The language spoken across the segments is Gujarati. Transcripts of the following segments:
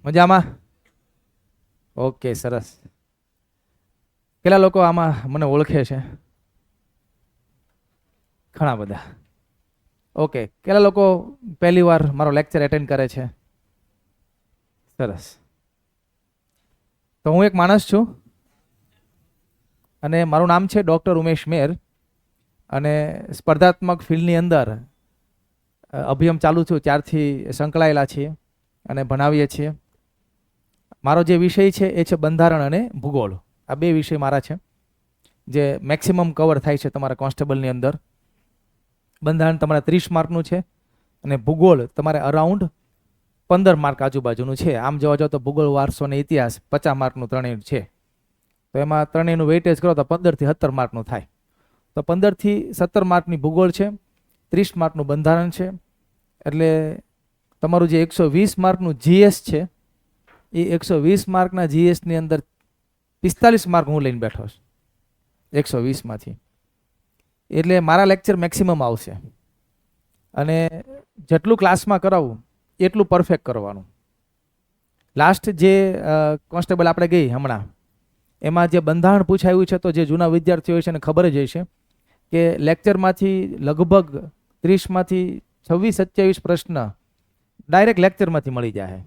મજામાં? ઓકે, સરસ. કેટલા લોકો આમાં મને ઓળખે છે? ઘણા બધા. ઓકે, કેટલા લોકો પહેલી વાર મારો લેક્ચર એટેન્ડ કરે છે? સરસ. તો હું એક માણસ છું અને મારું નામ છે ડૉક્ટર ઉમેશ મેર અને સ્પર્ધાત્મક ફિલ્ડની અંદર અભિયમ ચાલુ છું ત્યારથી સંકળાયેલા છીએ અને ભણાવીએ છીએ. મારો જે વિષય છે એ છે બંધારણ અને ભૂગોળ. આ બે વિષય મારા છે જે મેક્સિમમ કવર થાય છે તમારા કોન્સ્ટેબલની અંદર. બંધારણ તમારે 30 માર્કનું છે અને ભૂગોળ તમારે અરાઉન્ડ 15 માર્ક આજુબાજુનું છે. આમ જોવા જાવ તો ભૂગોળ, વારસો અને ઇતિહાસ 50 માર્કનું ત્રણેય છે. તો એમાં ત્રણેયનું વેઇટેજ કરો તો 15 થી 17 માર્કનું થાય. તો 15 થી 17 માર્કની ભૂગોળ છે, 30 માર્કનું બંધારણ છે. એટલે તમારું જે 120 માર્કનું જીએસ છે એ 120 માર્કના જીએસની અંદર 45 માર્ક હું લઈને બેઠો છું 120માંથી. એટલે મારા લેક્ચર મેક્સિમમ આવશે અને જેટલું ક્લાસમાં કરાવું એટલું પરફેક્ટ કરવાનું. લાસ્ટ જે કોન્સ્ટેબલ આપણે ગઈ હમણાં એમાં જે બંધારણ પૂછાયું છે, તો જે જૂના વિદ્યાર્થીઓ છે એને ખબર જ હશે કે લેક્ચરમાંથી લગભગ 30માંથી 26-27 પ્રશ્ન ડાયરેક્ટ લેક્ચરમાંથી મળી જાય.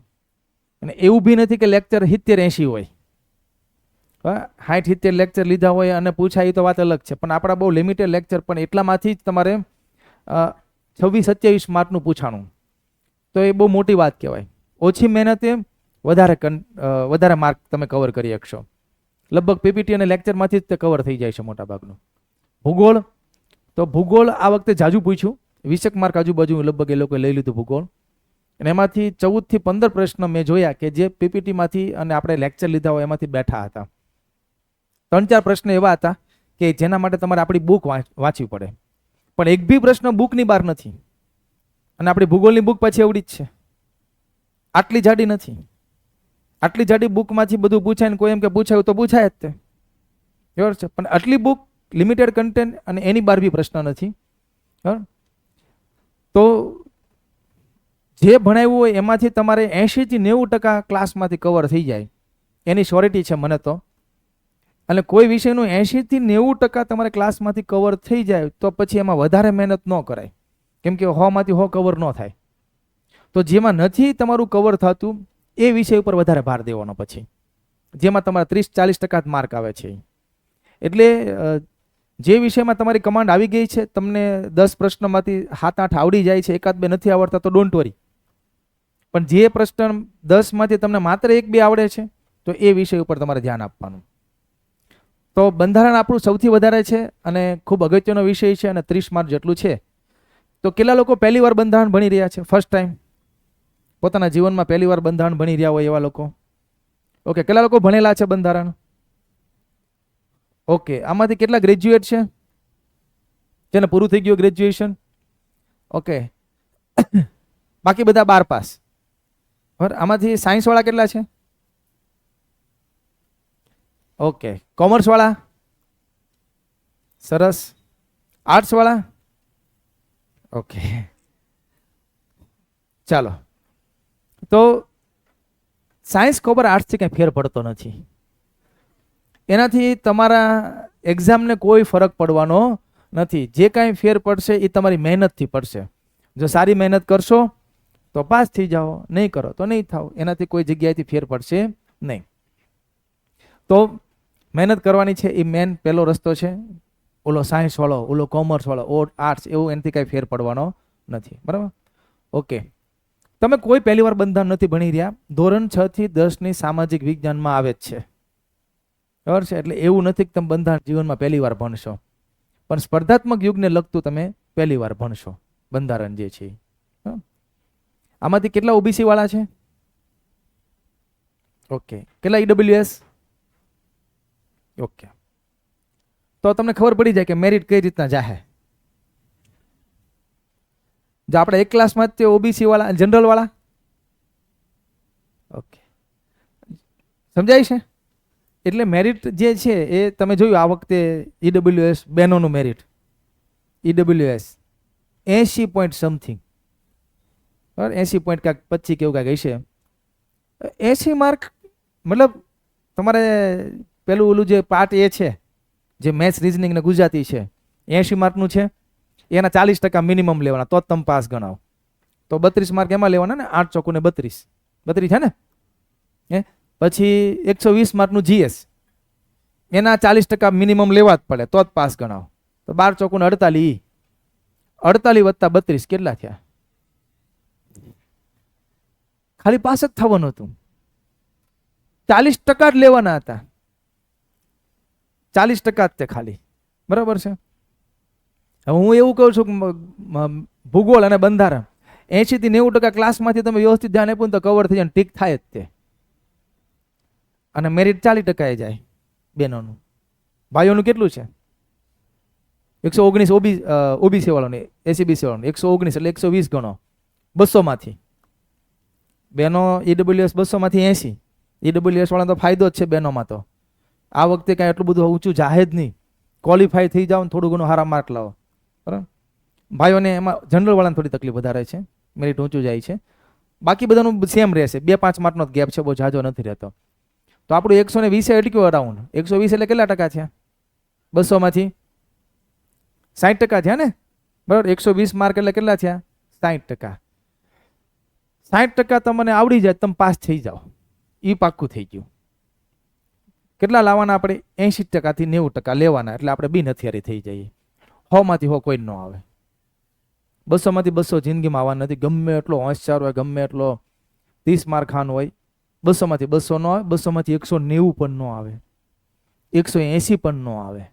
અને એવું બી નથી કે લેક્ચર 70-80 હોય. 60-70 લેક્ચર લીધા હોય અને પૂછાય તો વાત અલગ છે, પણ આપણા બહુ લિમિટેડ લેક્ચર, પણ એટલામાંથી જ તમારે 26-27 માર્કનું પૂછાણું. તો એ બહુ મોટી વાત કહેવાય. ઓછી મહેનતે વધારે માર્ક તમે કવર કરી શકશો. લગભગ પીપીટી અને લેક્ચરમાંથી જ તે કવર થઈ જાય છે મોટા ભાગનું. ભૂગોળ, તો ભૂગોળ આ વખતે જાજુ પૂછ્યું, 20 માર્ક આજુબાજુ લગભગ એ લોકોએ લઈ લીધું ભૂગોળ. અને એમાંથી 14 થી 15 પ્રશ્ન મેં જોયા કે જે પીપીટીમાંથી અને આપણે લેક્ચર લીધા હોય એમાંથી બેઠા હતા. 3-4 પ્રશ્ન એવા હતા કે જેના માટે તમારે આપણી બુક વાંચવી પડે, પણ એક બી પ્રશ્ન બુકની બહાર નથી. અને આપણી ભૂગોળની બુક પાછી એવડી જ છે, આટલી જાડી નથી. આટલી જાડી બુકમાંથી બધું પૂછાય ને કોઈ એમ કે પૂછાયું તો પૂછાય જ તે, બરાબર છે. પણ આટલી બુક, લિમિટેડ કન્ટેન્ટ અને એની બહાર બી પ્રશ્ન નથી. બરાબર. તો જે ભણાવ્યું હોય એમાંથી તમારે 80 થી 90% ક્લાસમાંથી કવર થઈ જાય એની શ્યોરિટી છે મને તો. અને કોઈ વિષયનું 80 થી 90% તમારે ક્લાસમાંથી કવર થઈ જાય તો પછી એમાં વધારે મહેનત ન કરાય, કેમ કે 100માંથી 100 કવર ન થાય. તો જેમાં નથી તમારું કવર થતું એ વિષય ઉપર વધારે ભાર દેવાનો, પછી જેમાં તમારા 30-40% માર્ક આવે છે. એટલે જે વિષયમાં તમારી કમાન્ડ આવી ગઈ છે, તમને 10 પ્રશ્નોમાંથી 7-8 આવડી જાય છે, એકાદ બે નથી આવડતા તો ડોન્ટ વરી. પણ જે પ્રશ્ન 10માંથી તમને માત્ર 1-2 આવડે છે તો એ વિષય ઉપર તમારે ધ્યાન આપવાનું. તો બંધારણ આપણું સૌથી વધારે છે અને ખૂબ અગત્યનો વિષય છે અને 30 માર્ક જેટલું છે. તો કેટલા લોકો પહેલી વાર બંધારણ ભણી રહ્યા છે? ફર્સ્ટ ટાઈમ પોતાના જીવનમાં પહેલી વાર બંધારણ ભણી રહ્યા હોય એવા લોકો? ઓકે, કેટલા લોકો ભણેલા છે બંધારણ? ઓકે, આમાંથી કેટલા ગ્રેજ્યુએટ છે, જેને પૂરું થઈ ગયું ગ્રેજ્યુએશન? ઓકે, બાકી બધા 12 પાસ. બરાબર. આમાંથી સાયન્સ વાળા કેટલા છે? ઓકે, કોમર્સ વાળા? સરસ. આર્ટ્સ વાળા? ઓકે, ચાલો. તો સાયન્સ ખબર આર્ટ્સથી કંઈ ફેર પડતો નથી. એનાથી તમારા એક્ઝામને કોઈ ફરક પડવાનો નથી. જે કાંઈ ફેર પડશે એ તમારી મહેનતથી પડશે. જો સારી મહેનત કરશો તો પાસ થઈ જાઓ, નહીં કરો તો નહીં થાવ. એનાથી કોઈ જગ્યાએથી ફેર પડશે નહીં. તો મહેનત કરવાની છે, એ મેન પહેલો રસ્તો છે. ઓલો સાયન્સ વાળો, ઓલો કોમર્સ વાળો, આર્ટ્સ, એવું એનાથી કાંઈ ફેર પડવાનો નથી. બરાબર. ઓકે, તમે કોઈ પહેલી વાર બંધારણ નથી ભણી રહ્યા. ધોરણ 6 થી 10ની સામાજિક વિજ્ઞાનમાં આવે જ છે, બરાબર છે. એટલે એવું નથી કે તમે બંધારણ જીવનમાં પહેલી વાર ભણશો, પણ સ્પર્ધાત્મક યુગને લગતું તમે પહેલી વાર ભણશો બંધારણ જે છે. આમાંથી કેટલા ઓબીસી વાળા છે? ઓકે, કેટલા ઈડબ્લ્યુએસ? ઓકે, તો તમને ખબર પડી જાય કે મેરિટ કઈ રીતના જાહે. જો આપણે એક ક્લાસમાં જ ઓબીસી વાળા, જનરલ વાળા, ઓકે, સમજાય છે? એટલે મેરિટ જે છે એ તમે જોયું આ વખતે ઈડબ્લ્યુએસ બહેનોનું મેરિટ, ઈડબ્લ્યુએસ 80 પોઈન્ટ સમથિંગ, બરાબર, 80 પોઈન્ટ કાંઈક 25 કેવું કાંઈક હશે. 80 માર્ક મતલબ તમારે પેલું ઓલું જે પાર્ટ એ છે, જે મેથ્સ રીઝનિંગ ને ગુજરાતી છે, 80 માર્કનું છે, એના 40% મિનિમમ લેવાના, તો જ તમે પાસ ગણાવો. તો 32 માર્ક એમાં લેવાના ને, 8 ચોકુને 32 32 છે ને. પછી 120 માર્કનું જીએસ, એના 40% મિનિમમ લેવા જ પડે, તો જ પાસ ગણાવો. તો 12 ચોકુને 48, 48 વત્તા 32 કેટલા થયા? ખાલી પાસ જ થવાનું હતું. 40% જ લેવાના હતા, 40% જ તે ખાલી. બરાબર છે. હવે હું એવું કહું છું કે ભૂગોળ અને બંધારણ 80 થી 90% ક્લાસમાંથી તમે વ્યવસ્થિત ધ્યાન આપ્યું તો કવર થઈ જાય, ટીક થાય જ તે. અને મેરિટ 40% જાય બહેનોનું. ભાઈઓનું કેટલું છે? 119 ઓબીસી વાળાને, એસીબીસી વાળાને 119 એટલે 120 ગણો 200 માંથી. બહેનો ઈડબ્લ્યુએસ 200 માંથી 80. ઈડબ્લ્યુએસ વાળા તો ફાયદો જ છે બહેનોમાં. તો આ વખતે કાંઈ એટલું બધું ઊંચું જાહે જ નહીં. ક્વોલિફાય થઈ જાવ ને થોડું ઘણું સારા માર્ક લાવો. બરાબર. ભાઈઓને એમાં જનરલ વાળાને થોડી તકલીફ વધારે છે, મેરિટ ઊંચું જાય છે. બાકી બધાનું સેમ રહેશે, 2-5 માર્કનો ગેપ છે, બહુ જાજો નથી રહેતો. તો આપણું 120 અટક્યું અરાઉન્ડ. 120 એટલે કેટલા ટકા થયા? 200 માંથી 60% થયા ને. બરાબર. 120 માર્ક એટલે કેટલા થયા? 60%. 60% તમને આવડી જાય, તમે પાસ થઈ જાઓ, એ પાક્કું થઈ ગયું. કેટલા લાવવાના આપણે? 80% થી 90% લેવાના, એટલે આપણે બિન હથિયારી થઈ જઈએ. 100 માંથી 100 કોઈ ન આવે. 200 માંથી 200 જિંદગીમાં આવવા નથી. ગમે એટલો હોશિયાર હોય, ગમે એટલો 30 માર્ક ખાન હોય, 200 માંથી 200 ન આવે. 200 માંથી 190 પણ ન આવે, 180 પણ ન આવે.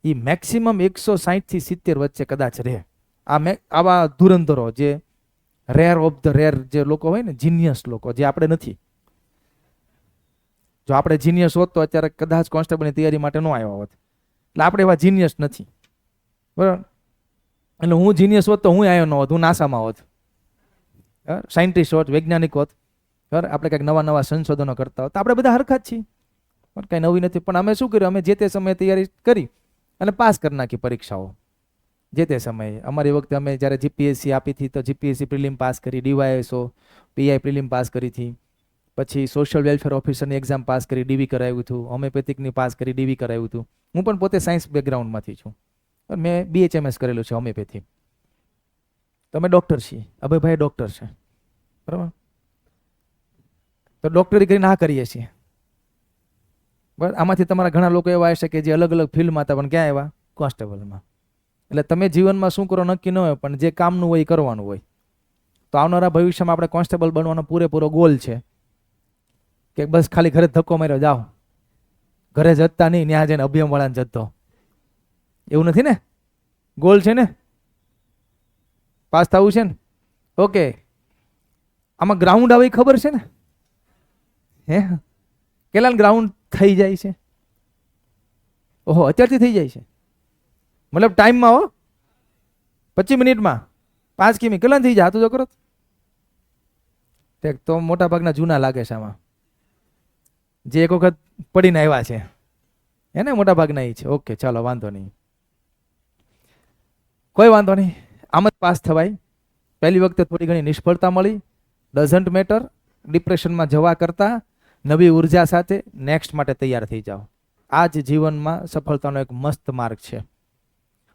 એ મેક્સિમમ 160 થી 70 વચ્ચે કદાચ રહે. આવા ધુરંધરો, જે રેર ઓફ ધ રેર જે લોકો હોય ને, જીનિયસ લોકો, જે આપણે નથી. જો આપણે જીનિયસ હોત તો અત્યારે કદાચ કોન્સ્ટેબલની તૈયારી માટે ન આવ્યા હોત. એટલે આપણે એવા જીનિયસ નથી. બરાબર. એટલે હું જીનિયસ હોત તો હું આવ્યો ન હોત, હું નાસામાં હોત, સાયન્ટિસ્ટ હોત, વૈજ્ઞાનિક હોત. બરાબર. આપણે કંઈક નવા નવા સંશોધનો કરતા હોત. આપણે બધા હરખા જ છીએ, કંઈ નવી નથી. પણ અમે શું કર્યું? અમે જે તે સમયે તૈયારી કરી અને પાસ કરી નાખી પરીક્ષાઓ. જે તે સમયે અમારી વખતે અમે જ્યારે જીપીએસસી આપી હતી તો જીપીએસસી પ્રિલિમ પાસ કરી, ડીવાયએસઓ પીઆઈ પ્રિલિમ પાસ કરી હતી. પછી સોશિયલ વેલફેર ઓફિસરની એક્ઝામ પાસ કરી, ડીવી કરાવ્યું હતું. હોમિયોપેથિકની પાસ કરી, ડીવી કરાવ્યું હતું. હું પણ પોતે સાયન્સ બેકગ્રાઉન્ડમાંથી છું, મેં બીએચએમએસ કરેલું છે હોમિયોપેથી. તમે ડૉક્ટર છીએ, અભયભાઈ ડૉક્ટર છે. બરાબર. તો ડૉક્ટરી કરીને આ કરીએ છીએ. બરાબર. આમાંથી તમારા ઘણા લોકો એવા હશે કે જે અલગ અલગ ફિલ્ડમાં હતા, પણ ક્યાં એવા? કોન્સ્ટેબલમાં. એટલે તમે જીવનમાં શું કરો નક્કી ન હોય, પણ જે કામનું હોય એ કરવાનું હોય. તો આવનારા ભવિષ્યમાં આપણે કોન્સ્ટેબલ બનવાનો પૂરેપૂરો ગોલ છે કે બસ ખાલી ઘરે ધક્કો માર્યો જાઓ, ઘરે જતા નહીં, ત્યાં જઈને અભિયમવાળાને જતો, એવું નથી ને. ગોલ છે ને, પાસ થવું છે ને. ઓકે. આમાં ગ્રાઉન્ડ આવે ખબર છે ને? હે, કેટલા ગ્રાઉન્ડ થઈ જાય છે? ઓહો, અત્યારથી થઈ જાય છે. મતલબ ટાઈમમાં હો, 25 મિનિટમાં 5 કિમી કેટલા થઈ જાય? હાથું જો કરો તો મોટા ભાગના જૂના લાગે છે આમાં, જે એક વખત પડીને આવ્યા છે એને મોટા ભાગના એ છે. ઓકે, ચાલો વાંધો નહીં, કોઈ વાંધો નહીં. આમ જ પાસ થવાય. પહેલી વખતે થોડી ઘણી નિષ્ફળતા મળી, ડઝન્ટ મેટર. ડિપ્રેશનમાં જવા કરતાં નવી ઉર્જા સાથે નેક્સ્ટ માટે તૈયાર થઈ જાઓ. આ જ જીવનમાં સફળતાનો એક મસ્ત માર્ગ છે.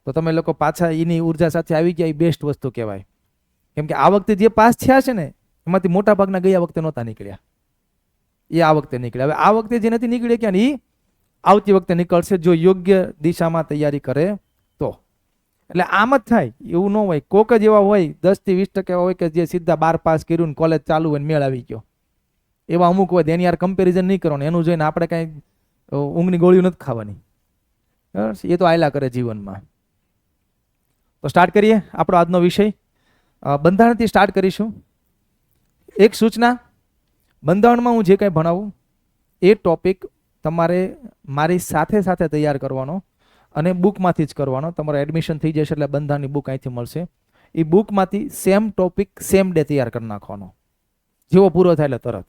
તો તમે લોકો પાછા એની ઉર્જા સાથે આવી ગયા, એ બેસ્ટ વસ્તુ કહેવાય. કેમ કે આ વખતે જે પાસ થયા છે ને, એમાંથી મોટા ભાગના ગયા વખતે નહોતા નીકળ્યા, એ આ વખતે નીકળ્યા. હવે આ વખતે જે નથી નીકળ્યા ક્યાં, એ આવતી વખતે નીકળશે, જો યોગ્ય દિશામાં તૈયારી કરે તો. એટલે આમ જ થાય, એવું ન હોય. કોક જ એવા હોય 10 થી 20% એવા હોય કે જે સીધા 12 પાસ કર્યું ને કોલેજ ચાલુ હોય ને મેળ આવી ગયો. એવા અમુક હોય, એની યાર કમ્પેરિઝન નહીં કરવાનું. એનું જોઈને આપણે કાંઈ ઊંઘની ગોળીઓ નથી ખાવાની. એ તો આયલા કરે જીવનમાં. તો સ્ટાર્ટ કરીએ આપણો આજનો વિષય. બંધારણથી સ્ટાર્ટ કરીશું. એક સૂચના, બંધારણમાં હું જે કંઈ ભણાવું એ ટોપિક તમારે મારી સાથે સાથે તૈયાર કરવાનો અને બુકમાંથી જ કરવાનો. તમારો એડમિશન થઈ જશે એટલે બંધારણની બુક અહીંથી મળશે. એ બુકમાંથી સેમ ટોપિક સેમ ડે તૈયાર કરી નાખવાનો, જેવો પૂરો થાય એટલે તરત.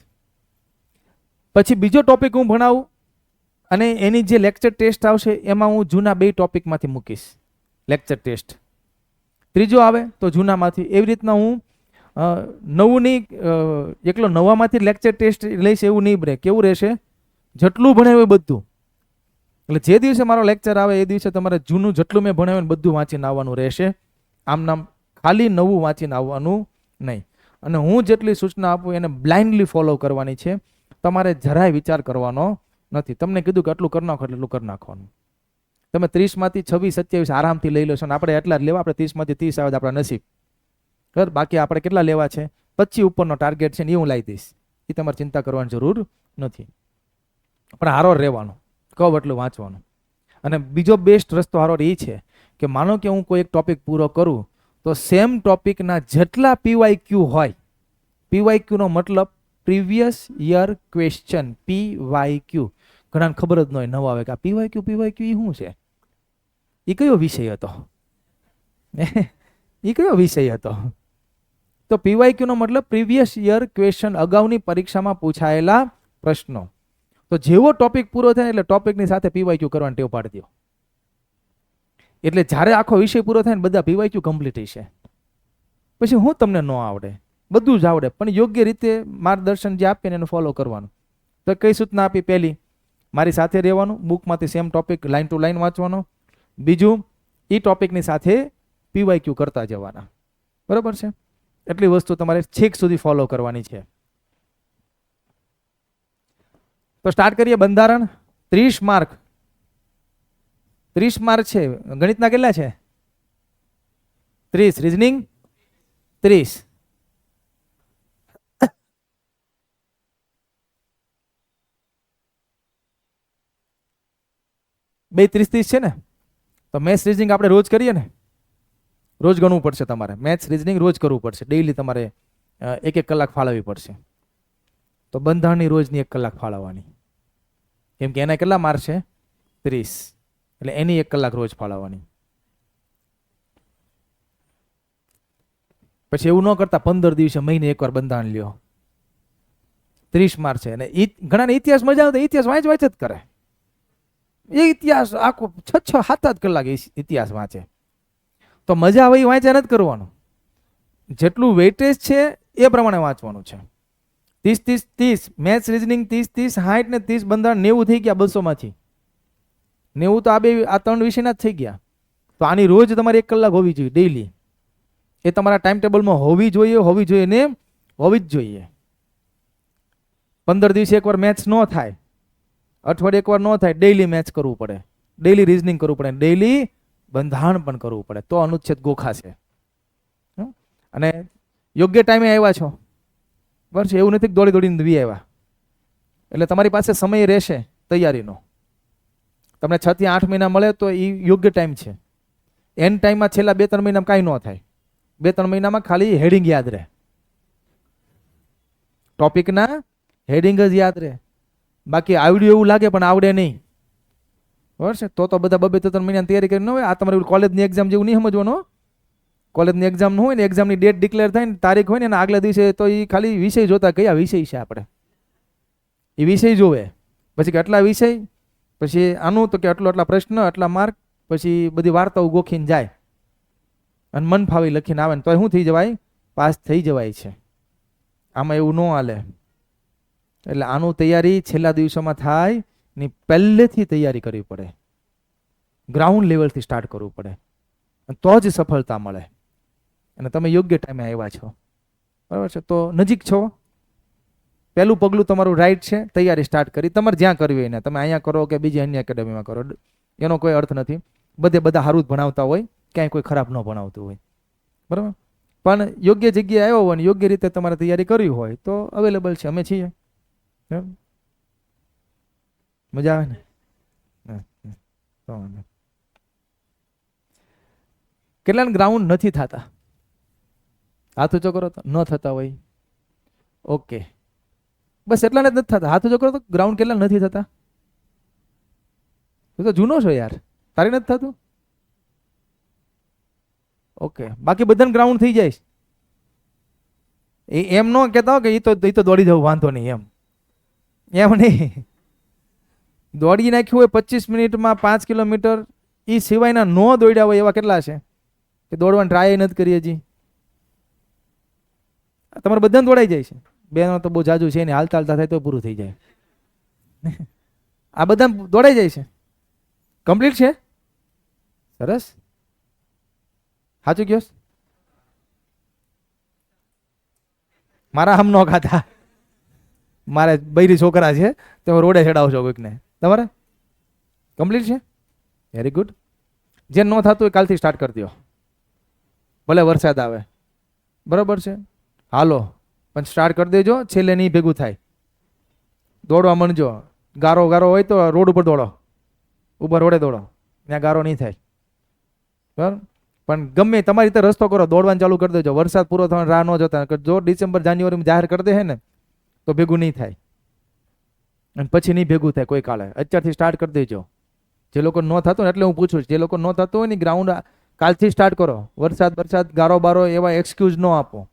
પછી બીજો ટોપિક હું ભણાવું અને એની જે લેક્ચર ટેસ્ટ આવશે એમાં હું જૂના 2 ટોપિકમાંથી મૂકીશ લેક્ચર ટેસ્ટ. ત્રીજો આવે તો જૂનામાંથી. એવી રીતના હું નવું નહીં, એકલો નવામાંથી લેક્ચર ટેસ્ટ લઈશ એવું નહીં રહે. કેવું રહેશે? જેટલું ભણાવ્યું એ બધું. એટલે જે દિવસે મારો લેક્ચર આવે એ દિવસે તમારે જૂનું જેટલું મેં ભણાવ્યું ને બધું વાંચીને આવવાનું રહેશે. આમ નામ ખાલી નવું વાંચીને આવવાનું નહીં. અને હું જેટલી સૂચના આપું એને બ્લાઇન્ડલી ફોલો કરવાની છે. તમારે જરાય વિચાર કરવાનો નથી. તમને કીધું કે એટલું કરી નાખો એટલું કરી નાખવાનું. તમે 30માંથી 26, 27 આરામથી લઈ લેશો ને આપણે એટલા જ લેવા. આપણે 30માંથી 30 આવે તો આપણા નસીબ. બરાબર? બાકી આપણે કેટલા લેવા છે? 25 ઉપરનો ટાર્ગેટ છે ને એ હું લાવી દઈશ. એ તમારે ચિંતા કરવાની જરૂર નથી. પણ હારો રહેવાનું, કહું એટલું વાંચવાનું. અને બીજો બેસ્ટ રસ્તો હારો એ છે કે માનો કે હું કોઈ એક ટોપિક પૂરો કરું તો સેમ ટોપિકના જેટલા PYQ હોય, PYQ નો મતલબ પ્રીવિયસ યર ક્વેશ્ચન, PYQ. ઘણાને ખબર જ ન હોય, નવા આવે કે આ PYQ એ શું છે? એ કયો વિષય હતો? એ કયો વિષય હતો? તો PYQ નો મતલબ પ્રીવિયસ યર ક્વેશ્ચન, અગાઉની પરીક્ષામાં પૂછાયેલા પ્રશ્નો. તો જેવો ટોપિક પૂરો થાય એટલે ટોપિકની સાથે PYQ કરવાની ટેવ પાડી દો. એટલે જ્યારે આખો વિષય પૂરો થાય ને બધા PYQ કમ્પ્લીટ હશે. પછી હું તમને ન આવડે? બધું જ આવડે, પણ યોગ્ય રીતે માર્ગદર્શન જે આપે ને એને ફોલો કરવાનું. તો કઈ સૂચના આપી? પહેલી, મારી સાથે રહેવાનું, બુકમાંથી same topic line to line વાંચવાનો. બીજું, એ ટોપિકની સાથે PYQ કરતા જવાના. બરાબર છે? એટલી વસ્તુ તમારે છેક સુધી ફોલો કરવાની છે. તો સ્ટાર્ટ કરીએ. બંધારણ 30 માર્ક. 30 માર્ક છે. ગણિતના કેટલા છે? 30. રીઝનિંગ 30. બે 30 છે ને? તો મેથ્સ રીઝનિંગ આપણે રોજ કરીએ ને, રોજ ગણવું પડશે તમારે. મેથ્સ રીઝનિંગ રોજ કરવું પડશે. ડેઈલી તમારે 1-1 કલાક ફાળવવી પડશે. તો બંધારણની રોજની 1 કલાક ફાળવવાની. કેમ કે એના કેટલા માર્ક છે? 30. એટલે એની 1 કલાક રોજ ફાળવવાની. પછી એવું ન કરતા 15 દિવસે મહિને એકવાર બંધારણ લ્યો. 30 માર્ક છે. અને ઘણાને ઇતિહાસ મજા આવે તો ઇતિહાસ વાંચ જ કરે. એ ઇતિહાસ આખો 6-7 કલાક ઇતિહાસ વાંચે. તો મજા આવે એ વાંચ્યા નથી કરવાનું. જેટલું વેઇટેજ છે એ પ્રમાણે વાંચવાનું છે. 30 મેથ્સ રીઝનિંગ 30 60 ને 30 બંધારણ 90 થઈ ગયા 200માંથી. 90 તો આ 3 વિષયના જ થઈ ગયા. તો આની રોજ તમારી 1 કલાક હોવી જોઈએ ડેઈલી. એ તમારા ટાઈમ ટેબલમાં હોવી જોઈએ ને હોવી જ જોઈએ. 15 દિવસે એકવાર મેથ્સ ન થાય, અઠવાડિયે એકવાર ન થાય, ડેઈલી મેથ્સ કરવું પડે, ડેઈલી રીઝનિંગ કરવું પડે, ડેઈલી બંધારણ પણ કરવું પડે. તો અનુચ્છેદ ગોખાશે. અને યોગ્ય ટાઈમે આવ્યા છો. બરાબર છે? એવું નથી કે દોડીને વી આવ્યા. એટલે તમારી પાસે સમય રહેશે તૈયારીનો. તમને 6 થી 8 મહિના મળે તો એ યોગ્ય ટાઈમ છે. એન ટાઈમમાં છેલ્લા 2-3 મહિનામાં કાંઈ ન થાય. 2-3 મહિનામાં ખાલી હેડિંગ યાદ રહે, ટોપિકના હેડિંગ જ યાદ રહે. બાકી આવડ્યું એવું લાગે પણ આવડે નહીં. બરાબર છે? તો બધા 2-3 મહિનાની તૈયારી કરી ન હોય. આ તમારી કોલેજની એક્ઝામ જેવું નહીં સમજવાનું. કોલેજની એક્ઝામ ન હોય ને, એક્ઝામની ડેટ ડિક્લેર થાય ને તારીખ હોય ને એના આગલા દિવસે તો એ ખાલી વિષય જોતા કયા વિષય છે આપણે, એ વિષય જોવે. પછી કેટલા વિષય, પછી આનું તો કે આટલા પ્રશ્ન, આટલા માર્ક, પછી બધી વાર્તાઓ ગોખીને જાય અને મન ફાવી લખીને આવે ને તો શું થઈ જવાય? પાસ થઈ જવાય છે. આમાં એવું ન હાલે. એટલે આનું તૈયારી છેલ્લા દિવસોમાં થાય ને પહેલેથી તૈયારી કરવી પડે. ગ્રાઉન્ડ લેવલથી સ્ટાર્ટ કરવું પડે તો જ સફળતા મળે. અને તમે યોગ્ય ટાઈમે આવ્યા છો. બરાબર છે? તો નજીક છો. પહેલું પગલું તમારું રાઈટ છે. તૈયારી સ્ટાર્ટ કરી. તમારે જ્યાં કરવી હોય ને, તમે અહીંયા કરો કે બીજી અન્ય એકેડેમીમાં કરો, એનો કોઈ અર્થ નથી. બધા સારું જ ભણાવતા હોય, ક્યાંય કોઈ ખરાબ ન ભણાવતું હોય. બરાબર? પણ યોગ્ય જગ્યાએ આવ્યો હોય ને યોગ્ય રીતે તમારે તૈયારી કરવી હોય તો અવેલેબલ છે. અમે છીએ. મજા આવે ને? કેટલાને ગ્રાઉન્ડ નથી થતા? હાથ ઊંચો કરો તો. ન થતા હોય, ઓકે, બસ એટલાને જ નથી થતા. હાથ ઊંચો કરો તો. ગ્રાઉન્ડ કેટલા નથી થતા? તું તો જૂનો છો યાર, તારે નથી થતું? ઓકે, બાકી બધાને ગ્રાઉન્ડ થઈ જાય. એમ ન કહેતા કે એ તો દોડી જવું, વાંધો નહીં એમ નહીં. દોડી નાખ્યું હોય 25 મિનિટમાં 5 કિલોમીટર, એ સિવાયના ન દોડ્યા હોય એવા કેટલા છે કે દોડવાની ટ્રાય નથી કરી હજી? તમારે બધાને દોડાઈ જાય છે. બેનો તો બહુ જાજુ છે ને, હાલતા હાલતા થાય તો પૂરું થઈ જાય. આ બધા દોડાઈ જાય છે. કમ્પ્લીટ છે. સરસ. સાચું કયો? મારા હમ નો ખાતા. મારે બૈરી છોકરા છે, તમે રોડે ચડાવશો કોઈકને. તમારે કમ્પ્લીટ છે. Very good. જે ન થતું હોય કાલથી સ્ટાર્ટ કરી દો, ભલે વરસાદ આવે. બરાબર છે. હાલો, પણ સ્ટાર્ટ કરી દેજો, છેલ્લે નહીં ભેગું થાય. દોડવા માંડજો. ગારો ગારો હોય તો રોડ ઉપર દોડો, ઉપર રોડે દોડો, ત્યાં ગારો નહીં થાય. બરાબર. પણ ગમે તમારી રીતે રસ્તો કરો, દોડવાનું ચાલુ કરી દેજો. વરસાદ પૂરો થવાની રાહ ન જોતા. જો ડિસેમ્બર જાન્યુઆરીમાં જાહેર કરી દે છે ને તો ભેગું નહીં થાય, અને પછી નહીં ભેગું થાય કોઈ કાલે. અત્યારથી સ્ટાર્ટ કરી દેજો. જે લોકો ન થતું ને, એટલે હું પૂછું છું, જે લોકો ન થતું હોય ને ગ્રાઉન્ડ કાલથી સ્ટાર્ટ કરો. વરસાદ ગારો બારો એવા એક્સક્યુઝ ન આપો.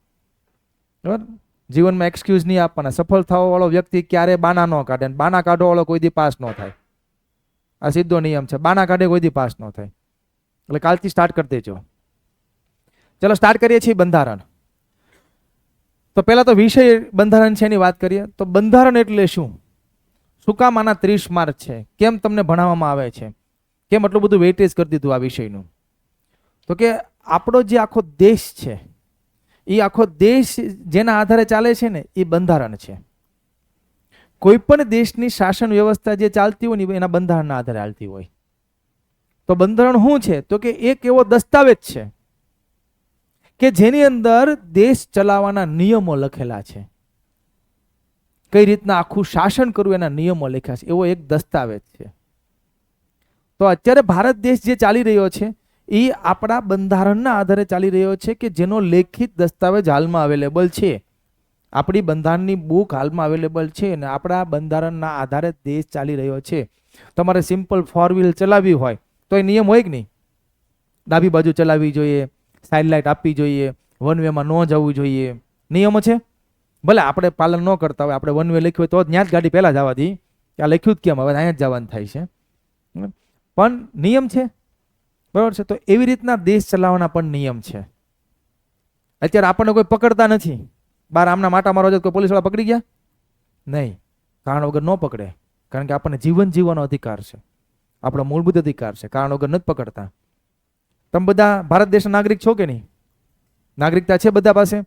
બરાબર. જીવનમાં એક્સક્યુઝ નહીં આપવાના. સફળ થવા વાળો વ્યક્તિ ક્યારે બાના ન કાઢે. બાના કાઢવા વાળો કોઈ દી પાસ ન થાય. આ સીધો નિયમ છે. બાના કાઢે કોઈ દી પાસ ન થાય. એટલે કાલથી સ્ટાર્ટ કરી દેજો. ચલો સ્ટાર્ટ કરીએ છીએ બંધારણ. તો પહેલા તો વિષય બંધારણ છે એની વાત કરીએ. તો બંધારણ એટલે શું? શું કામ આના 30 માર્ક છે? કેમ તમને ભણાવવામાં આવે છે? કેમ આટલું બધું વેઇટેજ કરી દીધું આ વિષયનું? તો કે આપણો જે આખો દેશ છે, એ આખો દેશ જેના આધારે ચાલે છે ને, એ બંધારણ છે. કોઈ પણ દેશની શાસન વ્યવસ્થા જે ચાલતી હોય ને, એના બંધારણના આધારે ચાલતી હોય. તો બંધારણ શું છે? તો કે એક એવો દસ્તાવેજ છે કે જેની અંદર દેશ ચલાવવાના નિયમો લખેલા છે. કઈ રીતના આખું શાસન કરવું એના નિયમો લખ્યા છે, એવો એક દસ્તાવેજ છે. તો અત્યારે ભારત દેશ જે ચાલી રહ્યો છે એ આપણા બંધારણના આધારે ચાલી રહ્યો છે, કે જેનો લેખિત દસ્તાવેજ હાલમાં અવેલેબલ છે. આપણી બંધારણની બુક હાલમાં અવેલેબલ છે અને આપણા બંધારણના આધારે દેશ ચાલી રહ્યો છે. તમારે સિમ્પલ 4 વ્હીલ ચલાવવી હોય તો એ નિયમ હોય કે નહીં? ડાબી બાજુ ચલાવવી જોઈએ, સાઇડ લાઇટ આપવી જોઈએ, વન વેમાં ન જવું જોઈએ. નિયમો છે. ભલે આપણે પાલન ન કરતા હોય, આપણે વન વે લખ્યું હોય તો ત્યાં જ ગાડી પહેલા જવા દી. આ લખ્યું જ કેમ? હવે અહીંયા જ જવાનું થાય છે. પણ નિયમ છે. બરાબર છે. તો એવી રીતના દેશ ચલાવવાના પણ નિયમ છે. અત્યારે આપણને કોઈ પકડતા નથી. બાર આમના માટા મારો કોઈ પોલીસવાળા પકડી ગયા નહીં. કારણ વગર ન પકડે, કારણ કે આપણને જીવન જીવવાનો અધિકાર છે. આપણો મૂળભૂત અધિકાર છે. કારણ વગર નથી પકડતા. તમે બધા ભારત દેશના નાગરિક છો કે નહીં? નાગરિકતા છે બધા પાસે.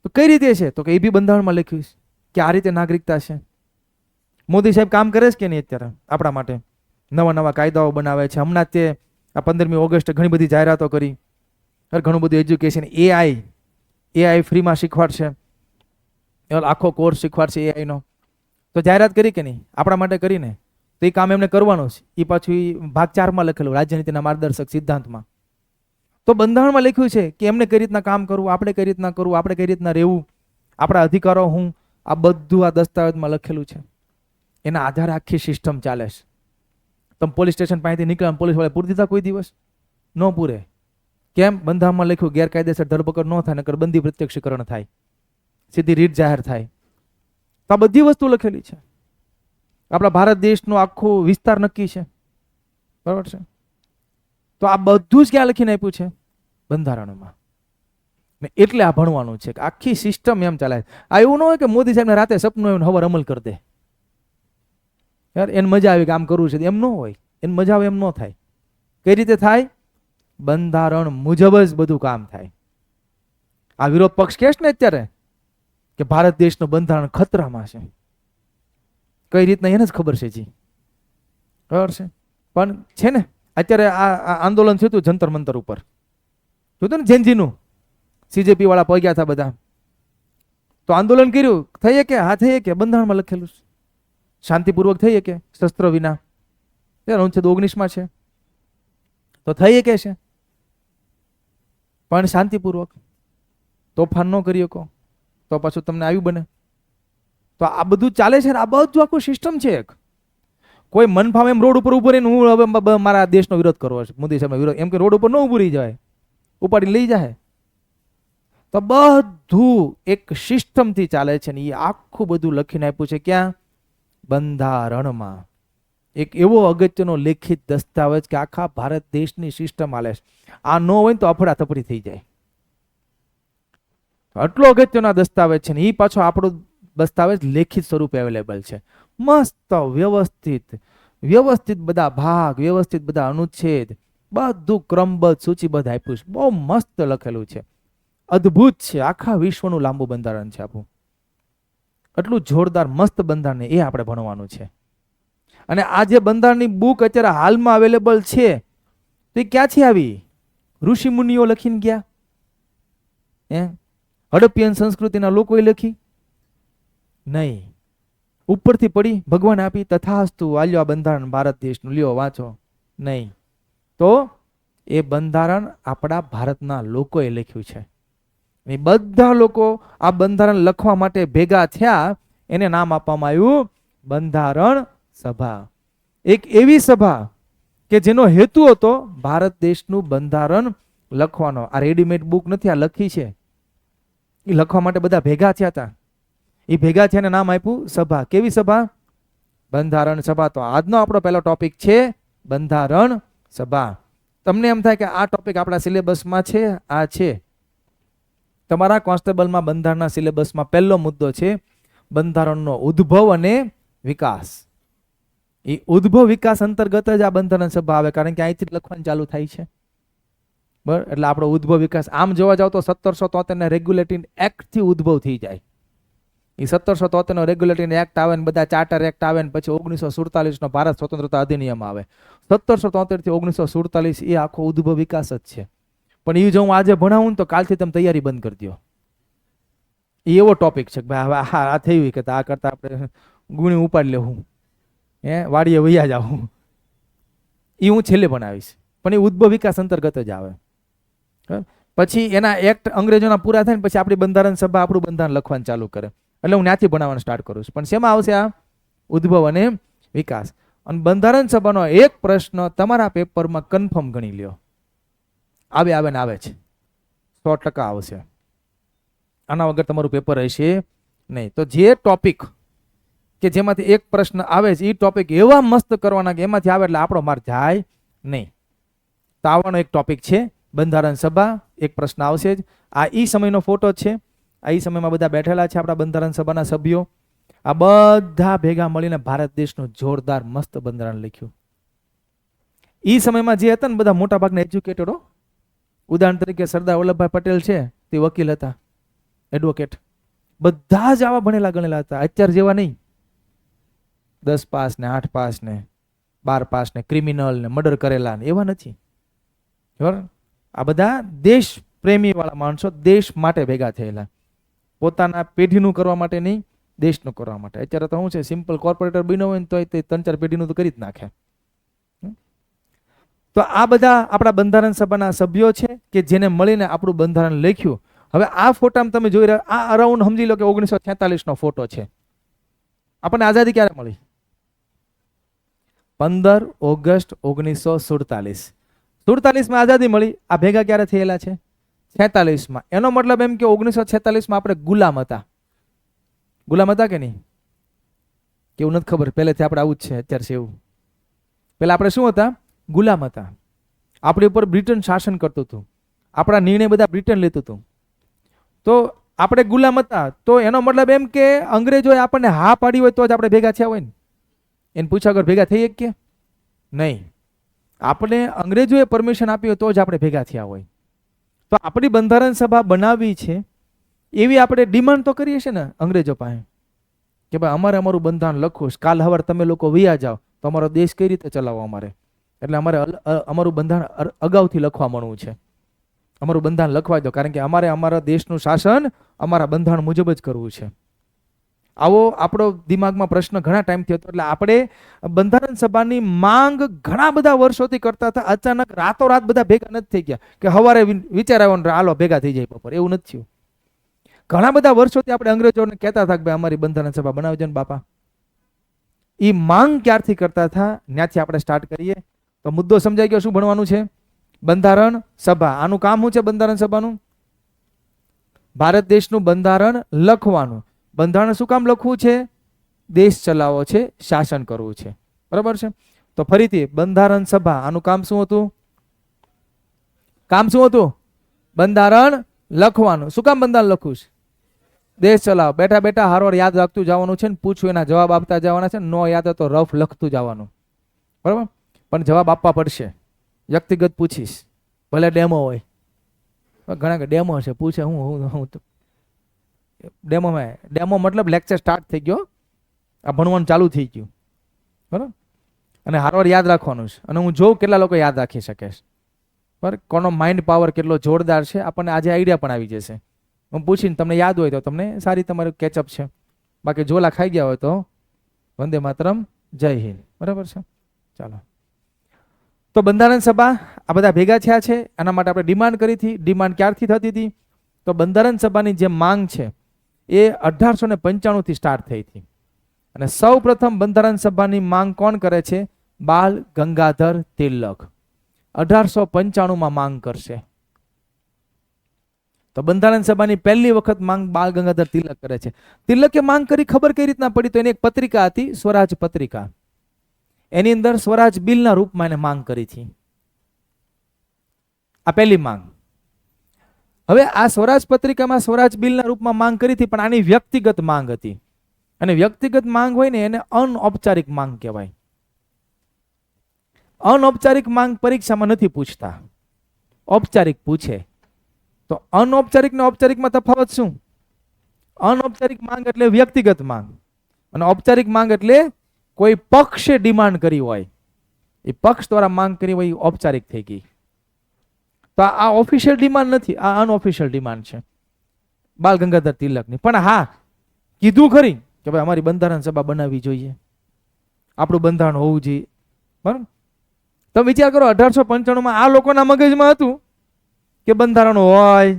તો કઈ રીતે છે? તો કે એ બી બંધારણમાં લખ્યું છે કે આ રીતે નાગરિકતા છે. મોદી સાહેબ કામ કરે છે કે નહીં અત્યારે આપણા માટે? નવા નવા કાયદાઓ બનાવે છે. હમણાં તે આ 15મી ઓગસ્ટે ઘણી બધી જાહેરાતો કરી. ઘણું બધું એજ્યુકેશન, એઆઈ ફ્રીમાં શીખવાડશે. આખો કોર્સ શીખવાડશે એઆઈનો. તો જાહેરાત કરી કે નહીં? આપણા માટે કરીને. તો એ કામ એમને કરવાનું છે. એ પાછું ભાગ 4માં લખેલું, રાજ્યનીતિના માર્ગદર્શક સિદ્ધાંતમાં. તો બંધારણમાં લખ્યું છે કે એમને કઈ રીતના કામ કરવું, આપણે કઈ રીતના કરવું, આપણે કઈ રીતના રહેવું, આપણા અધિકારો હું, આ બધું આ દસ્તાવેજમાં લખેલું છે. એના આધારે આખી સિસ્ટમ ચાલે છે. તમે પોલીસ સ્ટેશન પાસેથી નીકળ્યા, પોલીસ વાળા પૂરી દીધા? કોઈ દિવસ ન પૂરે. કેમ? બંધારણમાં લખ્યું ગેરકાયદેસર ધરપકડ ન થાય, નકર બંદી પ્રત્યક્ષીકરણ થાય, સીધી રીત જાહેર થાય. તો આ બધી વસ્તુ લખેલી છે. આપણા ભારત દેશનો આખો વિસ્તાર નક્કી છે. બરાબર છે. તો આ બધું જ ક્યાં લખીને આપ્યું છે? બંધારણમાં. ને એટલે આ ભણવાનું છે કે આખી સિસ્ટમ એમ ચાલે. આ એવું ન હોય કે મોદી સાહેબને રાતે સપનું એવું હવાર અમલ કરી દે. યાર એને મજા આવી કે આમ કરવું છે, એમ ન હોય. એને મજા આવે એમ ન થાય. કઈ રીતે થાય? બંધારણ મુજબ જ બધું કામ થાય. આ વિરોધ પક્ષ કહે છે ને અત્યારે કે ભારત દેશનું બંધારણ ખતરામાં છે. કઈ રીતના એને જ ખબર છે જી. બરાબર છે. પણ છે ને અત્યારે આ આંદોલન થયું હતું જંતર મંતર ઉપર, જોયું ને જેનજીનું, CJP વાળા પગ્યા હતા બધા. તો આંદોલન કર્યું, થઈ કે? હા થઈ કે. બંધારણમાં લખેલું છે. શાંતિપૂર્વક થઈ કે, શસ્ત્ર વિના. અનુચ્છેદ 19માં છે. તો થઈ કે છે, પણ શાંતિપૂર્વક. તોફાન ન કરી શકો તો પાછું તમને આવ્યું બને. તો આ બધું ચાલે છે. આ બધું આખું સિસ્ટમ છે. એક કોઈ મન ફાવે એમ રોડ ઉપર ઉભો રહીને હું હવે મારા દેશનો વિરોધ કરવો છે, મોદી સાહેબનો વિરોધ, એમ કે રોડ ઉપર ન ઉભું રહી જાય, ઉપાડી લઈ જાય. તો બધું એક સિસ્ટમથી ચાલે છે ને એ આખું બધું લખીને આપ્યું છે. ક્યાં? બંધારણમાં. એક એવો અગત્યનો લેખિત દસ્તાવેજ કે આખા ભારત દેશની સિસ્ટમ હાલે છે. આ ન હોય તો અફડાતફડી થઈ જાય. આટલો અગત્યનો દસ્તાવેજ છે ને એ પાછો આપણો દસ્તાવેજ લેખિત સ્વરૂપે અવેલેબલ છે. મસ્ત વ્યવસ્થિત બધા ભાગ, વ્યવસ્થિત બધા અનુચ્છેદ, બધું ક્રમબદ્ધ સૂચિબદ્ધ આપ્યું છે. બહુ મસ્ત લખેલું છે, અદ્ભુત છે. આખા વિશ્વનું લાંબુ બંધારણ છે આપણું. એટલું જોરદાર મસ્ત બંધારણ એ આપણે ભણવાનું છે. અને આ જે બંધારણની બુક અત્યારે હાલમાં અવેલેબલ છે તો એ ક્યાંથી આવી? ઋષિ મુનિઓ લખીને ગયા? હડપ્પિયન સંસ્કૃતિના લોકોએ લખી? નહીં. ઉપરથી પડી, ભગવાન આપી, તથાસ્તુ આલ્યો આ બંધારણ ભારત દેશનું, લ્યો વાંચો? નહીં. તો એ બંધારણ આપણા ભારતના લોકોએ લખ્યું છે. એ બધા લોકો આ બંધારણ લખવા માટે ભેગા થયા, એને નામ આપવામાં આવ્યું બંધારણ સભા. એક એવી સભા કે જેનો હેતુ હતો ભારત દેશનું બંધારણ લખવાનો. આ રેડીમેડ બુક નથી, આ લખી છે. એ લખવા માટે બધા ભેગા થયા હતા. એ ભેગા થયાને નામ આપ્યું સભા. કેવી સભા? બંધારણ સભા. તો આજનો આપણો પહેલો ટોપિક છે બંધારણ સભા. તમને એમ થાય કે આ ટોપિક આપણા સિલેબસમાં છે? આ છે. તમારા કોન્સ્ટેબલમાં બંધારણના સિલેબસમાં પહેલો મુદ્દો છે બંધારણનો ઉદ્ભવ અને વિકાસ. એ ઉદ્ભવ વિકાસ અંતર્ગત જ આ બંધારણ સભા આવે, કારણ કે અહીંથી લખવાનું ચાલુ થાય છે. બરાબર? એટલે આપણો ઉદ્ભવ વિકાસ આમ જોવા જાવ તો 1773 રેગ્યુલેટિંગ એક્ટ થી ઉદ્ભવ થઈ જાય. એ 1773 રેગ્યુલેટિંગ એક્ટ આવે ને બધા ચાર્ટર એક્ટ આવે ને પછી 1947 નો ભારત સ્વતંત્રતા અધિનિયમ આવે. 1773 થી 1947 એ આખો ઉદ્ભવ વિકાસ જ છે. પણ એ જો હું આજે ભણાવું ને તો કાલથી તમે તૈયારી બંધ કરી દો. એ એવો ટોપિક છે કે ભાઈ હવે આ થયું કે આ કરતા આપણે ગુણી ઉપાડી લેવું, વાડીએ વૈયા જાવું. એ હું છેલ્લે ભણાવીશ, પણ એ ઉદ્ભવ વિકાસ અંતર્ગત જ આવે. પછી એના એક્ટ અંગ્રેજોના પૂરા થાય ને પછી આપણી બંધારણ સભા આપણું બંધારણ લખવાનું ચાલુ કરે. એટલે હું ત્યાંથી ભણાવવાનું સ્ટાર્ટ કરું છું. પણ શેમાં આવશે આ? ઉદ્ભવ અને વિકાસ. અને બંધારણ સભાનો એક પ્રશ્ન તમારા પેપરમાં કન્ફર્મ ગણી લ્યો, આવે ને આવે છે, 100% આવશે. આના વગર તમારું પેપર હશે નહીં. તો જે ટોપિક કે જેમાંથી એક પ્રશ્ન આવે છે એ ટોપિક એવા મસ્ત કરવાના કે એમાંથી આવે એટલે આપણો માર્ક જાય નહીં. તો આવવાનો એક ટોપિક છે બંધારણ સભા. એક પ્રશ્ન આવશે જ. આ ઈ સમયનો ફોટો છે. આ ઈ સમયમાં બધા બેઠેલા છે આપણા બંધારણ સભાના સભ્યો. આ બધા ભેગા મળીને ભારત દેશનું જોરદાર મસ્ત બંધારણ લખ્યું. ઈ સમયમાં જે હતા ને બધા મોટા ભાગના એજ્યુકેટેડો, ઉદાહરણ તરીકે સરદાર વલ્લભભાઈ પટેલ છે, તે વકીલ હતા, એડવોકેટ. બધા જ આવા ભણેલા ગણેલા હતા, અત્યાર જેવા નહીં. 10 પાસ ને 8 પાસ ને 12 પાસ ને ક્રિમિનલ ને મર્ડર કરેલા ને એવા નથી. બરાબર? આ બધા દેશ પ્રેમી વાળા માણસો, દેશ માટે ભેગા થયેલા. પોતાના પેઢીનું કરવા માટે નહીં, દેશનું કરવા માટે. અત્યારે તો શું છે, સિમ્પલ કોર્પોરેટર બન્યો હોય ને તો 3-4 પેઢીનું તો કરી જ નાખે. તો આ બધા આપણા બંધારણ સભાના સભ્યો છે કે જેને મળીને આપણું બંધારણ લખ્યું. હવે આ ફોટામાં તમે જોઈ રહ્યા, આ અરાઉન્ડ સમજી લો કે 1946 નો ફોટો છે. આપણને આઝાદી ક્યારે મળી? 15 ઓગસ્ટ 1947. 47માં આઝાદી મળી. આ ભેગા ક્યારે થયેલા છે? 46માં. એનો મતલબ એમ કે 1946માં આપણે ગુલામ હતા. ગુલામ હતા કે નહીં? કેવું નથી ખબર, પહેલેથી આપણે આવું જ છે, અત્યારે છે એવું. પહેલા આપણે શું હતા? ગુલામ હતા. આપણી ઉપર બ્રિટન શાસન કરતું હતું, આપણા નિર્ણય બધા બ્રિટન લેતું હતું. તો આપણે ગુલામ હતા. તો એનો મતલબ એમ કે અંગ્રેજોએ આપણને હા પાડી હોય તો જ આપણે ભેગા થયા હોય ને. એને પૂછ્યા વગર ભેગા થઈ કે નહીં? આપણે અંગ્રેજોએ પરમિશન આપી હોય તો જ આપણે ભેગા થયા હોય. તો આપણી બંધારણ સભા બનાવી છે એવી આપણે ડિમાન્ડ તો કરીએ છીએ ને અંગ્રેજો પાસે કે ભાઈ અમારે અમારું બંધારણ લખવું, કાલ હવાર તમે લોકો વૈયા જાઓ તો અમારો દેશ કઈ રીતે ચલાવવો અમારે, એટલે અમારે અમારું બંધારણ અગાઉથી લખવા મળવું છે. અમારું બંધારણ લખવા દો, કારણ કે અમારે અમારા દેશનું શાસન અમારા બંધારણ મુજબ જ કરવું છે. આવો આપણો દિમાગમાં પ્રશ્ન ઘણા ટાઈમથી હતો. એટલે આપણે બંધારણ સભાની માંગ ઘણા બધા વર્ષોથી કરતા હતા. અચાનક રાતોરાત બધા ભેગા નથી થઈ ગયા કે હવારે વિચાર આવ્યો ને હાલો ભેગા થઈ જાય બપોર, એવું નથી થયું. ઘણા બધા વર્ષોથી આપણે અંગ્રેજોને કહેતા હતા કે ભાઈ અમારી બંધારણ સભા બનાવજો ને બાપા. એ માંગ ક્યારથી કરતા હતા, ત્યાંથી આપણે સ્ટાર્ટ કરીએ. તો મુદ્દો સમજાઈ ગયો. શું ભણવાનું છે? બંધારણ સભા. આનું કામ શું છે બંધારણ સભાનું? ભારત દેશનું બંધારણ લખવાનું. બંધારણ શું કામ લખવું છે? દેશ ચલાવવો છે, શાસન કરવું છે. બરાબર છે? તો ફરીથી બંધારણ સભા, આનું કામ શું હતું? કામ શું હતું? બંધારણ લખવાનું. શું કામ બંધારણ લખવું છે? દેશ ચલાવો. બેઠા બેઠા હારવાર યાદ રાખતું જવાનું છે ને પૂછવું એના જવાબ આપતા જવાના છે. નો યાદ હોય તો રફ લખતું જવાનું, બરાબર? પણ જવાબ આપવા પડશે. વ્યક્તિગત પૂછીશ, ભલે ડેમો હોય. ઘણા ડેમો છે, પૂછે હું ડેમો મતલબ લેક્ચર સ્ટાર્ટ થઈ ગયો, આ ભણવાનું ચાલુ થઈ ગયું, બરાબર? અને હારવાર યાદ રાખવાનું છે. અને હું જોઉં કેટલા લોકો યાદ રાખી શકે છે, બરાબર? કોનો માઇન્ડ પાવર કેટલો જોરદાર છે, આપણને આજે આઈડિયા પણ આવી જશે. હું પૂછીને તમને યાદ હોય તો તમને સારી તમારું કેચઅપ છે. બાકી જોલા ખાઈ ગયા હોય તો વંદે માતરમ, જય હિન્દ, બરાબર છે? ચાલો, તો બંધારણ સભા આ બધા ભેગા થયા છે. આના માટે આપણે ડિમાન્ડ કરી હતી. ડિમાન્ડ ક્યારથી થતી હતી? તો બંધારણ સભાની જે માંગ છે એ 1895 સ્ટાર્ટ થઈ હતી. અને સૌ પ્રથમ બંધારણ સભાની માંગ કોણ કરે છે? બાલ ગંગાધર તિલક 1895 માંગ કરશે. તો બંધારણ સભાની પહેલી વખત માંગ બાલ ગંગાધર તિલક કરે છે. તિલકે માંગ કરી, ખબર કઈ રીતના પડી? તો એની એક પત્રિકા હતી, સ્વરાજ પત્રિકા. એની અંદર સ્વરાજ બિલના રૂપમાં એને માંગ કરી હતી. આ પહેલી માંગ. હવે આ સ્વરાજ પત્રિકામાં સ્વરાજ બિલના રૂપમાં માંગ કરી હતી, પણ આની વ્યક્તિગત માંગ હતી. અને વ્યક્તિગત માંગ હોય ને એને અનૌપચારિક માંગ કહેવાય. અનૌપચારિક માંગ પરીક્ષામાં નથી પૂછતા, ઔપચારિક પૂછે. તો અનૌપચારિક ને ઔપચારિકમાં તફાવત શું? અનૌપચારિક માંગ એટલે વ્યક્તિગત માંગ, અને ઔપચારિક માંગ એટલે કોઈ પક્ષે ડિમાન્ડ કરી હોય, એ પક્ષ દ્વારા માંગ કરી હોય, એ ઔપચારિક થઈ ગઈ. તો આ ઓફિશિયલ ડિમાન્ડ નથી, આ અનઓફિશિયલ ડિમાન્ડ છે બાલ ગંગાધર તિલકની. પણ હા, કીધું ખરી કે ભાઈ અમારી બંધારણ સભા બનાવવી જોઈએ, આપણું બંધારણ હોવું જોઈએ, બરાબર? તમે વિચાર કરો, 1895 આ લોકોના મગજમાં હતું કે બંધારણ હોય,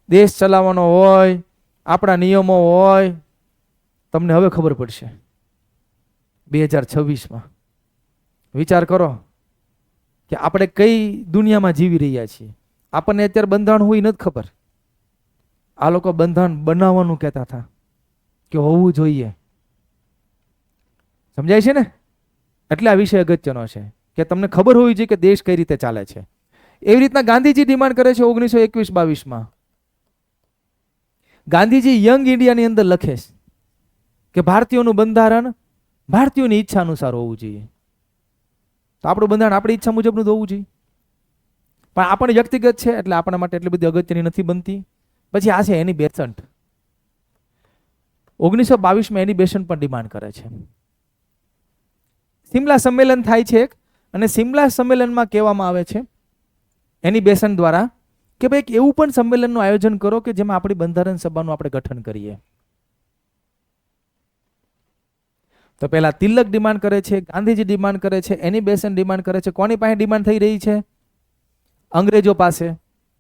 દેશ ચલાવવાનો હોય, આપણા નિયમો હોય. તમને હવે ખબર પડશે 2026માં. વિચાર કરો કે આપણે કઈ દુનિયામાં જીવી રહ્યા છીએ. આપણને અત્યારે બંધારણ હોય નથી ખબર. આ લોકો બંધારણ બનાવવાનું કહેતા હતા કે હોવું જોઈએ. સમજાય છે ને? એટલે આ વિષય અગત્યનો છે કે તમને ખબર હોવી જોઈએ કે દેશ કઈ રીતે ચાલે છે. એવી રીતના ગાંધીજી ડિમાન્ડ કરે છે 1921-22માં. ગાંધીજી યંગ ઇન્ડિયાની અંદર લખે છે કે ભારતીયોનું બંધારણ ભારતીયોની ઈચ્છા અનુસાર હોવું જોઈએ. તો આપણું બંધારણ આપણી ઈચ્છા મુજબનું જ હોવું જોઈએ. પણ આપણે વ્યક્તિગત છે એટલે આપણા માટે એટલી બધી અગત્યની નથી બનતી. પછી આ છે એની બેસન્ટ. 1922માં એની બેસન્ટ પણ ડિમાન્ડ કરે છે. સિમલા સંમેલન થાય છે અને સિમલા સંમેલનમાં કહેવામાં આવે છે એની બેસન્ટ દ્વારા કે ભાઈ એવું પણ સંમેલનનું આયોજન કરો કે જેમાં આપણી બંધારણ સભાનું આપણે ગઠન કરીએ. તો પહેલા તિલક ડિમાન્ડ કરે છે, ગાંધીજી ડિમાન્ડ કરે છે, એની બેસન્ટ ડિમાન્ડ કરે છે. કોની પાસે ડિમાન્ડ થઈ રહી છે? અંગ્રેજો પાસે.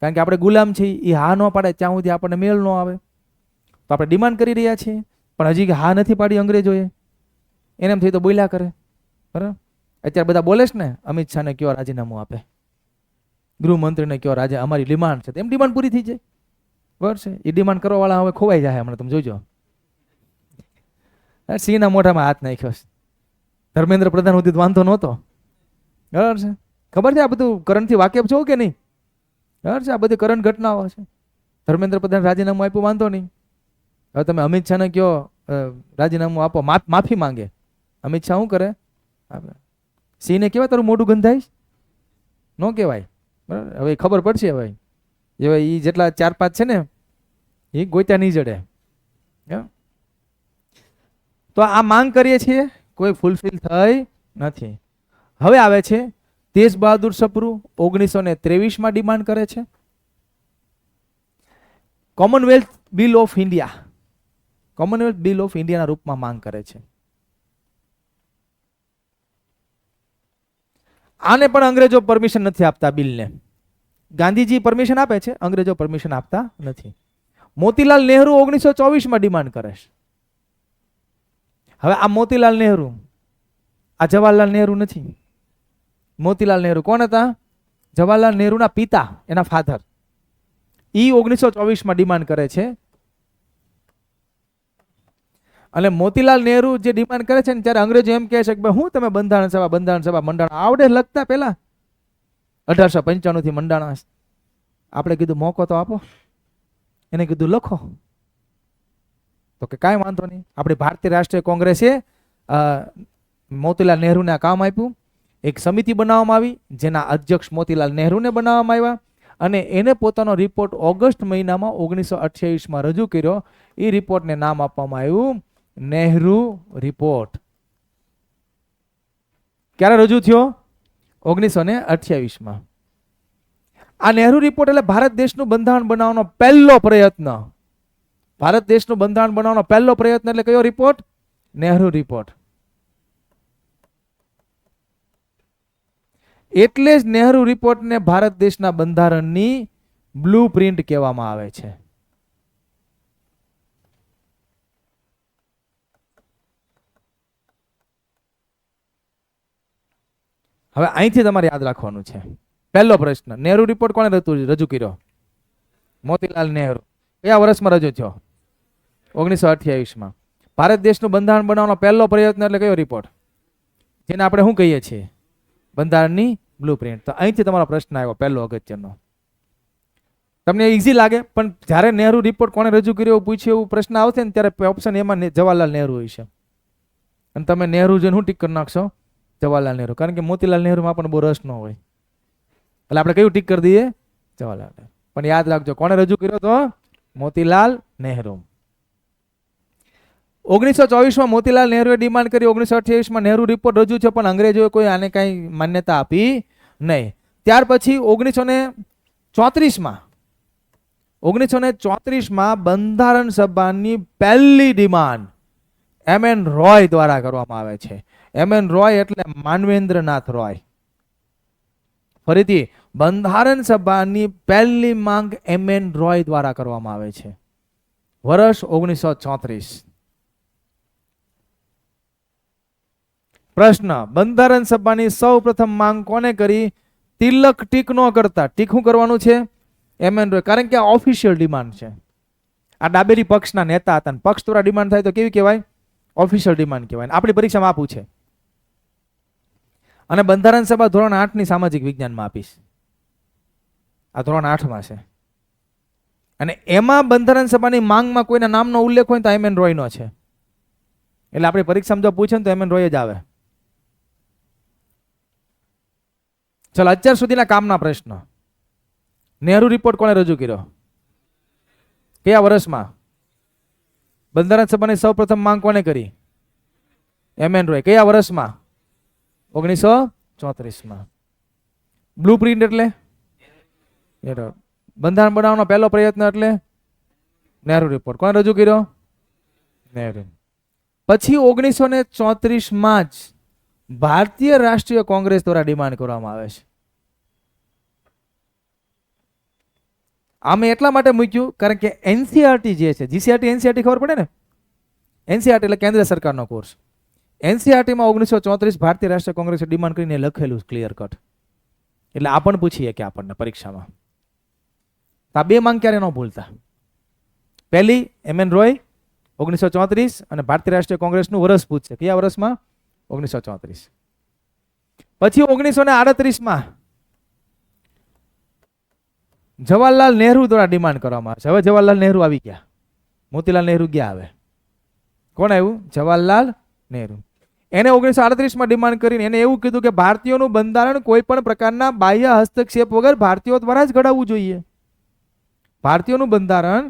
કારણ કે આપણે ગુલામ છીએ, એ હા ન પાડે ત્યાં સુધી આપણને મેળ ન આવે. તો આપણે ડિમાન્ડ કરી રહ્યા છીએ, પણ હજી હા નથી પાડી અંગ્રેજોએ. એને એમ થઈ તો બોલ્યા કરે, બરાબર? અત્યારે બધા બોલે છે ને, અમિત શાહને કયો રાજીનામું આપે, ગૃહમંત્રીને કયો રાજે અમારી ડિમાન્ડ છે, એમ ડિમાન્ડ પૂરી થઈ જાય, બરાબર છે? એ ડિમાન્ડ કરવા વાળા હવે ખોવાઈ જાય હમણાં, તમે જોજો. સિંહના મોઢામાં હાથ નાખ્યો છે. ધર્મેન્દ્ર પ્રધાન સુધી વાંધો નહોતો, બરાબર છે? ખબર છે આ બધું કરંટથી વાકેફ છો કે નહીં? બરાબર છે? આ બધી કરંટ ઘટનાઓ છે. ધર્મેન્દ્ર પ્રધાન રાજીનામું આપ્યું, વાંધો નહીં. હવે તમે અમિત શાહને કયો રાજીનામું આપો, માફી માંગે, અમિત શાહ શું કરે? સિંહને કહેવાય તારું મોઢું ગંધાય? ન કહેવાય, બરાબર? હવે ખબર પડશે. હવે એ જેટલા 4-5 છે ને એ ગોત્યા નહીં જડે. તો આ માંગ કરીએ છીએ, કોઈ ફૂલફિલ થઈ નથી. હવે આવે છે તેજ બહાદુર સપ્રુ 1923માં ડિમાન્ડ કરે છે Commonwealth bill of India. Commonwealth bill of ઇન્ડિયાના રૂપમાં માંગ કરે છે. આને પણ અંગ્રેજો પરમિશન નથી આપતા બિલને. ગાંધીજી પરમિશન આપે છે, અંગ્રેજો પરમિશન આપતા નથી. મોતીલાલ નહેરુ 1924માં ડિમાન્ડ કરે છે. હવે આ મોતીલાલ નહેરુ, આ જવાહરલાલ નહેરુ નથી. મોતીલાલ નહેરુ કોણ હતા? જવાહરલાલ નહેરુના પિતા, એના ફાધર. ઈ 1924માં ડિમાન્ડ કરે છે. અને મોતીલાલ નહેરુ જે ડિમાન્ડ કરે છે ને ત્યારે અંગ્રેજો એમ કહે છે કે હું તમે બંધારણ સભા મંડાણા આવડે લખતા પહેલા 1895 થી મંડાણા. આપણે કીધું મોકો તો આપો, એને કીધું લખો. તો કે કાંઈ વાંધો નહીં. આપણી ભારતીય રાષ્ટ્રીય કોંગ્રેસે મોતીલાલ નહેરુને આ કામ આપ્યું. એક સમિતિ બનાવવામાં આવી જેના અધ્યક્ષ મોતીલાલ નહેરુને બનાવવામાં આવ્યા અને એને પોતાનો રિપોર્ટ ઓગસ્ટ મહિનામાં 1928માં રજૂ કર્યો. એ રિપોર્ટને નામ આપવામાં આવ્યું નહેરુ રિપોર્ટ. ક્યારે રજૂ થયો? 1928માં. આ નહેરુ રિપોર્ટ એટલે ભારત દેશનું બંધારણ બનાવવાનો પહેલો પ્રયત્ન. ભારત દેશનું બંધારણ બનાવવાનો પહેલો પ્રયત્ન એટલે કયો રિપોર્ટ? નહેરુ રિપોર્ટ. એટલે જ નહેરુ રિપોર્ટને ભારત દેશના બંધારણની બ્લુ પ્રિન્ટ કહેવામાં આવે છે. હવે અહીંથી તમારે યાદ રાખવાનું છે. પહેલો પ્રશ્ન, નહેરુ રિપોર્ટ કોણે રજૂ કર્યો? મોતીલાલ નહેરુ. કયા વર્ષમાં રજૂ થયો? 1928માં. ભારત દેશનું બંધારણ બનાવવાનો પહેલો પ્રયત્ન એટલે કયો રિપોર્ટ? જેને આપણે શું કહીએ છીએ? બંધારણની બ્લુ પ્રિન્ટ. તો અહીંથી તમારો પ્રશ્ન આવ્યો પહેલો અગત્યનો. તમને ઈઝી લાગે, પણ જ્યારે નહેરુ રિપોર્ટ કોણે રજૂ કર્યો પૂછ્યું એવું પ્રશ્ન આવશે ને ત્યારે ઓપ્શન એમાં જવાહરલાલ નહેરુ હોય છે. અને તમે નહેરુ જોઈને શું ટીક કરી નાખશો? જવાહરલાલ નહેરુ. કારણ કે મોતીલાલ નહેરુમાં પણ બહુ રસ ન હોય એટલે આપણે કયું ટીક કરી દઈએ? જવાહરલાલ નહેરુ. પણ યાદ રાખજો કોણે રજૂ કર્યો તો? મોતીલાલ નહેરુ. 1924માં મોતીલાલ નહેરુએ ડિમાન્ડ કરી. 1928માં નહેરુ રિપોર્ટ રજૂ છે, પણ અંગ્રેજોએ કોઈ આને કઈ માન્યતા આપી નહીં. ત્યાર પછી 1934માં બંધારણ સભાની પહેલી ડિમાન્ડ એમ.એન. રોય દ્વારા કરવામાં આવે છે. એમ.એન. રોય એટલે માનવેન્દ્રનાથ રોય. ફરીથી બંધારણ સભાની પહેલી માંગ એમ.એન. રોય દ્વારા કરવામાં આવે છે. વર્ષ 1934. પ્રશ્ન, બંધારણ સભાની સૌ પ્રથમ માંગ કોને કરી? તિલક ટીક ન કરતા. ટીક શું કરવાનું છે? એમ.એન. રોય. કારણ કે આ ઓફિશિયલ ડિમાન્ડ છે. આ ડાબેરી પક્ષના નેતા હતા. પક્ષ દ્વારા ડિમાન્ડ થાય તો કેવી કહેવાય? ઓફિશિયલ ડિમાન્ડ કહેવાય. આપણી પરીક્ષામાં આપવું છે. અને બંધારણ સભા ધોરણ 8ની સામાજિક વિજ્ઞાનમાં આપીશ. આ ધોરણ 8માં છે. અને એમાં બંધારણ સભાની માંગમાં કોઈના નામનો ઉલ્લેખ હોય તો એમ.એન. રોયનો છે. એટલે આપણી પરીક્ષામાં જો પૂછે તો એમ.એન. રોય જ આવે. ચલો, અત્યાર સુધીના કામના પ્રશ્ન. નહેરુ રિપોર્ટ કોણે રજૂ કર્યો? કયા વર્ષમાં? બંધારણ સભાની સૌ પ્રથમ માંગ કોને કરી? એમ.એન. રોય. કયા વર્ષમાં? 1934માં. બ્લુ પ્રિન્ટ એટલે બંધારણ બનાવવાનો પહેલો પ્રયત્ન એટલે નહેરુ રિપોર્ટ. કોણે રજૂ કર્યો? નહેરુ. પછી 1934માં જ ભારતીય રાષ્ટ્રીય કોંગ્રેસ દ્વારા ડિમાન્ડ કરવામાં આવે છે. આમે એટલા માટે મૂક્યું કારણ કે એનસીઆરટી જે છે, જીસીઆરટી એનસીઆરટી ખબર પડે ને? એનસીઆરટી એટલે કેન્દ્ર સરકારનો કોર્સ. એનસીઆરટીમાં 1934 ભારતીય રાષ્ટ્રીય કોંગ્રેસે ડિમાન્ડ કરીને લખેલું ક્લિયર કટ. એટલે આ પણ પૂછીએ કે આપણને પરીક્ષામાં આ બે માંગ ક્યારે ન ભૂલતા. પહેલી એમ.એન. રોય 1934 અને ભારતીય રાષ્ટ્રીય કોંગ્રેસનું વર્ષ પૂછશે. કયા વર્ષમાં? 1934. પછી 1938માં જવાહરલાલ નહેરુ દ્વારા ડિમાન્ડ કરવામાં આવે છે. હવે જવાહરલાલ નહેરુ આવી ગયા, મોતીલાલ નહેરુ ગયા. હવે કોણ આવ્યું? જવાહરલાલ નહેરુ. એને 1938માં ડિમાન્ડ કરીને એને એવું કીધું કે ભારતીયોનું બંધારણ કોઈ પણ પ્રકારના બાહ્ય હસ્તક્ષેપ વગર ભારતીયો દ્વારા જ ઘડાવવું જોઈએ. ભારતીયોનું બંધારણ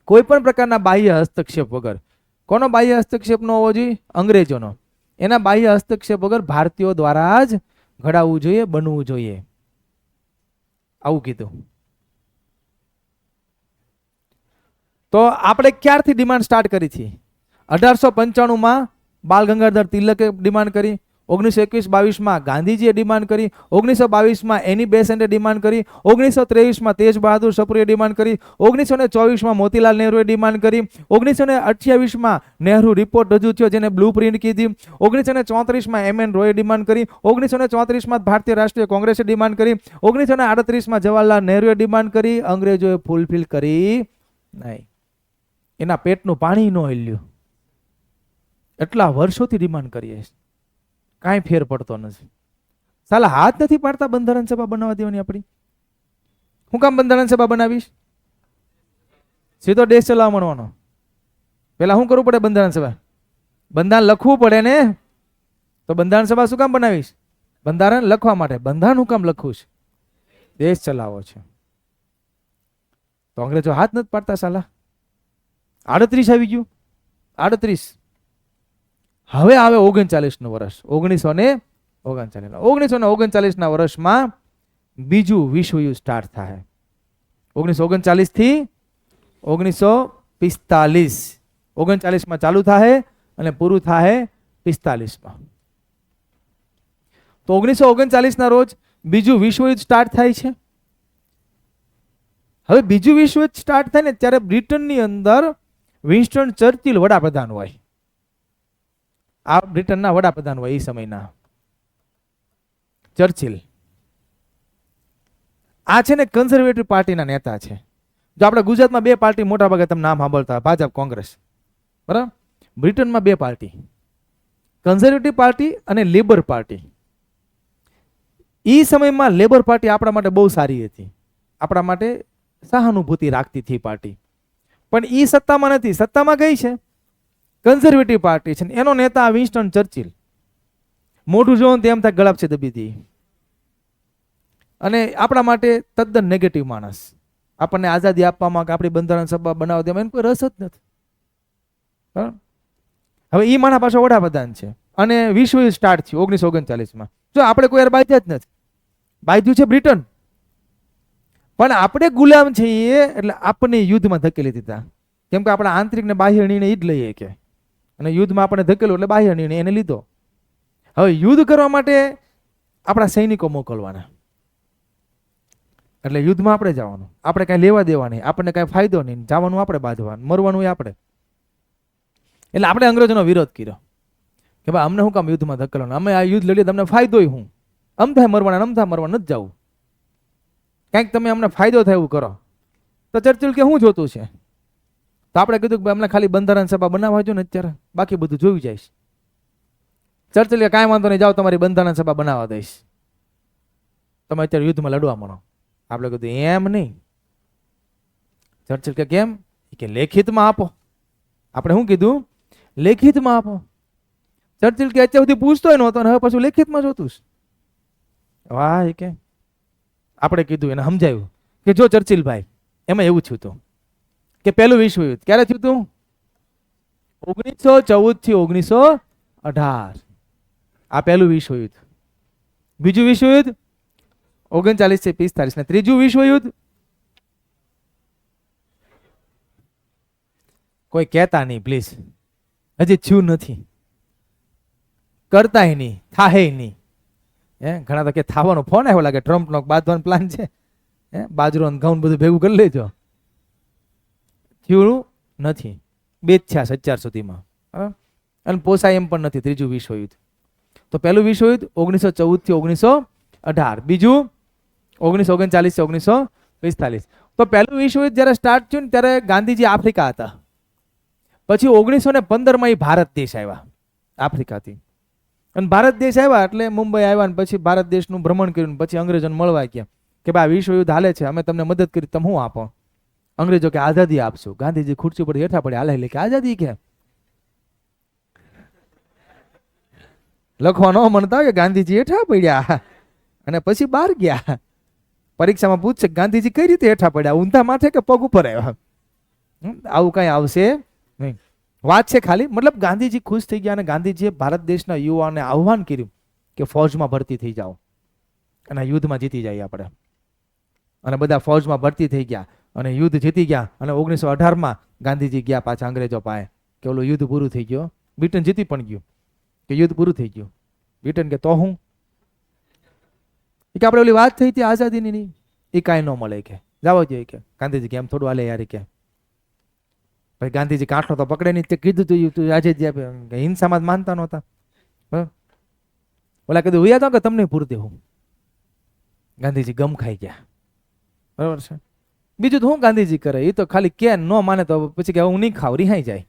કોઈ પણ પ્રકારના બાહ્ય હસ્તક્ષેપ વગર. કોનો બાહ્ય હસ્તક્ષેપ ન હોવો જોઈએ? અંગ્રેજોનો. એના બાહ્ય હસ્તક્ષેપ વગર ભારતીયો દ્વારા જ ઘડાવવું જોઈએ, બનવું જોઈએ, આવું કીધું. તો આપણે ક્યારથી ડિમાન્ડ સ્ટાર્ટ કરી હતી? 1895માં બાલ ગંગાધર તિલકે ડિમાન્ડ કરી. 1921-22માં ગાંધીજીએ ડિમાન્ડ કરી. 1922માં એની બેસન્ટે ડિમાન્ડ કરી. 1923માં તેજ બહાદુર સપ્રુએ ડિમાન્ડ કરી. 1924માં મોતીલાલ નહેરુએ ડિમાન્ડ કરી. 1928માં નહેરુ રિપોર્ટ રજૂ થયો જેને બ્લુ પ્રિન્ટ કીધી. 1934માં એમ.એન. રોયે ડિમાન્ડ કરી. 1934માં ભારતીય રાષ્ટ્રીય કોંગ્રેસે ડિમાન્ડ કરી. 1938માં જવાહરલાલ નહેરુએ ડિમાન્ડ કરી. અંગ્રેજોએ ફૂલફિલ કરી નહીં. એના પેટનું પાણી ન હિલ્યું. એટલા વર્ષોથી ડિમાન્ડ કરીએ, કાંઈ ફેર પડતો નથી. સાલા હાથ નથી પાડતા બંધારણ સભા બનાવવા દેવાની આપણી. હું કામ બંધારણ સભા બનાવીશ? સીધો દેશ ચલાવવા માંડવાનો. પેલા શું કરવું પડે? બંધારણ સભા. બંધારણ લખવું પડે ને. તો બંધારણ સભા શું કામ બનાવીશ? બંધારણ લખવા માટે. બંધારણ શું કામ લખવું છે? દેશ ચલાવવો છે. તો અંગ્રેજો હાથ નથી પાડતા સાલા. 38 આવી ગયું. 38. હવે આવે 39નું વર્ષ. 1939 વર્ષમાં બીજું વિશ્વયુદ્ધ સ્ટાર્ટ થાય. 1939 થી 1945. 39માં ચાલુ થાય અને પૂરું થાય 45માં. તો 1939ના રોજ બીજું વિશ્વયુદ્ધ સ્ટાર્ટ થાય છે. હવે બીજું વિશ્વયુદ્ધ સ્ટાર્ટ થાય ને ત્યારે બ્રિટનની અંદર વિન્સ્ટન ચર્ચિલ વડાપ્રધાન હોય. આ બ્રિટનના વડાપ્રધાન હોય એ સમયના ચર્ચિલ. આ છે ને કન્ઝર્વેટિવ પાર્ટીના નેતા છે. જો આપણે ગુજરાતમાં બે પાર્ટી મોટા ભાગે તમે નામ સાંભળતા, ભાજપ, કોંગ્રેસ, બરાબર. બ્રિટનમાં બે પાર્ટી, કન્ઝર્વેટિવ પાર્ટી અને લેબર પાર્ટી. એ સમયમાં લેબર પાર્ટી આપણા માટે બહુ સારી હતી, આપણા માટે સહાનુભૂતિ રાખતી હતી પાર્ટી. પણ એ સત્તામાં નથી. સત્તામાં કઈ છે? કન્ઝર્વેટિવ પાર્ટી છે. એનો નેતા વિન્સ્ટન ચર્ચિલ. મોઢું જોવો તેમ થાય ગળાપ છે દબી દી. અને આપણા માટે તદ્દન નેગેટિવ માણસ. આપણને આઝાદી આપવામાં કે આપણી બંધારણ સભા બનાવવા દેવામાં એને કોઈ રસ જ નથી. હવે એ માણા પાછો વડાપ્રધાન છે અને વિશ્વયુદ્ધ સ્ટાર્ટ થયું 1939માં. જો આપણે કોઈ યાર બાંધ્યા જ નથી. બાંધ્યું છે બ્રિટન, પણ આપણે ગુલામ છીએ એટલે આપણને યુદ્ધમાં ધકેલી દીધા. કેમ કે આપણા આંતરિક ને બાહ્ય નિર્ણય જ લઈએ કે, અને યુદ્ધમાં આપણે ધકેલો એટલે બાહ્ય નિર્ણય એને લીધો. હવે યુદ્ધ કરવા માટે આપણા સૈનિકો મોકલવાના, એટલે યુદ્ધમાં આપણે જવાનું. આપણે કાંઈ લેવા દેવા નહીં, આપણને કાંઈ ફાયદો નહીં. જવાનું આપણે, બાંધવાનું, મરવાનું આપણે. એટલે આપણે અંગ્રેજોનો વિરોધ કર્યો કે ભાઈ અમને શું કામ યુદ્ધમાં ધકેલવાનું? અમે આ યુદ્ધ લડીએ તમને ફાયદો હું? અમથા મરવાના, અમથા મરવા નથી જવું. કંઈક તમે અમને ફાયદો થાય એવું કરો. તો ચર્ચિલ કે શું જોતું છે? તો આપણે કીધું કે અમને ખાલી બંધારણ સભા બનાવવા જો ને અત્યારે, બાકી બધું જોઈ જઈશ. ચર્ચિલ કે કાંઈ વાંધો નહીં, જાઓ તમારી બંધારણ સભા બનાવવા દઈશ, તમે અત્યારે યુદ્ધમાં લડવા માંડો. આપણે કીધું એમ નહીં. ચર્ચિલ કે કેમ? કે લેખિતમાં આપો. આપણે શું કીધું? લેખિતમાં આપો. ચર્ચિલ કે અત્યાર સુધી પૂછતોય નહોતો ને હવે પાછું લેખિતમાં જોતું. વાહ. કે આપણે કીધું, એને સમજાયું કે જો ચર્ચિલભાઈ, એમાં એવું થયું હતું કે પહેલું વિશ્વયુદ્ધ ક્યારે થયું હતું? 1914 થી 1918. આ પહેલું વિશ્વયુદ્ધ. બીજું વિશ્વયુદ્ધ 39 થી 45 ને ત્રીજું વિશ્વયુદ્ધ કોઈ કહેતા નહીં પ્લીઝ, હજી થયું નથી, કરતાય નહીં, થાહે નહીં. ઘણા તો કે થાવાનો ફોન આવ્યો લાગે, ટ્રમ્પનો બાંધવાનો પ્લાન છે. બાજરો ઘઉં બધું ભેગું કરી લેજો. થયું નથી. બે જ થયા અત્યાર સુધીમાં, અને પોસાય એમ પણ નથી. ત્રીજું વિશ્વયુદ્ધ. તો પહેલું વિશ્વયુદ્ધ 1914 થી 1918, બીજું 1939 થી 1945. તો પહેલું વિશ્વયુદ્ધ જ્યારે સ્ટાર્ટ થયું ને ત્યારે ગાંધીજી આફ્રિકા હતા. પછી 1915માં એ ભારત દેશ આવ્યા આફ્રિકાથી. અને ભારત દેશ આવ્યા એટલે મુંબઈ આવ્યા ને પછી ભારત દેશનું ભ્રમણ કર્યું. પછી અંગ્રેજોને મળવા ગયા કે ભાઈ વિશ્વયુદ્ધ હાલે છે, અમે તમને મદદ કરી, તમે શું આપો? અંગ્રેજો કે આઝાદી આપશું. ગાંધીજી ખુરશી પર હેઠા પડે, હાલે કે આઝાદી કે લખવા ન મનતા કે ગાંધીજી હેઠા પડ્યા અને પછી બહાર ગયા. પરીક્ષામાં પૂછશે ગાંધીજી કઈ રીતે હેઠા પડ્યા, ઊંધા માથે કે પગ ઉપર આવ્યા? આવું કઈ આવશે નહીં. વાત છે ખાલી, મતલબ ગાંધીજી ખુશ થઈ ગયા અને ગાંધીજીએ ભારત દેશના યુવાઓને આહ્વાન કર્યું કે ફૌજમાં ભરતી થઈ જાઓ અને યુદ્ધમાં જીતી જાય આપણે. અને બધા ફૌજમાં ભરતી થઈ ગયા અને યુદ્ધ જીતી ગયા. અને 1918માં ગાંધીજી ગયા પાછા અંગ્રેજો પાસે કે ઓલું યુદ્ધ પૂરું થઈ ગયું, બ્રિટન જીતી પણ ગયું, કે યુદ્ધ પૂરું થઈ ગયું. બ્રિટન કે તો હું કે આપણે ઓલી વાત થઈ હતી આઝાદીની નહીં, એ કાંઈ ન મળે કે જવા જોઈએ. કે ગાંધીજી કે એમ થોડું હાલે યાર. કે ભાઈ ગાંધીજી કાંઠો તો પકડે નહીં, તે કીધું તું આજે હિંસામાં જ માનતા નહોતા. ઓલા કીધું હુયા તો કે તમને પૂરતી હું. ગાંધીજી ગમ ખાઈ ગયા. બરાબર છે. બીજું તો હું ગાંધીજી કરે, એ તો ખાલી કે ન માને તો પછી કે હું નહીં ખાવ, રિહાઈ જાય.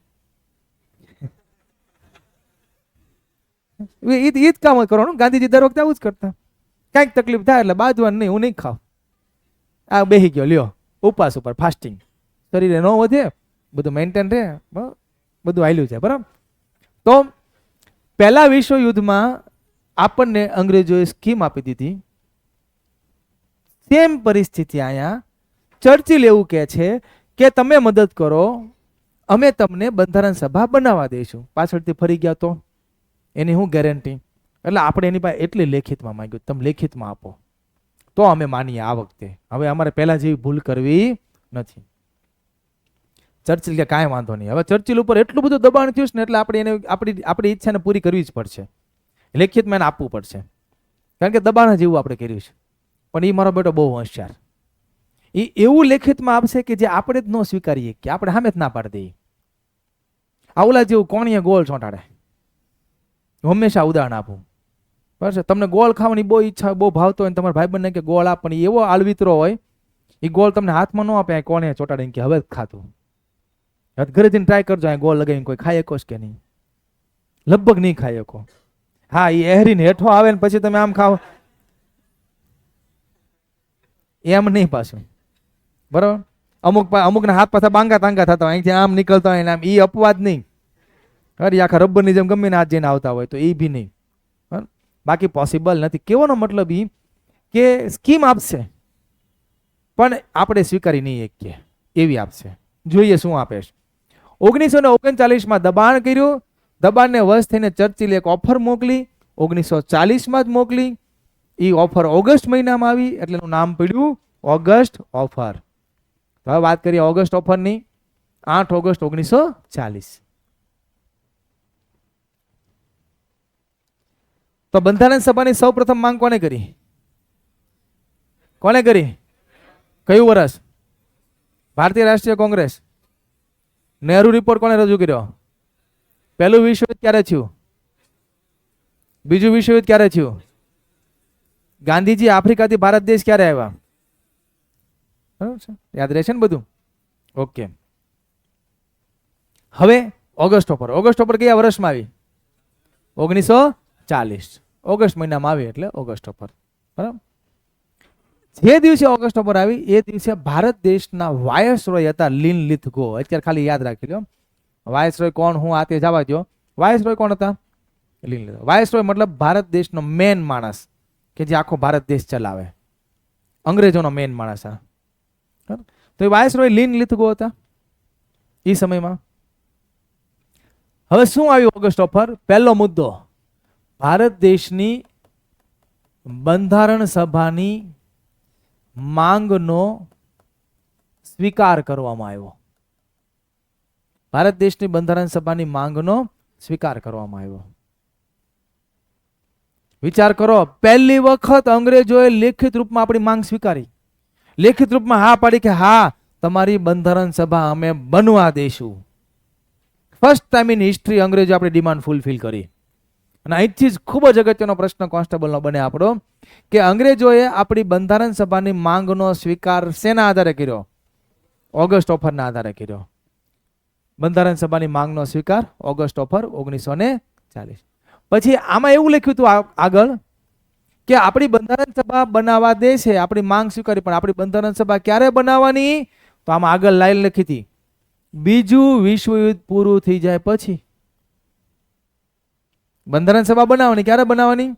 એ જ કામ કરવાનું. ગાંધીજી દર વખતે આવું જ કરતા. કાંઈક તકલીફ થાય એટલે બાજવાનું નહીં, હું નહીં ખાવ. આ બેહી ગયો લ્યો ઉપવાસ ઉપર, ફાસ્ટિંગ શરીરે ન વધે, બધું મેન્ટેન રહે, બધું હાલ્યું છે. બરાબર. તો પહેલા વિશ્વયુદ્ધમાં આપણને અંગ્રેજોએ સ્કીમ આપી દીધી. સેમ પરિસ્થિતિ અહીંયા ચર્ચિલ એવું કહે છે કે તમે મદદ કરો, અમે તમને બંધારણ સભા બનાવવા દઈશું. પાછળથી ફરી ગયા તો એની હું ગેરંટી? એટલે આપણે એની પાસે એટલી લેખિતમાં માંગ્યું, તમે લેખિતમાં આપો તો અમે માનીએ આ વખતે. હવે અમારે પહેલા જેવી ભૂલ કરવી નથી. ચર્ચિલ કે કાંઈ વાંધો નહીં. હવે ચર્ચિલ ઉપર એટલું બધું દબાણ થયું છે ને એટલે આપણે એને આપણી ઈચ્છાને પૂરી કરવી જ પડશે, લેખિતમાં એને આપવું પડશે, કારણ કે દબાણ જેવું આપણે કર્યું છે. પણ એ મારો બેટો બહુ હોશિયાર, એ એવું લેખિતમાં આપશે કે જે આપણે જ ન સ્વીકારીએ, કે આપણે સામે જ ના પાડી દઈએ. આવલા જેવું કોણીએ ગોળ ચોંટાડે. હંમેશા ઉદાહરણ આપું, બરાબર છે? તમને ગોળ ખાવાની બહુ ઈચ્છા હોય, બહુ ભાવતો હોય, તમારા ભાઈબંધને કે ગોળ આપ, પણ એવો આલવિતરો હોય એ ગોળ તમને હાથમાં ન આપે, કોણે ચોંટાડીને કે હવે જ ખાતું. હવે ઘરે જઈને ટ્રાય કરજો, આ ગોળ લગાવીને કોઈ ખાઈ શકો કે નહીં? લગભગ નહીં ખાઈ શકો. હા, એ એહરીને હેઠો આવે ને પછી તમે આમ ખાઓ એમ નહીં પાછું. બરાબર. અમુકના હાથ પાછા બાંગા તાંગા થતા હોય, અહીંથી આમ નીકળતા હોય ને આમ, એ અપવાદ નહીં. અરે આખા રબ્બરની જેમ ગમે ને હાથ જઈને આવતા હોય તો એ બી નહીં. બાકી પોસિબલ નથી. કેવાનો મતલબ એ કે સ્કીમ આપશે પણ આપણે સ્વીકારી નહીં શકીએ એવી આપશે. જોઈએ શું આપે છે. 1939માં દબાણ કર્યું, દબાણને વશ થઈને ચર્ચિલે એક ઓફર મોકલી, 1940માં જ મોકલી. એ ઓફર ઓગસ્ટ મહિનામાં આવી એટલે એનું નામ પડ્યું ઓગસ્ટ ઓફર. હવે વાત કરીએ ઓગસ્ટ ઓફરની. 8 ઓગસ્ટ 1940. તો બંધારણ સભાની સૌ પ્રથમ માંગ કોને કરી? કોને કરી? કયું વર્ષ? ભારતીય રાષ્ટ્રીય કોંગ્રેસ. નહેરુ રિપોર્ટ કોને રજૂ કર્યો? પહેલું વિશ્વયુદ્ધ ક્યારે થયું? બીજું વિશ્વયુદ્ધ ક્યારે થયું? ગાંધીજી આફ્રિકાથી ભારત દેશ ક્યારે આવ્યા? બરાબર છે, યાદ રહેશે ને બધું? ઓકે. હવે ઓગસ્ટ ઓફર. ઓગસ્ટ ઓફર કયા વર્ષમાં આવી? 1940. ઓગસ્ટ મહિનામાં આવી એટલે ઓગસ્ટ ઓફર. બરાબર. જે દિવસે ઓગસ્ટ ઓફર આવી એ દિવસે ભારત દેશના વાયસરોય હતા લિન લિથગો. અત્યારે ખાલી યાદ રાખી લો, વાયસરોય કોણ, હું આ તે જવા દો. વાયસરોય કોણ હતા? લિન લિથગો. વાયસરોય મતલબ ભારત દેશનો મેન માણસ કે જે આખો ભારત દેશ ચલાવે, અંગ્રેજોનો મેન માણસ. તો એ વાયસરોય લિન લિથગો હતા એ સમયમાં. હવે શું આવ્યું ઓગસ્ટ ઓફર? પહેલો મુદ્દો, ભારત દેશની બંધારણ સભાની માંગનો સ્વીકાર કરવામાં આવ્યો. ભારત દેશની બંધારણ સભાની માંગનો સ્વીકાર કરવામાં આવ્યો. વિચાર કરો, પહેલી વખત અંગ્રેજોએ લેખિત રૂપમાં આપણી માંગ સ્વીકારી, લેખિત રૂપમાં હા પાડી કે હા તમારી બંધારણ સભા અમે બનવા દઈશું. ફર્સ્ટ ટાઈમ ઇન હિસ્ટ્રી અંગ્રેજો આપણી ડિમાન્ડ ફૂલફિલ કરી. અને અહીંથી જ ખૂબ જ અગત્યનો પ્રશ્ન કોન્સ્ટેબલનો બને આપણો કે અંગ્રેજોએ આપણી બંધારણ સભાની માંગનો સ્વીકાર શેના આધારે કર્યો? ઓગસ્ટ ઓફરના આધારે કર્યો. બંધારણ સભાની માંગનો સ્વીકાર ઓગસ્ટ ઓફર 1940. પછી આમાં એવું લખ્યું હતું આગળ કે આપણી બંધારણ સભા બનાવવા દે છે, આપણી માંગ સ્વીકારી, પણ આપણી બંધારણ સભા ક્યારે બનાવવાની? તો આમાં આગળ લાઈન લખી હતી, બીજું વિશ્વયુદ્ધ પૂરું થઈ જાય પછી. બંધારણ સભા બનાવવાની ક્યારે બનાવવાની?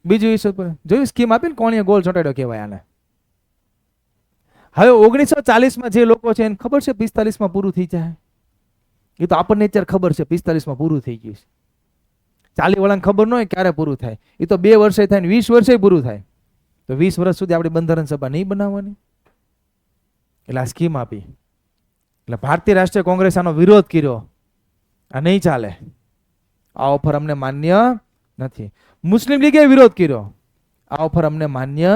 બીજું વિશ્વયુદ્ધ. જોયું સ્કીમ આપી ને, કોણીએ ગોળ ચોંટાડ્યો કહેવાય આને. હવે 1940માં જે લોકો છે એને ખબર છે 45માં પૂરું થઈ જાય. એ તો આપણને અત્યારે ખબર છે 45માં પૂરું થઈ ગયું છે. 40 વાળાને ખબર ન હોય ક્યારે પૂરું થાય. એ તો 2 વર્ષે થાય ને 20 વર્ષે પૂરું થાય. તો 20 વર્ષ સુધી આપણી બંધારણ સભા નહીં બનાવવાની. એટલે આ સ્કીમ આપી. એટલે ભારતીય રાષ્ટ્રીય કોંગ્રેસ આનો વિરોધ કર્યો. આ નહીં ચાલે, આ ઓફર અમને માન્ય નથી. મુસ્લિમ લીગે વિરોધ કર્યો, આ ઓફર અમને માન્ય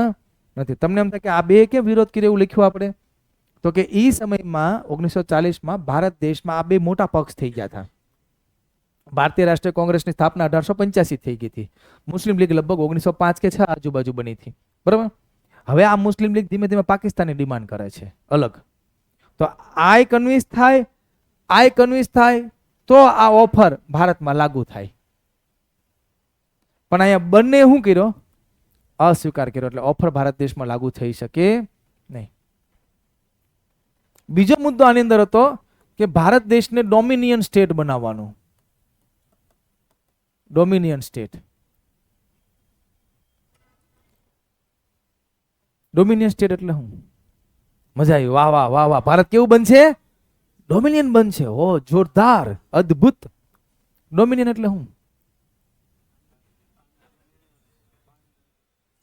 નથી. તમને એમ થાય કે આ બે કેમ વિરોધ કર્યો એવું લખ્યું આપણે? તો કે એ સમયમાં 1940માં ભારત દેશમાં આ બે મોટા પક્ષ થઈ ગયા હતા. ભારતીય રાષ્ટ્રીય કોંગ્રેસની સ્થાપના 1885 થઈ ગઈ હતી. મુસ્લિમ લીગ લગભગ 1905 કે 6 આજુબાજુ બની હતી. બરાબર. હવે આ મુસ્લિમ લીગ ધીમે ધીમે પાકિસ્તાનની ડિમાન્ડ કરે છે અલગ. તો આય કન્વિન્સ થાય તો આ ઓફર ભારતમાં લાગુ થાય. પણ અહીંયા બંને શું કર્યો? અસ્વીકાર કર્યો. એટલે ઓફર ભારત દેશમાં લાગુ થઈ શકે નહીં. બીજો મુદ્દો આની અંદર હતો કે ભારત દેશને ડોમિનિયન સ્ટેટ બનાવવાનું. Dominion state. ડોમિનિયન સ્ટેટ એટલે શું? મજા આવી, વાહ વાહ વાહ વાહ. ભારત કેવું બનશે? ડોમિનિયન બનશે. ઓ જોરદાર, અદ્ભુત. ડોમિનિયન એટલે શું?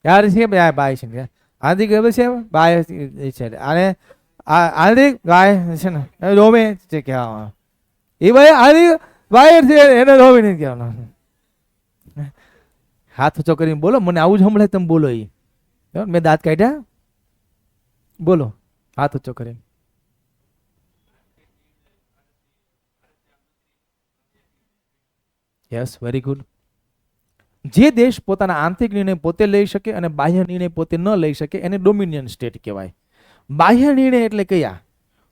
યાર છે બાય છે આદિ ખબર છે બાય છે અને આદિ ગાય છે ને ડોમે છે કહેવામાં. એ ભાઈ આદિ બાય છે એને ડોમિનિયન કહેવાનું. હાથ ઊંચો કરીને બોલો, મને આવું જ સંભળાય તમે બોલો. એ મેં દાંત કાઢ્યા? બોલો હાથ ઊંચો કરીને. Yes, very good. જે દેશ પોતાના આંતરિક નિર્ણય પોતે લઈ શકે અને બાહ્ય નિર્ણય પોતે ન લઈ શકે એને ડોમિનિયન સ્ટેટ કહેવાય. બાહ્ય નિર્ણય એટલે કયા?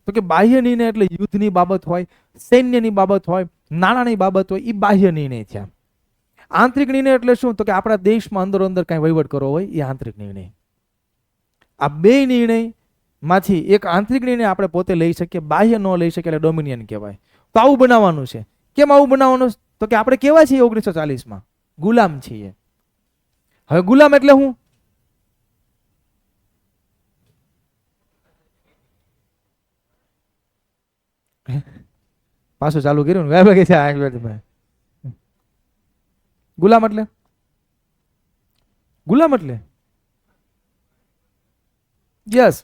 તો કે બાહ્ય નિર્ણય એટલે યુદ્ધની બાબત હોય, સૈન્યની બાબત હોય, નાણાંની બાબત હોય, એ બાહ્ય નિર્ણય છે. આંતરિક નિર્ણય એટલે શું? તો કે આપણા દેશમાં અંદરો અંદર કઈ વહીવટ કરવો હોય એ આંતરિક નિર્ણય. આ બે નિર્ણયમાંથી એક આંતરિક નિર્ણય આપણે પોતે લઈ શકીએ, બાહ્ય ન લઈ શકીએ એટલે ડોમિનિયન કહેવાય. તો આવું બનાવવાનું છે. કેમ આવું બનાવવાનું? તો કે આપણે કેવા છીએ 1940માં? ગુલામ છીએ. હવે ગુલામ એટલે હું? પાછું ચાલુ કર્યું ને. ગુલામ એટલે યસ,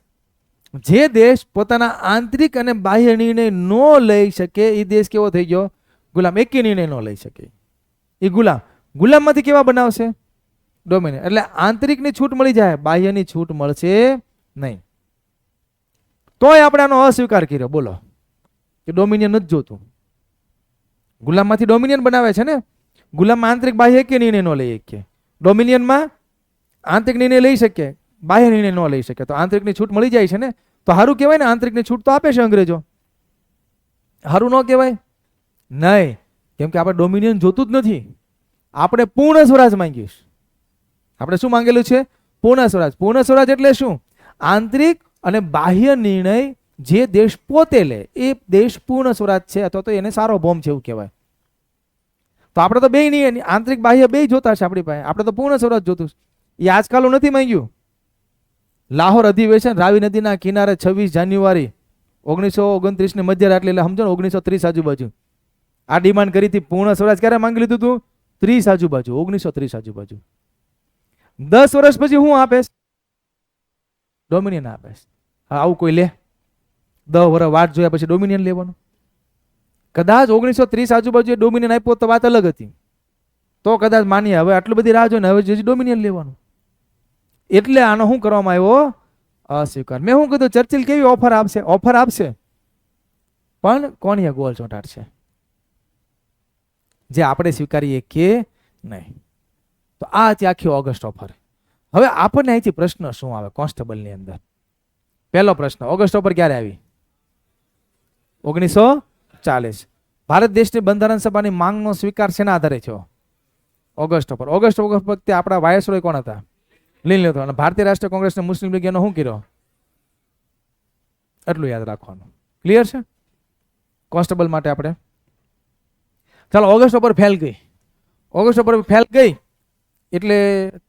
જે દેશ પોતાના આંતરિક અને બાહ્ય નિર્ણય ન લઈ શકે એ દેશ કેવો થઈ ગયો? ગુલામ. એકે નિર્ણય ન લઈ શકે એ ગુલામ. ગુલામમાંથી કેવા બનાવશે? ડોમિનિયન. એટલે આંતરિકની છૂટ મળી જાય, બાહ્યની છૂટ મળશે નહીં. તોય આપણે આનો અસ્વીકાર કર્યો. બોલો કે ડોમિનિયન નથી જોતું. ગુલામમાંથી ડોમિનિયન બનાવે છે ને. ગુલામમાં આંતરિક બાહ્ય કે નિર્ણય ન લઈ શકીએ. ડોમિનિયનમાં આંતરિક નિર્ણય લઈ શકીએ, બાહ્ય નિર્ણય ન લઈ શકે. તો આંતરિકની છૂટ મળી જાય છે ને. તો સારું કહેવાય ને? આંતરિકની છૂટ તો આપે છે અંગ્રેજો. સારું ન કહેવાય? નહીં, કેમ કે આપણે ડોમિનિયન જોતું જ નથી. આપણે પૂર્ણ સ્વરાજ માંગીશ. આપણે શું માંગેલું છે? પૂર્ણ સ્વરાજ. પૂર્ણ સ્વરાજ એટલે શું? આંતરિક અને બાહ્ય નિર્ણય જે દેશ પોતે લે એ દેશ પૂર્ણ સ્વરાજ છે, અથવા તો એને સારો ભોમ છે એવું કહેવાય. તો આપણે તો બે નહીં, આંતરિક બાહ્ય બે જોતા છે આપણી પાસે. આપણે તો પૂર્ણ સ્વરાજ જોતું છે. એ આજકાલ નથી માંગ્યું. લાહોર અધિવેશન રાવી નદીના કિનારે 26 જાન્યુઆરી 1929 ની મધ્યરાત્રિ, એટલે સમજો ને 1930 આજુબાજુ આ ડિમાન્ડ કરી હતી. પૂર્ણ સ્વરાજ ક્યારે માંગી લીધું તું? 30 આજુબાજુ, 1930 આજુબાજુ. 10 વર્ષ પછી હું આપેશ? ડોમિનિયન આપેશ. આવું કોઈ લે? 10 વર્ષ વાટ જોયા પછી ડોમિનિયન લેવાનું? કદાચ 1930 આજુબાજુ ડોમિનિયન આપ્યો તો વાત અલગ હતી, તો કદાચ માનીએ. હવે આટલી બધી રાહ જોઈને હવે ડોમિનિયન લેવાનું. એટલે આનો શું કરવામાં આવ્યો? અસ્વીકાર. મેં શું કીધું? ચર્ચિલ કેવી ઓફર આપશે? ઓફર આપશે, પણ કોણીએ ગોળ ચોંટાડશે, જે આપણે સ્વીકારીએ કે નહીં. તો આ હતી આખી ઓગસ્ટ ઓફર. હવે આપણને અહીંથી પ્રશ્ન શું આવે કોન્સ્ટેબલની અંદર? પહેલો પ્રશ્ન, ઓગસ્ટ ઓફર ક્યારે આવી? 1940. ભારત દેશની બંધારણ સભાની માંગનો સ્વીકાર શેના આધારે થયો? August offer. ઓગસ્ટ ઓફર વખતે આપણા વાયસરોય કોણ હતા? લીન લીધો. અને ભારતીય રાષ્ટ્રીય કોંગ્રેસને મુસ્લિમ લીગ એનો શું કર્યો? એટલું યાદ રાખવાનું. ક્લિયર છે કોન્સ્ટેબલ માટે? આપણે ચાલો, ઓગસ્ટ ઓફર ફેલ ગઈ. ઓગસ્ટ ઓફર ફેલ ગઈ એટલે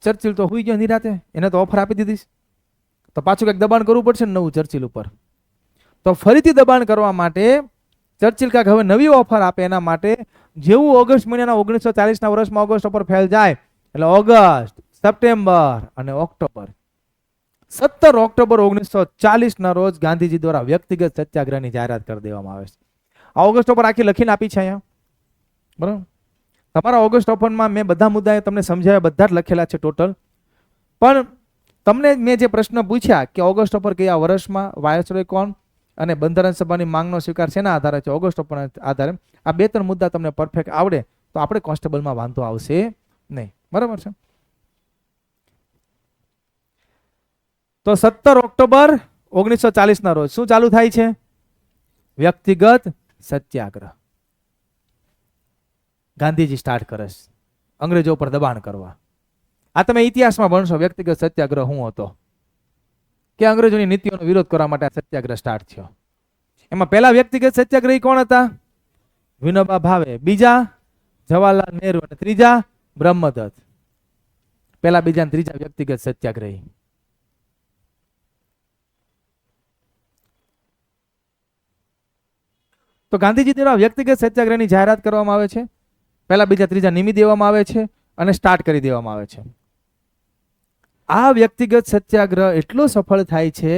ચર્ચિલ તો હુઈ ગયો નિરાતે. એને તો ઓફર આપી દીધી. તો પાછું કંઈક દબાણ કરવું પડશે ને નવું ચર્ચિલ ઉપર. તો ફરીથી દબાણ કરવા માટે ચર્ચિલ કાંઈક હવે નવી ઓફર આપે. એના માટે જેવું ઓગસ્ટ મહિનાના 1940ના વર્ષમાં ઓગસ્ટ ઓફર ફેલ જાય એટલે ઓગસ્ટ, સપ્ટેમ્બર અને ઓક્ટોબર, 17 ઓક્ટોબર 1940 રોજ ગાંધીજી દ્વારા વ્યક્તિગત સત્યાગ્રહની જાહેરાત કરી દેવામાં આવે છે. આ ઓગસ્ટ ઓફર આખી લખીને આપી છે અહીંયા, બરાબર? તમારા ઓગસ્ટ ઓફરમાં મેં બધા મુદ્દા તમને સમજાવ્યા, બધા જ લખેલા છે ટોટલ. પણ તમને મેં જે પ્રશ્ન પૂછ્યા કે ઓગસ્ટ ઓફર કયા વર્ષમાં, વાયસરોય કોણ અને બંધારણ સભાની માંગનો સ્વીકાર શેના આધારે છે, ઓગસ્ટ ઓફરના આધારે, આ 2-3 મુદ્દા તમને પરફેક્ટ આવડે તો આપણે કોન્સ્ટેબલમાં વાંધો આવશે નહીં. બરાબર છે? તો 17 ઓક્ટોબર 1940 રોજ શું ચાલુ થાય છે? વ્યક્તિગત સત્યાગ્રહ. ગાંધીજી સ્ટાર્ટ કરે છે અંગ્રેજો પર દબાણ કરવા. આ તમે ઇતિહાસમાં ભણશો વ્યક્તિગત સત્યાગ્રહ શું હતો, કે અંગ્રેજોની નીતિઓનો વિરોધ કરવા માટે આ સત્યાગ્રહ સ્ટાર્ટ થયો. એમાં પહેલા વ્યક્તિગત સત્યાગ્રહી કોણ હતા? વિનોબા ભાવે. બીજા જવાહરલાલ નહેરુ અને ત્રીજા બ્રહ્મદત્ત. પહેલા, બીજા અને ત્રીજા વ્યક્તિગત સત્યાગ્રહી. તો ગાંધીજી દ્વારા વ્યક્તિગત સત્યાગ્રહની જાહેરાત કરવામાં આવે છે. પહેલા, બીજા, ત્રીજા નિમી દેવામાં આવે છે અને સ્ટાર્ટ કરી દેવામાં આવે છે. આ વ્યક્તિગત સત્યાગ્રહ એટલો સફળ થાય છે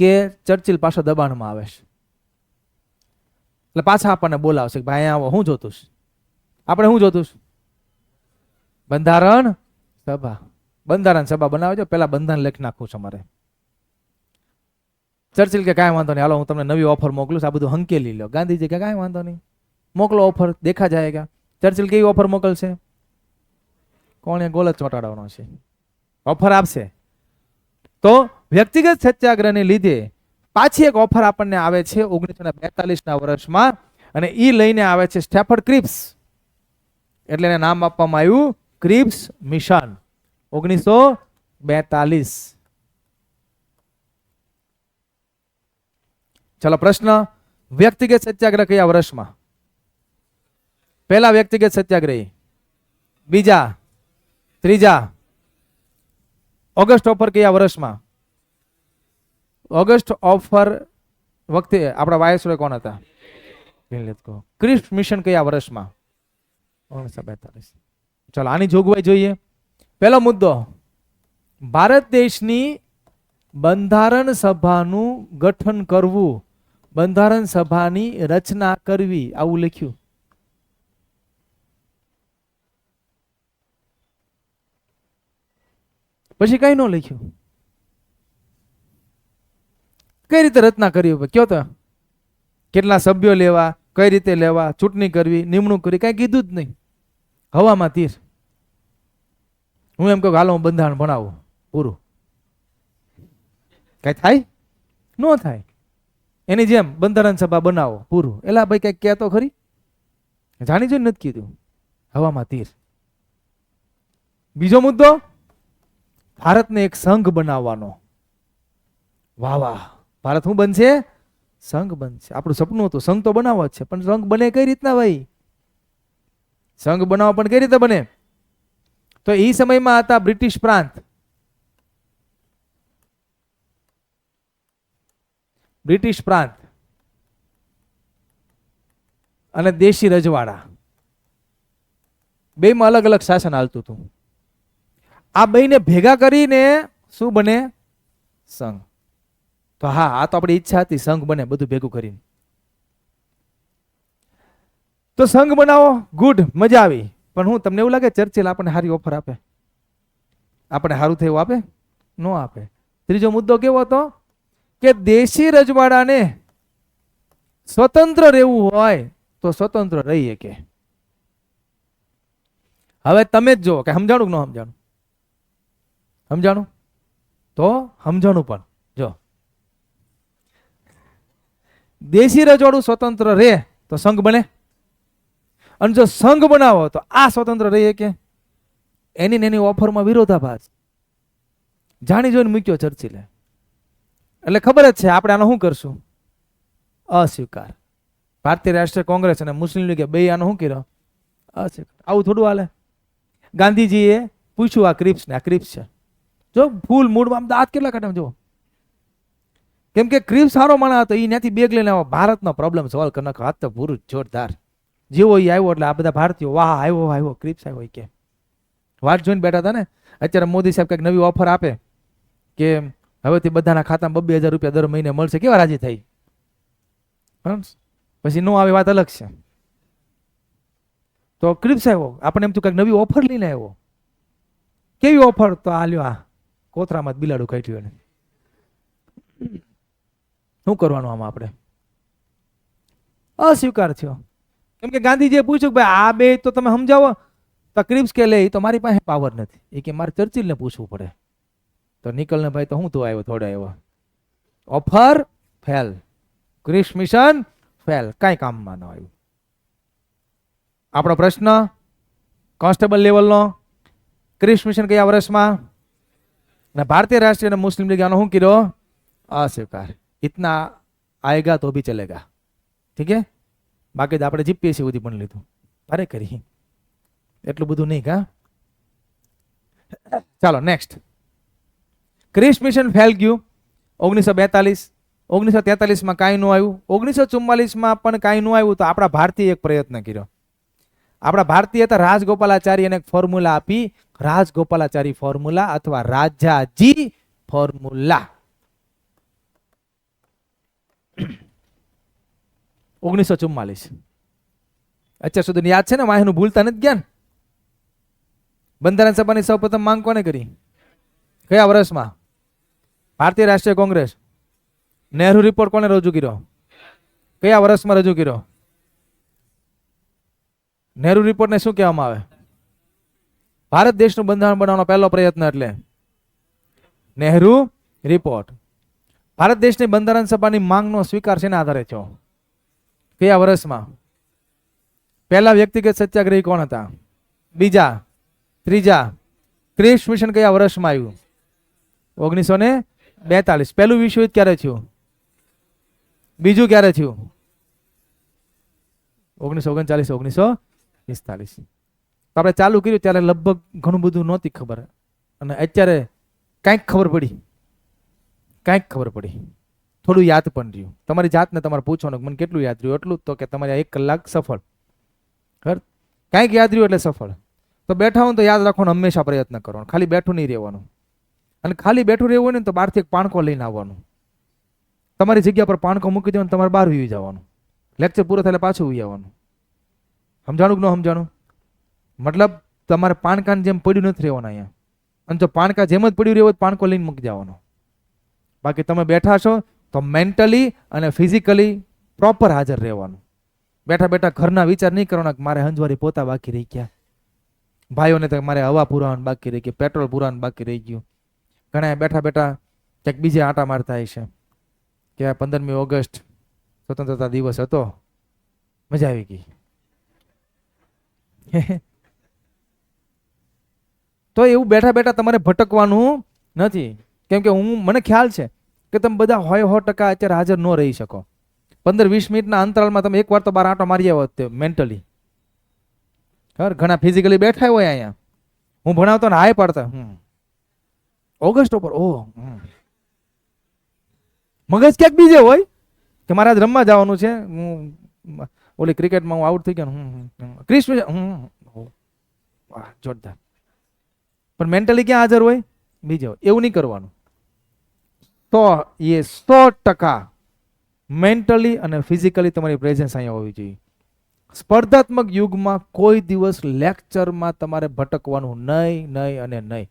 કે ચર્ચિલ પાછો દબાણમાં આવે છે. એટલે પાછા આપણને બોલાવશે કે ભાઈ આવો. હું જોતું? આપણે શું જોતું? બંધારણ સભા. બંધારણ સભા બનાવે છે. પેલા બંધારણ લખી નાખવું છે અમારે. ચર્ચિલ કે કાંઈ વાંધો નહીં, હાલો હું તમને નવી ઓફર મોકલું, આ બધું હંકેલી લો. ગાંધીજી કે કાંઈ વાંધો નહીં, મોકલો ઓફર, દેખા જાયગા. ચર્ચિલ કેવી ઓફર મોકલશે? કોણે ગોલ જ ચોંટાડવાનો છે, ઓફર આપશે. તો વ્યક્તિગત સત્યાગ્રહને લીધે પાછી એક ઓફર આપણને આવે છે 1942ના વર્ષમાં, અને એ લઈને આવે છે સ્ટેફર્ડ ક્રિપ્સ. એટલે એને નામ આપવામાં આવ્યું ક્રિપ્સ મિશન 1942. ચલો પ્રશ્ન, વ્યક્તિગત સત્યાગ્રહ કયા વર્ષમાં? પહેલા વ્યક્તિગત સત્યાગ્રહી, બીજા, ત્રીજા. ઓગસ્ટ ઓફર કયા વર્ષમાં? ઓગસ્ટ ઓફર વખતે આપણા વાયસરોય કોણ હતા? ક્રિપ્સ મિશન કયા વર્ષમાં? 1942. ચલો આની જોગવાઈ જોઈએ. પહેલો મુદ્દો, ભારત દેશની બંધારણ સભાનું ગઠન કરવું, બંધારણ સભાની રચના કરવી, આવું લખ્યું. પછી કઈ ન લખ્યું. કઈ રીતે રચના કરી? કયો તો કેટલા સભ્યો લેવા, કઈ રીતે લેવા, ચૂંટણી કરવી, નિમણૂક કરવી, કઈ કીધું જ નહીં. હવામાં તીર. હું એમ કહું હાલો હું બંધારણ ભણાવું, પૂરું. કઈ થાય? ન થાય. એની જેમ બંધારણ સભા બનાવો, પૂરું. એલા ભાઈ કઈક કહેતો ખરી? જાણી જોઈને નથી કીધું, હવામાં તીર. બીજો મુદ્દો, ભારતને એક સંઘ બનાવવાનો. વાહ વાહ, ભારત શું બનશે? સંઘ બનશે. આપણું સપનું હતું, સંઘ તો બનાવવો જ છે, પણ સંઘ બને કઈ રીતના ભાઈ? સંઘ બનાવવા પણ કઈ રીતે બને? તો એ સમયમાં હતા બ્રિટિશ પ્રાંત, બ્રિટિશ પ્રાંત અને દેશી રજવાડા. બેમાં અલગ અલગ શાસન હાલતું હતું. આ બેને ભેગા કરીને શું બને? સંઘ. તો હા, આ તો આપણી ઈચ્છા હતી, સંઘ બને બધું ભેગું કરીને. તો સંઘ બનાવો, ગુડ, મજા આવી. પણ હું તમને એવું લાગે ચર્ચિલ આપણને સારી ઓફર આપે? આપણે સારું થયું આપે? ન આપે. ત્રીજો મુદ્દો કેવો હતો કે દેશી રજવાડાને સ્વતંત્ર રહેવું હોય તો સ્વતંત્ર રહી શકે. હવે તમે જ જો કે સમજાણું કે ન સમજાણું? સમજાણું? તો સમજાણું પણ જો, દેશી રજવાડું સ્વતંત્ર રહે તો સંઘ બને, અને જો સંઘ બનાવો તો આ સ્વતંત્ર રહી શકે. એની ઓફરમાં વિરોધાભાસ જાણી જોઈને મૂક્યો ચર્ચિલે. એટલે ખબર જ છે આપણે આનો શું કરશું? અસ્વીકાર. ભારતીય રાષ્ટ્રીય કોંગ્રેસ અને મુસ્લિમ લીગે બે આનો શું કર્યો? અસ્વીકાર. આવું થોડું હાલે. ગાંધીજીએ પૂછ્યું આ ક્રિપ્સ ને, આ ક્રિપ્સ છે જો ફૂલ મૂડમાં દાંત કેટલા કાઢે જો. કેમ કે ક્રિપ્સ સારો માણસ હતો, એ ત્યાંથી બેગ લઈને આવો, ભારતનો પ્રોબ્લેમ સોલ્વ કરી નાખો. હાથ તો પૂરું જોરદાર. જેવો એ આવ્યો એટલે આ બધા ભારતીયો વાહ આવ્યો આવ્યો ક્રિપ્સ આવ્યો કે વાત જોઈને બેઠા હતા ને. અત્યારે મોદી સાહેબ કંઈક નવી ઓફર આપે કે હવેથી બધાના ખાતામાં 2,000 રૂપિયા દર મહિને મળશે, કેવા રાજી થઈ? પછી નો આવે વાત અલગ છે. તો ક્રિપ્સ આવ્યો, આપણે એમ તો કંઈક નવી ઓફર લઈને આવ્યો. કેવી ઓફર? તો આ લ્યો, આ કોથરામાં બિલાડું કાઢ્યું એને. શું કરવાનું આમાં? આપણે અસ્વીકાર થયો. કેમ કે ગાંધીજીએ પૂછ્યું કે ભાઈ આ બે તો તમે સમજાવો. તો ક્રિપ્સ કે લે તો મારી પાસે પાવર નથી, એ કે મારે ચર્ચિલને પૂછવું પડે. તો નિકલને ભાઈ તો હું તો આવ્યો થોડા આવ્યો. Offer fail, Cripps mission fail, કાંઈ કામમાં ન આવ્યું. આપણો પ્રશ્ન કોન્સ્ટેબલ લેવલનો, ક્રિપ્સ મિશન કયા વર્ષમાં? અને ભારતીય રાષ્ટ્રીય અને મુસ્લિમ લીગ આનો શું કર્યો? અસ્વીકાર. ઇતના આएगा तो भी चलेगा. ઠીક હે? બાકી તો આપણે જીપીએસસી સુધી પણ લીધું. અરે કરી એટલું બધું નહીં કા. ચાલો નેક્સ્ટ. ક્રિસ મિશન ફેલ ગયું 1942. 1943 કાંઈ ન આવ્યું. 1944 પણ કાંઈ ન આવ્યું તો આપણા ભારતીય એક પ્રયત્ન કર્યો. આપણા ભારતીય હતા રાજગોપાલાચારી એને એક ફોર્મ્યુલા આપી, રાજગોપાલાચારી ફોર્મ્યુલા અથવા રાજાજી ફોર્મ્યુલા. 1944 અત્યાર સુધી યાદ છે ને? માહિનું ભૂલતા નથી ગયા ને? બંધારણ સભાની સૌપ્રથમ માંગ કોને કરી? કયા વર્ષમાં? ભારતીય રાષ્ટ્રીય કોંગ્રેસ. નહેરુ રિપોર્ટ કોને રજૂ કર્યો? કયા વર્ષમાં રજૂ કર્યો? નહેરુ રિપોર્ટને શું કહેવામાં આવે? ભારત દેશનું બંધારણ બનાવવાનો પહેલો પ્રયત્ન એટલે નહેરુ રિપોર્ટ. ભારત દેશની બંધારણ સભાની માંગનો સ્વીકાર શેના આધારે થયો? કયા વર્ષમાં? પહેલા વ્યક્તિગત સત્યાગ્રહી કોણ હતા? બીજા? ત્રીજા? ક્રિસ મિશન કયા વર્ષમાં આવ્યું? 1942. પહેલું વિશ્વ યુદ્ધ ક્યારે થયું? બીજું ક્યારે થયું? 1939, 1945. આપણે ચાલુ કર્યું ત્યારે લગભગ ઘણું બધું નહોતી ખબર, અને અત્યારે કાંઈક ખબર પડી, કાંઈક ખબર પડી, થોડું યાદ પણ રહ્યું. તમારી જાતને તમારે પૂછવાનું મને કેટલું યાદ રહ્યું? એટલું તો કે તમારે 1 કલાક સફળ. કાંઈક યાદ રહ્યું એટલે સફળ. તો બેઠા હું તો યાદ રાખવાનો હંમેશા પ્રયત્ન કરવાનો, ખાલી બેઠું નહીં રહેવાનું. અને ખાલી બેઠું રહેવું હોય ને તો બહારથી એક પાણકો લઈને આવવાનું. તમારી જગ્યા પર પાણકો મૂકી દેવાનું, તમારે બહાર વી જવાનું. લેક્ચર પૂરો થાય પાછું વી આવવાનું. સમજાણું કે ન સમજાણું? મતલબ તમારે પાણકાની જેમ પડ્યું નથી રહેવાનું અહીંયા. અને જો પાણકા જેમ જ પડ્યું રહેવું પાણકો લઈને મૂકી જવાનો. બાકી તમે બેઠા છો તો મેન્ટલી અને ફિઝિકલી પ્રોપર હાજર રહેવાનું. બેઠા બેઠા ઘરના વિચાર નહીં કરવાના કે મારે હંજવારી પોતા બાકી રહી ગયા, ભાઈઓને તો મારે હવા પુરાવાનું બાકી રહી ગયું, પેટ્રોલ પુરાવાનું બાકી રહી ગયું. ઘણા બેઠા બેઠા ક્યાંક બીજે આંટા મારતા હશે કે 15મી ઓગસ્ટ સ્વતંત્રતા દિવસ હતો, મજા આવી ગઈ. તો એવું બેઠા બેઠા તમારે ભટકવાનું નથી. કેમ કે મને ખ્યાલ છે કે તમે બધા 100% અત્યારે હાજર ન રહી શકો. 15-20 મિનિટના અંતરાલમાં તમે એકવાર તો બહાર આંટો મારી આવો મેન્ટલી. ઘણા ફિઝિકલી બેઠા હોય અહીંયા. હું ભણાવતો ને હાય પાડતા ઓગસ્ટ ઉપર મગજ ક્યાંક બીજે હોય કે મારે આજ રમવા જવાનું છે, હું ઓલી ક્રિકેટમાં હું આઉટ થઈ ગયો, ક્રિસ જોરદાર. પણ મેન્ટલી ક્યાં હાજર હોય? બીજે હોય. એવું નહીં કરવાનું. તો એ 100% મેન્ટલી અને ફિઝિકલી તમારી પ્રેઝન્સ અહીંયા હોવી જોઈએ. સ્પર્ધાત્મક યુગમાં કોઈ દિવસ લેક્ચરમાં તમારે ભટકવાનું નહીં, નહીં અને નહીં.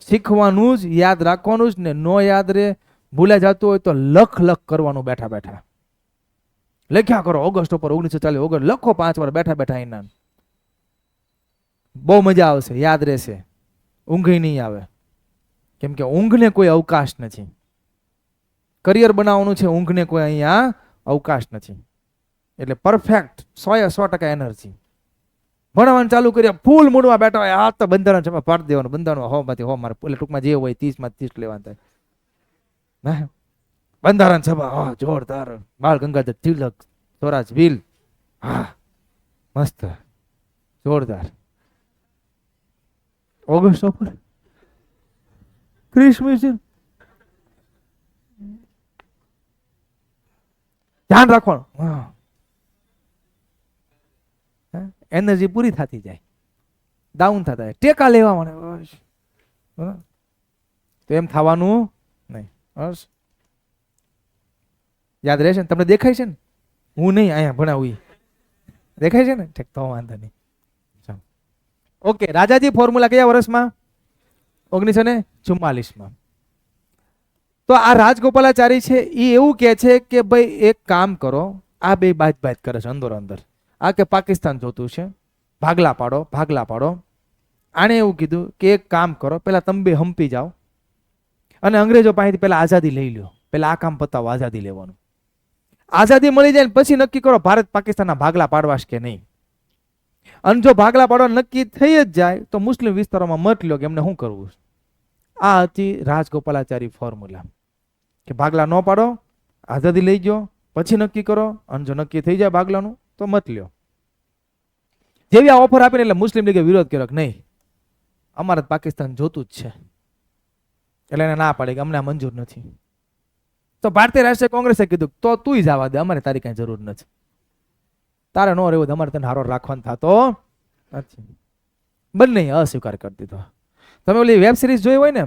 શીખવાનું જ, યાદ રાખવાનું જ ને. નો યાદ રે, ભૂલાઈ જતું હોય તો લખ કરવાનું બેઠા બેઠા. લખ્યા કરો ઓગસ્ટ ઉપર 1940 ઓગસ્ટ લખો 5 વાર બેઠા બેઠા. એના બહુ મજા આવશે, યાદ રહેશે, ઊંઘ નહીં આવે. કેમ કે ઊંઘને કોઈ અવકાશ નથી. કરિયર બનાવવાનું છે, ઊંઘને કોઈ અહીંયા અવકાશ નથી. એટલે પરફેક્ટ 100% એનર્જી. ભણવાનું ચાલુ કરીએ ફૂલ મૂડમાં બેઠા હોય, આ તો બંધારણ છે પાડી દેવાનું, બંધારણ 100 માંથી 100 મારે એટલે ટૂંકમાં જે હોય 30 માંથી 30 લેવાનું થાય. બંધારણ સભા જોરદાર, બાળ ગંગાધર તિલક, સ્વરાજ બિલ, હા મસ્ત જોરદાર. ઓગસ્ટ ઉપર ક્રિસ મિશન ધ્યાન રાખવાનું. એનર્જી પૂરી થતી જાય, ડાઉન થતા જાય, ટેકા લેવા મને તો એમ થવાનું નહીં. યાદ રહેશે ને? તમને દેખાય છે ને? હું નહીં અહીંયા ભણાવું, દેખાય છે ને? ઠીક, તો વાંધો નહીં. ઓકે, રાજાજી ફોર્મ્યુલા કયા વર્ષમાં? 1944માં. તો આ રાજગોપાલાચારી છે એ એવું કહે છે કે ભાઈ એક કામ કરો, આ બે બાજ કરે છે અંદરો અંદર. આ કે પાકિસ્તાન જોતું છે, ભાગલા પાડો, ભાગલા પાડો. આણે એવું કીધું કે એક કામ કરો, પેલા તમે બે હંપી જાઓ અને અંગ્રેજો પાસેથી પેલા આઝાદી લઈ લો. પેલા આ કામ પતાવો, આઝાદી લેવાનું. આઝાદી મળી જાય પછી નક્કી કરો ભારત પાકિસ્તાનના ભાગલા પાડવાશ કે નહીં. અને જો ભાગલા પાડવા નક્કી થઈ જ જાય તો મુસ્લિમ વિસ્તારોમાં મત લો કે એમને શું કરવું. આ હતી રાજગોપાલાચારી ફોર્મ્યુલા કે ભાગલા ન પાડો, આઝાદી લઈ ગયો પછી નક્કી કરો, અને જો નક્કી થઈ જાય ભાગલાનું તો મત લ્યો. જેવી આ ઓફર આપીને એટલે મુસ્લિમ લીગે વિરોધ કર્યો કે નહીં, અમારે પાકિસ્તાન જોતું જ છે. એટલે એને ના પાડે કે અમને આ મંજૂર નથી. તો ભારતીય રાષ્ટ્રીય કોંગ્રેસે કીધું તો તું જવા દે, અમારે તારી કઈ જરૂર નથી, તારે નો રહેવું, અમારે તને હારો રાખવાનો થતો નથી. બંને અસ્વીકાર કરી દીધો. તમે ઓલી વેબ સિરીઝ જોઈ હોય ને,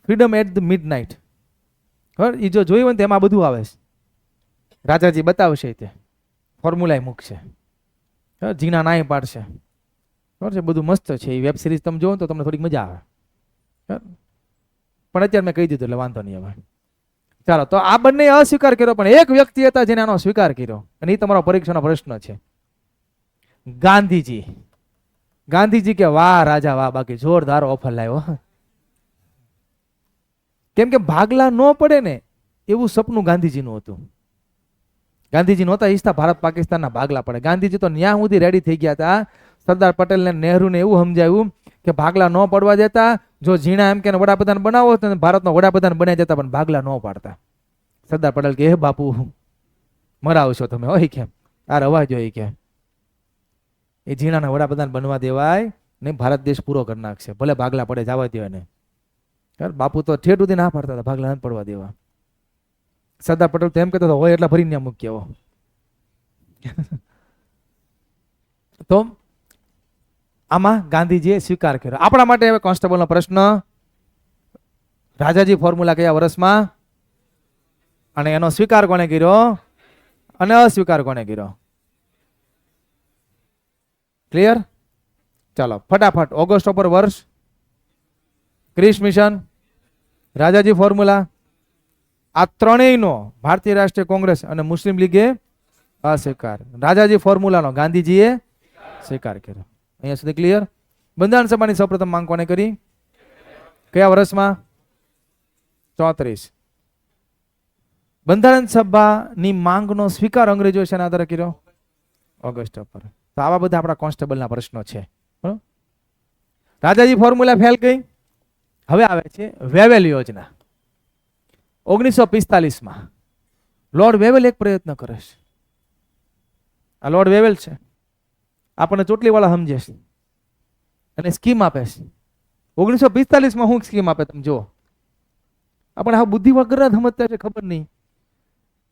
ફ્રીડમ એટ ધ મિડ નાઇટ, એ જો જોઈ હોય ને એમાં બધું આવે છે. રાજાજી બતાવશે, તે ફોર્મ્યુલા મૂકશે, જીના નાય પાડશે, બરાબર છે, બધું મસ્ત છે. એ વેબ સિરીઝ તમે જોવો તો તમને થોડીક મજા આવે, પણ અત્યારે મેં કહી દીધું એટલે વાંધો નહીં હવે. ચાલો, તો આ બંને અસ્વીકાર કર્યો, પણ એક વ્યક્તિ હતા જેને આનો સ્વીકાર કર્યો, અને એ તમારો પરીક્ષાનો પ્રશ્ન છે. ગાંધીજી. ગાંધીજી કે વાહ રાજા વાહ, બાકી જોરદાર ઓફર લાવ્યો. કેમ કે ભાગલા ન પડે ને એવું સપનું ગાંધીજીનું હતું. ગાંધીજી નહોતા ઈચ્છતા ભારત પાકિસ્તાનના ભાગલા પડે. ગાંધીજી તો ન્યા સુધી રેડી થઈ ગયા હતા. સરદાર પટેલ ને નહેરુને એવું સમજાવ્યું કે ભાગલા ન પડવા દેતા, જો ઝીણા એમ કે વડાપ્રધાન બનાવો તો ભારતનો વડાપ્રધાન બનાવી દેતા, પણ ભાગલા ન પાડતા. સરદાર પટેલ કે હે બાપુ મરાવશો તમે, હોય કેમ આ રવા જોઈએ કે એ ઝીણાના વડાપ્રધાન બનવા દેવાય નહીં, ભારત દેશ પૂરો કરી નાખશે, ભલે ભાગલા પડે જવા દેવાય ને. બાપુ તો ઠેઠ સુધી ના પાડતા હતા, ભાગલા નથી પડવા દેવા. સરદાર પટેલ તો એમ કહેતો હોય એટલા ભરીને મૂકી આવો. તો આમાં ગાંધીજીએ સ્વીકાર કર્યો. આપણા માટે હવે કોન્સ્ટેબલનો પ્રશ્ન, રાજાજી ફોર્મ્યુલા કયા વર્ષમાં, અને એનો સ્વીકાર કોને કર્યો અને અસ્વીકાર કોને કર્યો? ક્લિયર? ચાલો ફટાફટ. ઓગસ્ટ ઉપર વર્ષ, ક્રિસ મિશન, રાજાજી ફોર્મ્યુલા, આ ત્રણેયનો ભારતીય રાષ્ટ્રીય કોંગ્રેસ અને મુસ્લિમ લીગે અસ્વીકાર. રાજાજી ફોર્મ્યુલાનો ગાંધીજીએ સ્વીકાર કર્યો. અહીંયા સુધી ક્લિયર? બંધારણ સભાની સૌપ્રથમ માંગ કોને કરી? કયા વર્ષમાં? 34. બંધારણ સભાની માંગનો સ્વીકાર અંગ્રેજો શેના આધારે કર્યો? ઓગસ્ટ ઉપર. તો આવા બધા આપણા કોન્સ્ટેબલના પ્રશ્નો છે. બરાબર? રાજાજી ફોર્મ્યુલા ફેલ ગઈ. હવે આવે છે વેવેલ યોજના. 1945માં લોર્ડ વેવેલ એક પ્રયત્ન કરે છે. આ લોર્ડ વેવેલ છે, આપણને ચોટલીવાળા સમજે છે અને સ્કીમ આપે છે. 1945માં શું સ્કીમ આપે તમે જુઓ. આપણે હા બુદ્ધિ વગર સમજતા છે, ખબર નહીં.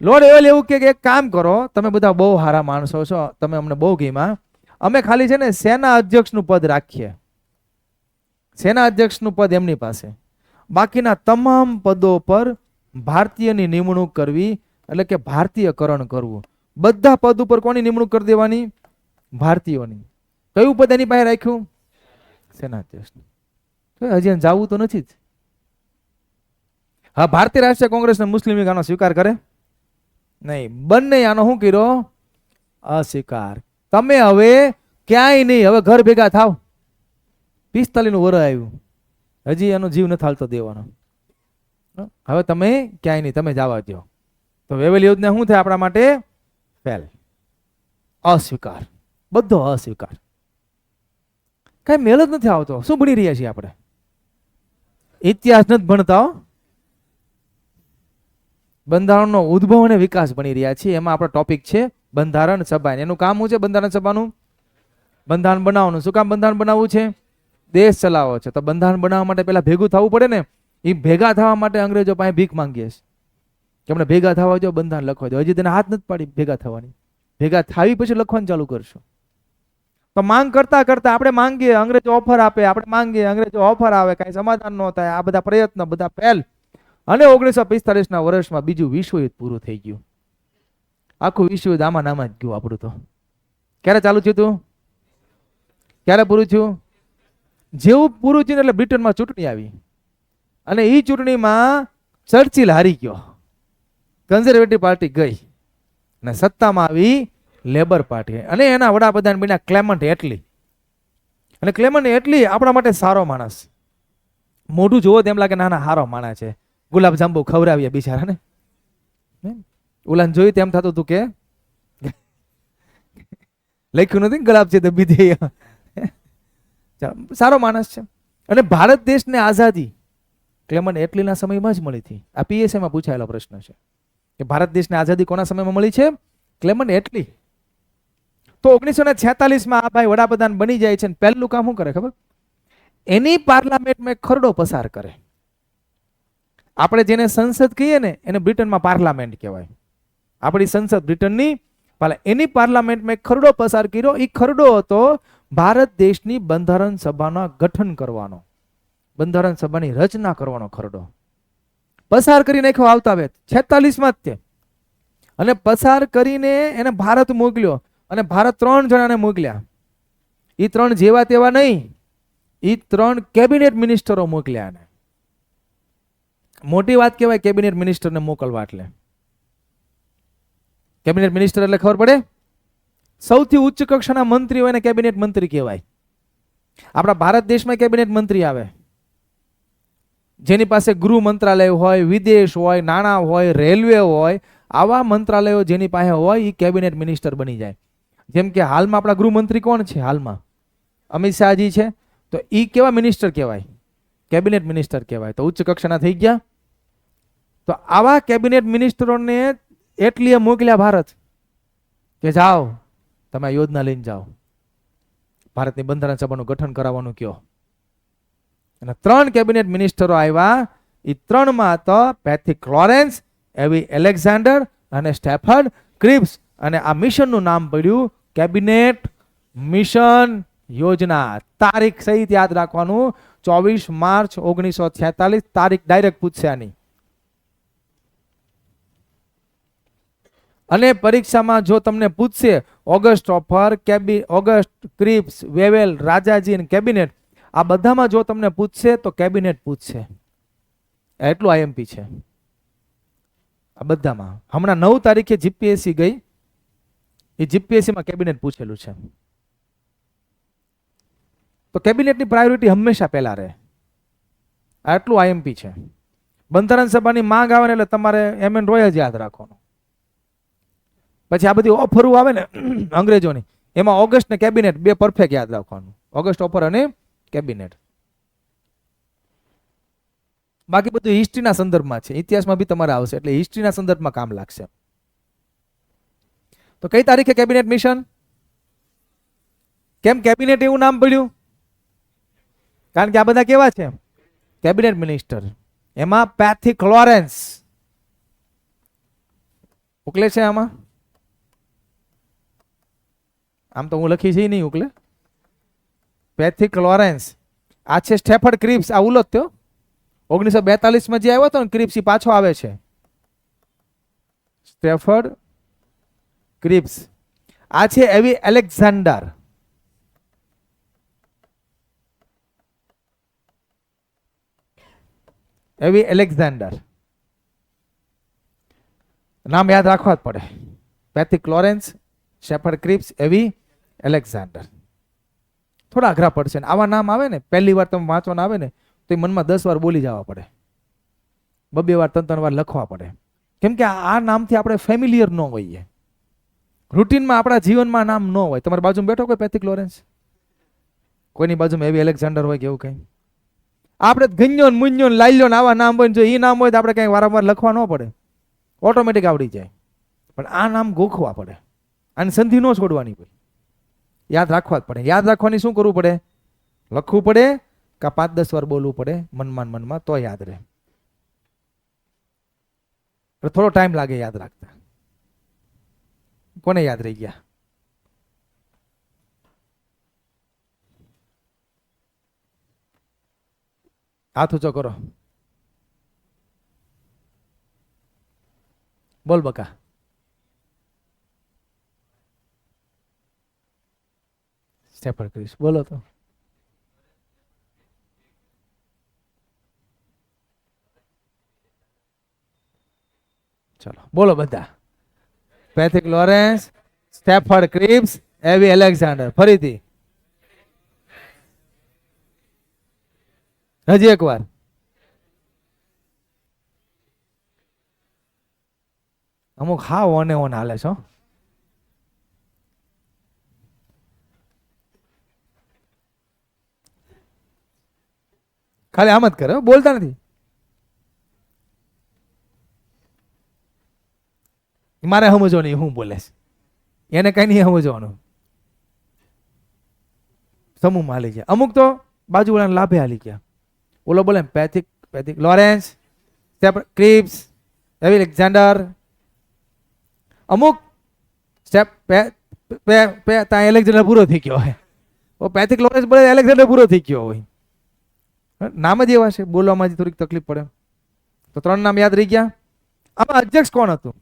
લોર્ડ વેવેલ એવું કે એક કામ કરો, તમે બધા બહુ સારા માણસો છો, તમે અમને બહુ ગીમાં, અમે ખાલી છે ને સેના અધ્યક્ષનું પદ રાખીએ. સેના અધ્યક્ષનું પદ એમની પાસે, બાકીના તમામ પદો પર ભારતીયની નિમણૂક કરવી, એટલે કે ભારતીયકરણ કરવું. બધા પદ ઉપર કોની નિમણૂક કરી દેવાની? ભારતીયોની. કયું પદ એની પાસે રાખ્યું? સેના અધ્યક્ષ. હજી જવું તો નથી જ. હા, ભારતીય રાષ્ટ્રીય કોંગ્રેસ અને મુસ્લિમ લીગ આનો સ્વીકાર કરે નહીં. બંને આનો શું કર્યો? અસ્વીકાર. તમે હવે ક્યાંય નહીં, હવે ઘર ભેગા થાવ. 45નું વર્ષ આવ્યું, હજી એનો જીવ નથી હાલતો દેવાનો. હવે તમે ક્યાંય નહીં, તમે જવા દો. તો વેવેલ યોજના શું થાય આપણા માટે? ફેલ. અસ્વીકાર. બધો અસ્વીકાર. કઈ મેલ જ નથી આવતો. શું ભણી રહ્યા છીએ આપણે? ઇતિહાસ નથી ભણતા. બંધારણનો ઉદ્ભવ અને વિકાસ ભણી રહ્યા છીએ. એમાં આપણો ટોપિક છે બંધારણ સભા. એનું કામ શું છે બંધારણ સભાનું? બંધારણ બનાવવાનું. શું કામ બંધારણ બનાવવું છે? દેશ ચલાવવો છે. તો બંધારણ બનાવવા માટે પેલા ભેગું થવું પડે ને. એ ભેગા થવા માટે અંગ્રેજો પાસે ભીખ માંગીએ છીએ કે આપણે ભેગા થવા જો, બંધારણ લખવા દો. હજી તેને હાથ નથી પાડી ભેગા થવાની. ભેગા થાવી પછી લખવાનું ચાલુ કરશો. તો માંગ કરતા કરતા આપણે માંગીએ, અંગ્રેજો ઓફર આપે, આપણે માંગીએ, અંગ્રેજો ઓફર આવે, કાંઈ સમાધાન ન થાય. આ બધા પ્રયત્ન બધા ફેલ. અને 1945ના વર્ષમાં બીજું વિશ્વયુદ્ધ પૂરું થઈ ગયું. આખું વિશ્વયુદ્ધ આમાં નામાં જ ગયું આપણું. તો ક્યારે ચાલુ થયું હતું? ક્યારે પૂરું થયું? જેવું પૂરું થયું એટલે બ્રિટનમાં ચૂંટણી આવી, અને એ ચૂંટણીમાં ચર્ચિલ હારી ગયો. કન્ઝર્વેટિવ પાર્ટી ગઈ અને સત્તામાં આવી લેબર પાર્ટી, અને એના વડાપ્રધાન બન્યા ક્લેમન્ટ એટલી. અને ક્લેમન્ટ એટલી આપણા માટે સારો માણસ. મોઢું જોવો તેમ લાગે ના ના સારો માણસ છે. ગુલાબ જાંબુ ખવડાવીએ બિચારાને. ઓલાને જોયું તેમ થતું હતું કે લખ્યું નથી ગુલાબ છે તો બીજે. સારો માણસ છે. અને ભારત દેશને આઝાદી ક્લેમન્ટ એટલીના સમયમાં જ મળી હતી. આ પીએસઆઈમાં પૂછાયેલો પ્રશ્ન છે. કે ભારત દેશની આઝાદી કોના સમયમાં મળી છે? ક્લેમન્ટ એટલી. તો 1946માં આ ભાઈ વડાપ્રધાન બની જાય છે, પહેલું કામ શું કરે ખબર? એની પાર્લામેન્ટમાં એક ખરડો પસાર કરે. આપણે જેને સંસદ કહીએ ને એને બ્રિટનમાં પાર્લામેન્ટ કહેવાય. આપણી સંસદ બ્રિટનની એની પાર્લામેન્ટમાં એક ખરડો પસાર કર્યો. એ ખરડો હતો ભારત દેશની બંધારણ સભાના ગઠન કરવાનો, બંધારણ સભાની રચના કરવાનો ખરડો પસાર કરી નાખ્યો આવતા વેત 46માં જ તે. અને પસાર કરીને એને ભારત મોકલ્યો, અને ભારત 3 જણાને મોકલ્યા. એ 3 જેવા તેવા નહીં, એ 3 કેબિનેટ મિનિસ્ટરો મોકલ્યા. એને મોટી વાત કહેવાય કેબિનેટ મિનિસ્ટરને મોકલવા. એટલે કેબિનેટ મિનિસ્ટર એટલે ખબર પડે, સૌથી ઉચ્ચ કક્ષાના મંત્રી હોય ને કેબિનેટ મંત્રી કહેવાય. આપણા ભારત દેશમાં કેબિનેટ મંત્રી આવે જેની પાસે ગૃહ મંત્રાલય હોય, વિદેશ હોય, નાણાં હોય, રેલવે હોય, આવા મંત્રાલયો જેની પાસે હોય એ કેબિનેટ મિનિસ્ટર બની જાય. જેમ કે હાલમાં આપણા ગૃહમંત્રી કોણ છે? હાલમાં અમિત શાહજી છે. તો એ કેવા મિનિસ્ટર કહેવાય? કેબિનેટ મિનિસ્ટર કહેવાય. તો ઉચ્ચ કક્ષાના થઈ ગયા. તો આવા કેબિનેટ મિનિસ્ટરોને એટલી મોકલ્યા ભારત કે જાઓ તમે આ યોજના લઈને જાઓ, ભારતની બંધારણ સભાનું ગઠન કરાવવાનું કયો. અને 3 કેબિનેટ મિનિસ્ટરો આવ્યા. એ 3માં તો પેથિક લોરેન્સ, એવી એલેક્ઝાન્ડર અને સ્ટેફર્ડ ક્રિપ્સ. અને આ મિશનનું નામ પડ્યું કેબિનેટ મિશન યોજના. તારીખ સહિત યાદ રાખવાનું, 24 માર્ચ 1946. તારીખ ડાયરેક્ટ પૂછશે આની. અને પરીક્ષામાં જો તમને પૂછશે August offer, August Cripps, Wavell, Rajaji અને કેબિનેટ, આ બધામાં જો તમને પૂછશે તો કેબિનેટ પૂછશે. એટલું આઈએમપી છે આ બધામાં. હમણાં 9 તારીખે જીપીએસસી ગઈ, એ જીપીએસસીમાં કેબિનેટ પૂછેલું છે. તો કેબિનેટની પ્રાયોરિટી હંમેશા પહેલા રહે. આટલું આઈએમપી છે. બંધારણ સભાની માંગ આવે ને એટલે તમારે એમએન રોય જ યાદ રાખવાનું. પછી આ બધી ઓફરો આવે ને અંગ્રેજોની, એમાં ઓગસ્ટ ને કેબિનેટ 2 પરફેક્ટ યાદ રાખવાનું. ઓગસ્ટ ઓફર અને કેબિનેટ. બાકી બધું હિસ્ટ્રીના સંદર્ભમાં છે, ઇતિહાસમાં બી તમારે આવશે, એટલે હિસ્ટ્રીના સંદર્ભમાં કામ લાગશે. તો કઈ તારીખે કેબિનેટ મિશન? કેમ કેબિનેટ એવું નામ પડ્યું? કારણ કે આ બધા કેવા છે? Cabinet minister. એમાં પેથિક લોરેન્સ ઉકલે છે. આમ તો હું લખી છે નહીં ઉકલે. Pethick Lawrence. આ છે સ્ટેફર્ડ ક્રિપ્સ. આ ઉલો જ થયો 1942માં જે આવ્યો હતો ને ક્રિપ્સ, એ પાછો આવે છે. Stafford Cripps. આ છે એવી એલેક્ઝાન્ડર. એવી એલેક્ઝાન્ડર નામ યાદ રાખવા જ પડે. પેથિક લોરેન્સ, સ્ટેફર્ડ ક્રિપ્સ, એવી એલેક્ઝાન્ડર. થોડા અઘરા પડશે. આવા નામ આવે ને પહેલી વાર તમે વાંચવાના આવે ને તો એ મનમાં 10 વાર બોલી જવા પડે, 2 વાર 3 વાર લખવા પડે. કેમ કે આ નામથી આપણે ફેમિલિયર ન હોઈએ, રૂટીનમાં આપણા જીવનમાં નામ ન હોય. તમારી બાજુમાં બેઠો કોઈ પેથિક લોરેન્સ? કોઈની બાજુમાં એવી એલેક્ઝાન્ડર હોય કે એવું કંઈ? આપણે ગંજો મુંજો લાલ્યો આવા નામ હોય, જો એ નામ હોય તો આપણે કંઈ વારંવાર લખવા ન પડે, ઓટોમેટિક આવડી જાય. પણ આ નામ ગોખવા પડે, આની સંધિ ન છોડવાની હોય, યાદ રાખવા જ પડે. યાદ રાખવાની શું કરવું પડે? લખવું પડે કે 5-10 વાર બોલવું પડે મનમાં, તો યાદ રહે. થોડો ટાઈમ લાગે યાદ રાખતા. કોને યાદ રહી ગયા? હાથ ઊંચો કરો. બોલ બકા. સ્ટેફર્ડ ક્રિપ્સ બોલો તો. ચલો બોલો બધા. પેથિક લોરેન્સ, સ્ટેફર્ડ ક્રિપ્સ, એવી એલેક્ઝાન્ડર. ફરીથી હજી એક વાર. અમુક હા ઓને ઓન હાલે છો. ખાલી આમ જ કરે, બોલતા નથી. મારે સમજો નહીં હું બોલે છે, એને કઈ નહીં સમજવાનું. સમૂહમાં હાલી ગયા. અમુક તો બાજુવાળાને લાભે હાલી ગયા. ઓલો બોલે પેથિક લોરેન્સ, ક્રિપ્સ, એલેક્ઝાન્ડર. અમુક સ્ટેપ ત્યાં એલેક્ઝાન્ડર પૂરો થઈ ગયો હોય, પેથિક લોરેન્સ બોલે એલેક્ઝાન્ડર પૂરો થઈ ગયો હોય. નામ જ એવા છે, બોલવામાં થોડીક તકલીફ પડે. તો 3 નામ યાદ રહી ગયા. આમાં અધ્યક્ષ કોણ હતું?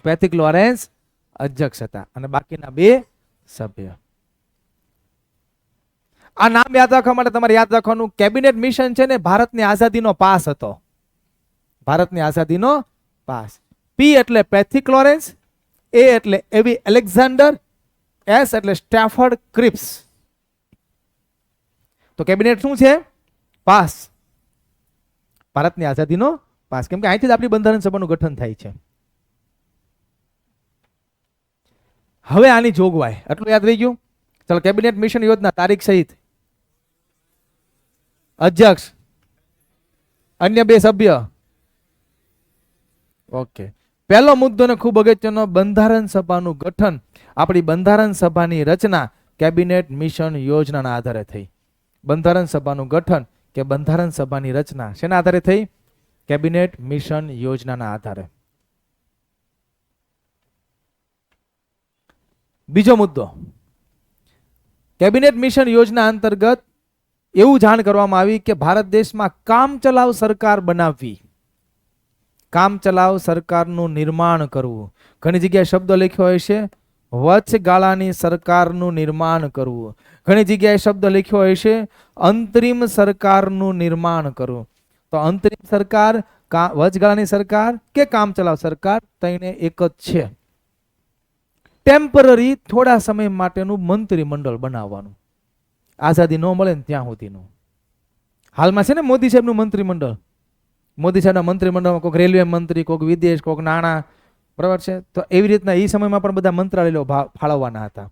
પેથિક લોરેન્સ અધ્યક્ષ હતા અને બાકીના 2 સભ્ય. આ નામ યાદ રાખવા માટે તમારે યાદ રાખવાનું, કેબિનેટ મિશન છે ને ભારતની આઝાદીનો પાસ હતો. ભારતની આઝાદીનો પાસ. પી એટલે પેથિક લોરેન્સ, એ એટલે એલેક્ઝાન્ડર, એસ એટલે સ્ટેફર્ડ ક્રિપ્સ. તો કેબિનેટ શું છે? પાસ. ભારતની આઝાદીનો પાસ. કેમ કે અહીંથી જ આપણી બંધારણ સભાનું ગઠન થાય છે. હવે આની જોગવાઈ આટલું યાદ રહી ગયું. ચાલો, કેબિનેટ મિશન યોજના તારીખ સહિત, અધ્યક્ષ, અન્ય 2 સભ્ય. ઓકે. પહેલો મુદ્દો ને ખૂબ અગત્યનો, બંધારણ સભાનું ગઠન. આપણી બંધારણ સભાની રચના કેબિનેટ મિશન યોજનાના આધારે થઈ. બંધારણ સભાનું ગઠન કે બંધારણ સભાની રચના શેના આધારે થઈ? કેબિનેટ મિશન યોજનાના આધારે. બીજો મુદ્દો, કેબિનેટ મિશન યોજના અંતર્ગત એવું જાણ કરવામાં આવી કે ભારત દેશમાં કામચલાઉ સરકાર બનાવવી, કામચલાઉ સરકારનું નિર્માણ કરવું. ઘણી જગ્યાએ શબ્દ લખ્યો હોય છે વચગાળાની સરકારનું નિર્માણ કરવું. ઘણી જગ્યાએ શબ્દ લખ્યો હોય છે અંતરિમ સરકારનું નિર્માણ કરવું. તો અંતરિમ સરકાર, વચગાળાની સરકાર કે કામચલાઉ સરકાર, તઈને એક જ છે. ટેમ્પરરી, થોડા સમય માટેનું મંત્રીમંડળ બનાવવાનું. આઝાદી ન મળે ને ત્યાં સુધીનું. હાલમાં છે ને મોદી સાહેબનું મંત્રીમંડળ. મોદી સાહેબના મંત્રીમંડળમાં કોઈક રેલવે મંત્રી, કોઈક વિદેશ, કોઈક નાણાં, બરાબર છે. તો એવી રીતના એ સમયમાં પણ બધા મંત્રાલયો ફાળવવાના હતા.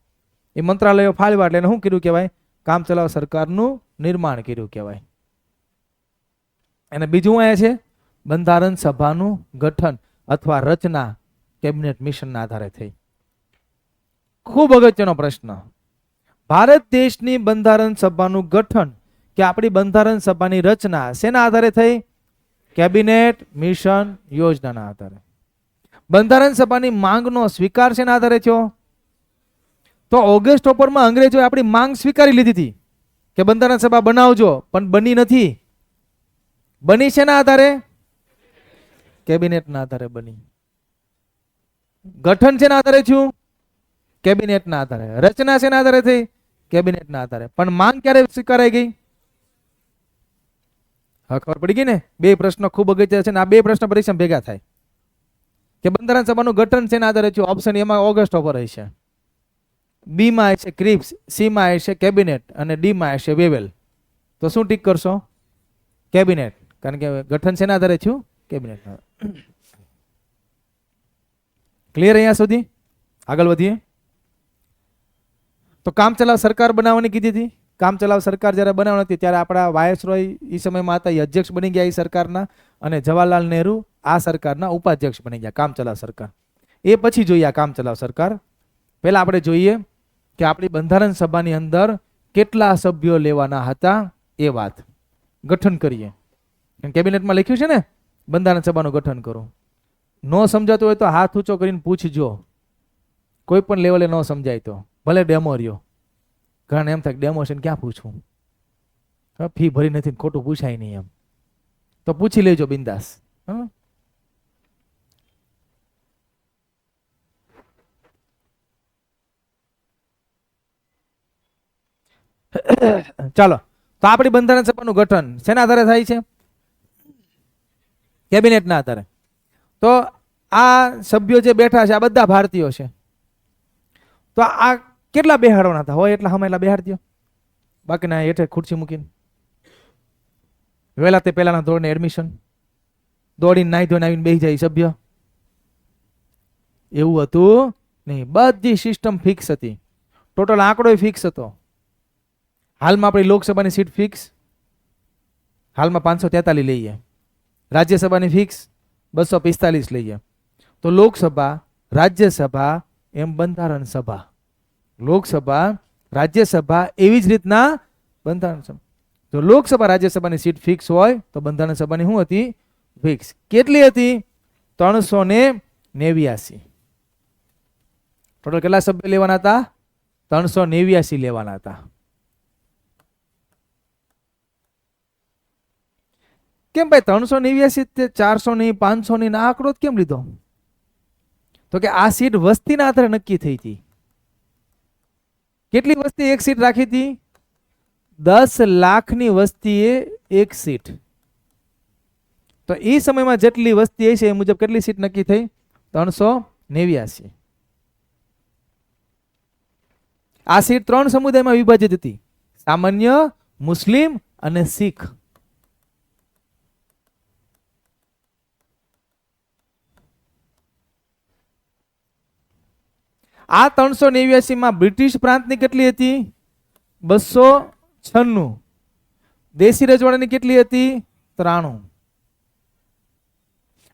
એ મંત્રાલયો ફાળવ્યા એટલે એને શું કર્યું કહેવાય? કામચલાઉ સરકારનું નિર્માણ કર્યું કહેવાય. અને બીજું અહીંયા છે બંધારણ સભાનું ગઠન અથવા રચના કેબિનેટ મિશનના આધારે થઈ. ખૂબ અગત્યનો પ્રશ્ન. ભારત દેશની બંધારણ સભાનું ગઠન કે આપણી બંધારણ સભાની રચના શેના આધારે થઈ? કેબિનેટ મિશન યોજનાના આધારે. બંધારણ સભાની માંગનો સ્વીકાર શેના આધારે થયો? તો ઓગસ્ટ ઓપરમાં અંગ્રેજોએ આપણી માંગ સ્વીકારી લીધી હતી કે બંધારણ સભા બનાવજો, પણ બની નથી. બની શેના આધારે? કેબિનેટના આધારે બની. ગઠન શેના આધારે થયું? કેબિનેટના આધારે. રચના શેના આધારે થઈ? કેબિનેટના આધારે. પણ માંગ ક્યારે સ્વીકારાઈ ગઈ? હા, ખબર પડી ગઈ ને? 2 પ્રશ્નો ખૂબ અગત્ય છે ને આ 2 પ્રશ્ન પરીક્ષામાં ભેગા થાય કે બંધારણ સભાનું ગઠન શેના આધારે થયું. ઓપ્શન એમાં ઓગસ્ટ ઓપર હશે, બી માં હશે ક્રિપ્સ, સી માં હશે કેબિનેટ અને ડી માં હશે વેવેલ. તો શું ટીક કરશો? કેબિનેટ. કારણ કે ગઠન શેના આધારે થયું? કેબિનેટના. ક્લિયર અહીંયા સુધી? આગળ વધીએ. તો કામચલાઉ સરકાર બનાવવાની કીધી હતી. કામચલાઉ સરકાર જ્યારે બનાવવાની હતી ત્યારે આપણા વાયસરોય એ સમયમાં હતા, એ અધ્યક્ષ બની ગયા એ સરકારના, અને જવાહરલાલ નહેરુ આ સરકારના ઉપાધ્યક્ષ બની ગયા. કામચલાઉ સરકાર એ પછી જોઈએ. આ કામચલાઉ સરકાર પહેલા આપણે જોઈએ કે આપણી બંધારણ સભાની અંદર કેટલા સભ્યો લેવાના હતા એ વાત. ગઠન કરીએ. કેબિનેટમાં લખ્યું છે ને બંધારણ સભાનું ગઠન કરો. ન સમજાતું હોય તો હાથ ઊંચો કરીને પૂછજો. કોઈ પણ લેવલે ન સમજાય તો ભલે ડેમો રહ્યો. ઘણા એમ થાય ડેમો છે ને ક્યાં પૂછવું, ફી ભરી નથી, ખોટું પૂછાય નહીં એમ. તો પૂછી લેજો બિંદાસ. ચાલો, તો આપણી બંધારણ સભાનું ગઠન શેના આધારે થાય છે? કેબિનેટના આધારે. તો આ સભ્યો જે બેઠા છે આ બધા ભારતીયો છે. તો આ કેટલા બેહાડવાના હતા? હોય એટલા હમેલા બેહાડજો, બાકીના હેઠે ખુરશી મૂકીને. વહેલા તે પહેલાના ધોરણે એડમિશન, દોડીને નાહી ધોઈને આવીને બેસી જાય સભ્ય. એવું હતું નહીં. બધી સિસ્ટમ ફિક્સ હતી. ટોટલ આંકડો ફિક્સ હતો. હાલમાં આપણી લોકસભાની સીટ ફિક્સ, હાલમાં 543 લઈએ. રાજ્યસભાની ફિક્સ 245 લઈએ. તો લોકસભા, રાજ્યસભા, એમ બંધારણ સભા. લોકસભા, રાજ્યસભા, એવી જ રીતના બંધારણ સભા. જો લોકસભા રાજ્યસભાની સીટ ફિક્સ હોય તો બંધારણ સભાની શું હતી? ફિક્સ. કેટલી હતી? 389. ટોટલ કેટલા સભ્ય લેવાના હતા? 389 લેવાના હતા. કેમ ભાઈ 389 400 ની 500 ની આંકડો જ કેમ લીધો? તો કે આ સીટ વસ્તીના આધારે નક્કી થઈ હતી. કેટલી વસ્તી એક સીટ રાખી હતી? 10 લાખની વસ્તીએ એક સીટ. તો એ સમયમાં જેટલી વસ્તી છે એ મુજબ કેટલી સીટ નક્કી થઈ? 389. આ સીટ 3 સમુદાયમાં વિભાજિત હતી: સામાન્ય, મુસ્લિમ અને શીખ. આ 389 માં બ્રિટિશ પ્રાંતની કેટલી હતી? 296. દેશી રજવાડાની કેટલી હતી? 93.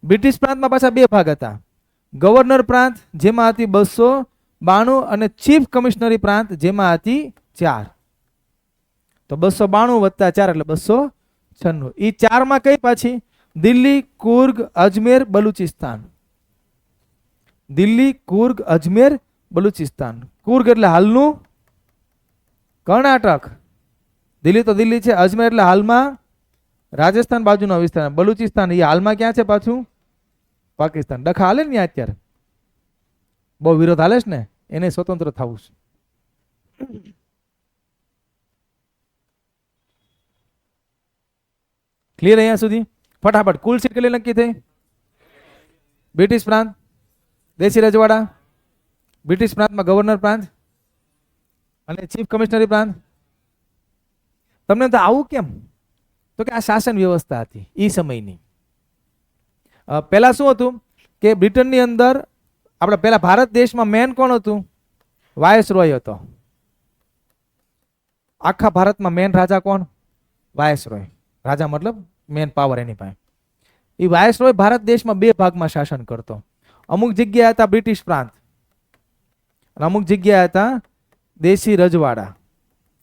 બ્રિટિશ પ્રાંતમાં પાછા બે ભાગ હતા: ગવર્નર પ્રાંત જેમાં હતી 292 અને ચીફ કમિશનરી પ્રાંત જેમાં હતી 4. તો 292 વત્તા 4 એટલે 296. એ 4 માં કઈ પાછી? દિલ્હી, કુર્ગ, અજમેર, બલુચિસ્તાન. દિલ્હી, કુર્ગ, અજમેર, બલુચિસ્તાન. કુર્ગ એટલે હાલનું કર્ણાટક. દિલ્હી તો દિલ્હી છે. અજમેર એટલે હાલમાં રાજસ્થાન બાજુનો વિસ્તાર. બલુચિસ્તાન એ હાલમાં ક્યાં છે પાછું? પાકિસ્તાન. ડખા હાલે ને અત્યારે બહુ વિરોધ હાલે છે ને, એને સ્વતંત્ર થવું છે. ક્લિયર અહીંયા સુધી? ફટાફટ કુલ સીટ કેટલી નક્કી થઈ? બ્રિટિશ પ્રાંત, દેશી રજવાડા, બ્રિટિશ પ્રાંતમાં ગવર્નર પ્રાંત અને ચીફ કમિશનરી પ્રાંત. તમને તો આવું કેમ? તો કે આ શાસન વ્યવસ્થા હતી એ સમયની. પહેલા શું હતું કે બ્રિટનની અંદર આપણે પહેલા ભારત દેશમાં મેન કોણ હતું? વાયસરોય હતો. આખા ભારતમાં મેન રાજા કોણ? વાયસરોય. રાજા મતલબ મેન પાવર એની પાસે. એ વાયસરોય ભારત દેશમાં બે ભાગમાં શાસન કરતો. અમુક જગ્યાએ હતા બ્રિટિશ પ્રાંત અને અમુક જગ્યાએ હતા દેશી રજવાડા.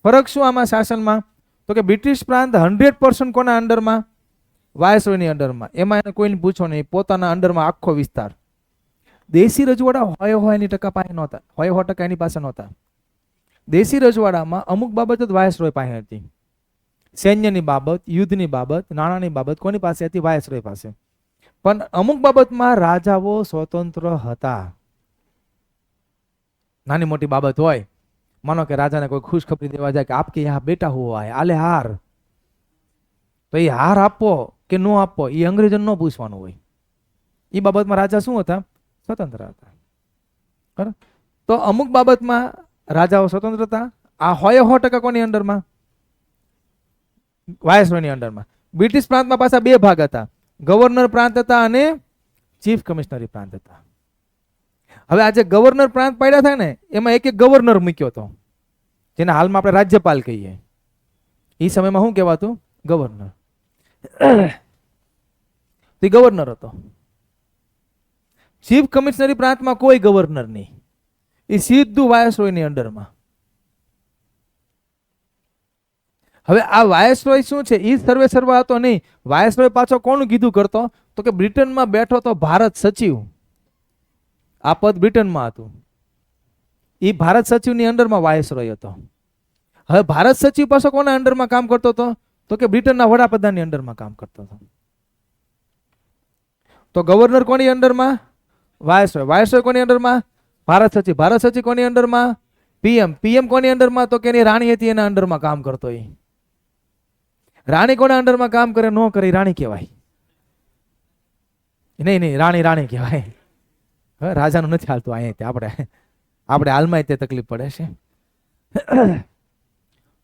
ફરક શું આમાં શાસનમાં? તો કે બ્રિટિશ પ્રાંત 100% કોના અંડરમાં? વાયસરોયની અંડરમાં. એમાં એને કોઈને પૂછો નહીં, પોતાના અંડરમાં આખો વિસ્તાર. દેશી રજવાડા એની ટકા પાસે નહોતા, 100% એની પાસે નહોતા. દેશી રજવાડામાં અમુક બાબત જ વાયસરોય પાસે હતી. સૈન્યની બાબત, યુદ્ધની બાબત, નાણાંની બાબત કોની પાસે હતી? વાયસરોય પાસે. પણ અમુક બાબતમાં રાજાઓ સ્વતંત્ર હતા. નાની મોટી બાબત હોય, માનો કે રાજાને કોઈ ખુશખબરી દેવા જાય કે આપકે યહાં બેટા હુઆ હૈ, આલે હાર, તો એ હાર આપો કે નો આપો એ અંગ્રેજોને ન પૂછવાનું હોય. એ બાબતમાં રાજા શું હતા? સ્વતંત્ર હતા. તો અમુક બાબતમાં રાજાઓ સ્વતંત્ર હતા. આ 100% કોની અંડરમાં? વાયસરોયની અંડરમાં. બ્રિટિશ પ્રાંતમાં પાછા બે ભાગ હતા: ગવર્નર પ્રાંત હતા અને ચીફ કમિશનરી પ્રાંત હતા. હવે આજે ગવર્નર પ્રાંત પાડ્યા થાય ને, એમાં એક એક ગવર્નર મૂક્યો હતો, જેને હાલમાં આપણે રાજ્યપાલ કહીએ. એ સમયમાં શું કહેવાતું? ગવર્નર. તે ગવર્નર હતો. ચીફ કમિશનરી પ્રાંતમાં કોઈ ગવર્નર નહીં, એ સીધું વાયસરોયની અંડરમાં. હવે આ વાયસરોય શું છે? એ સર્વે સર્વા હતો નહીં. વાયસરોય પાછો કોનું કીધું કરતો? તો કે બ્રિટનમાં બેઠો તો ભારત સચિવ. આ પદ બ્રિટનમાં હતું. એ ભારત સચિવની અંડરમાં વાયસરોય હતો. હવે ભારત સચિવ પાછો કોના અંડરમાં કામ કરતો હતો? તો કે બ્રિટનના વડાપ્રધાનની અંડરમાં કામ કરતો હતો. તો ગવર્નર કોની અંડરમાં? વાયસરોય. વાયસરોય કોની અંડરમાં? ભારત સચિવ. ભારત સચિવ કોની અંડરમાં? પીએમ. પીએમ કોની અંડરમાં? તો કે એની રાણી હતી એના અંડરમાં કામ કરતો. એ રાણી કોના અંડરમાં કામ કરે? નો કરે રાણી કહેવાય. નહીં, રાણી રાણી કહેવાય. હવે રાજાનું નથી હાલતું અહીંયા. આપણે હાલમાં તે તકલીફ પડે છે.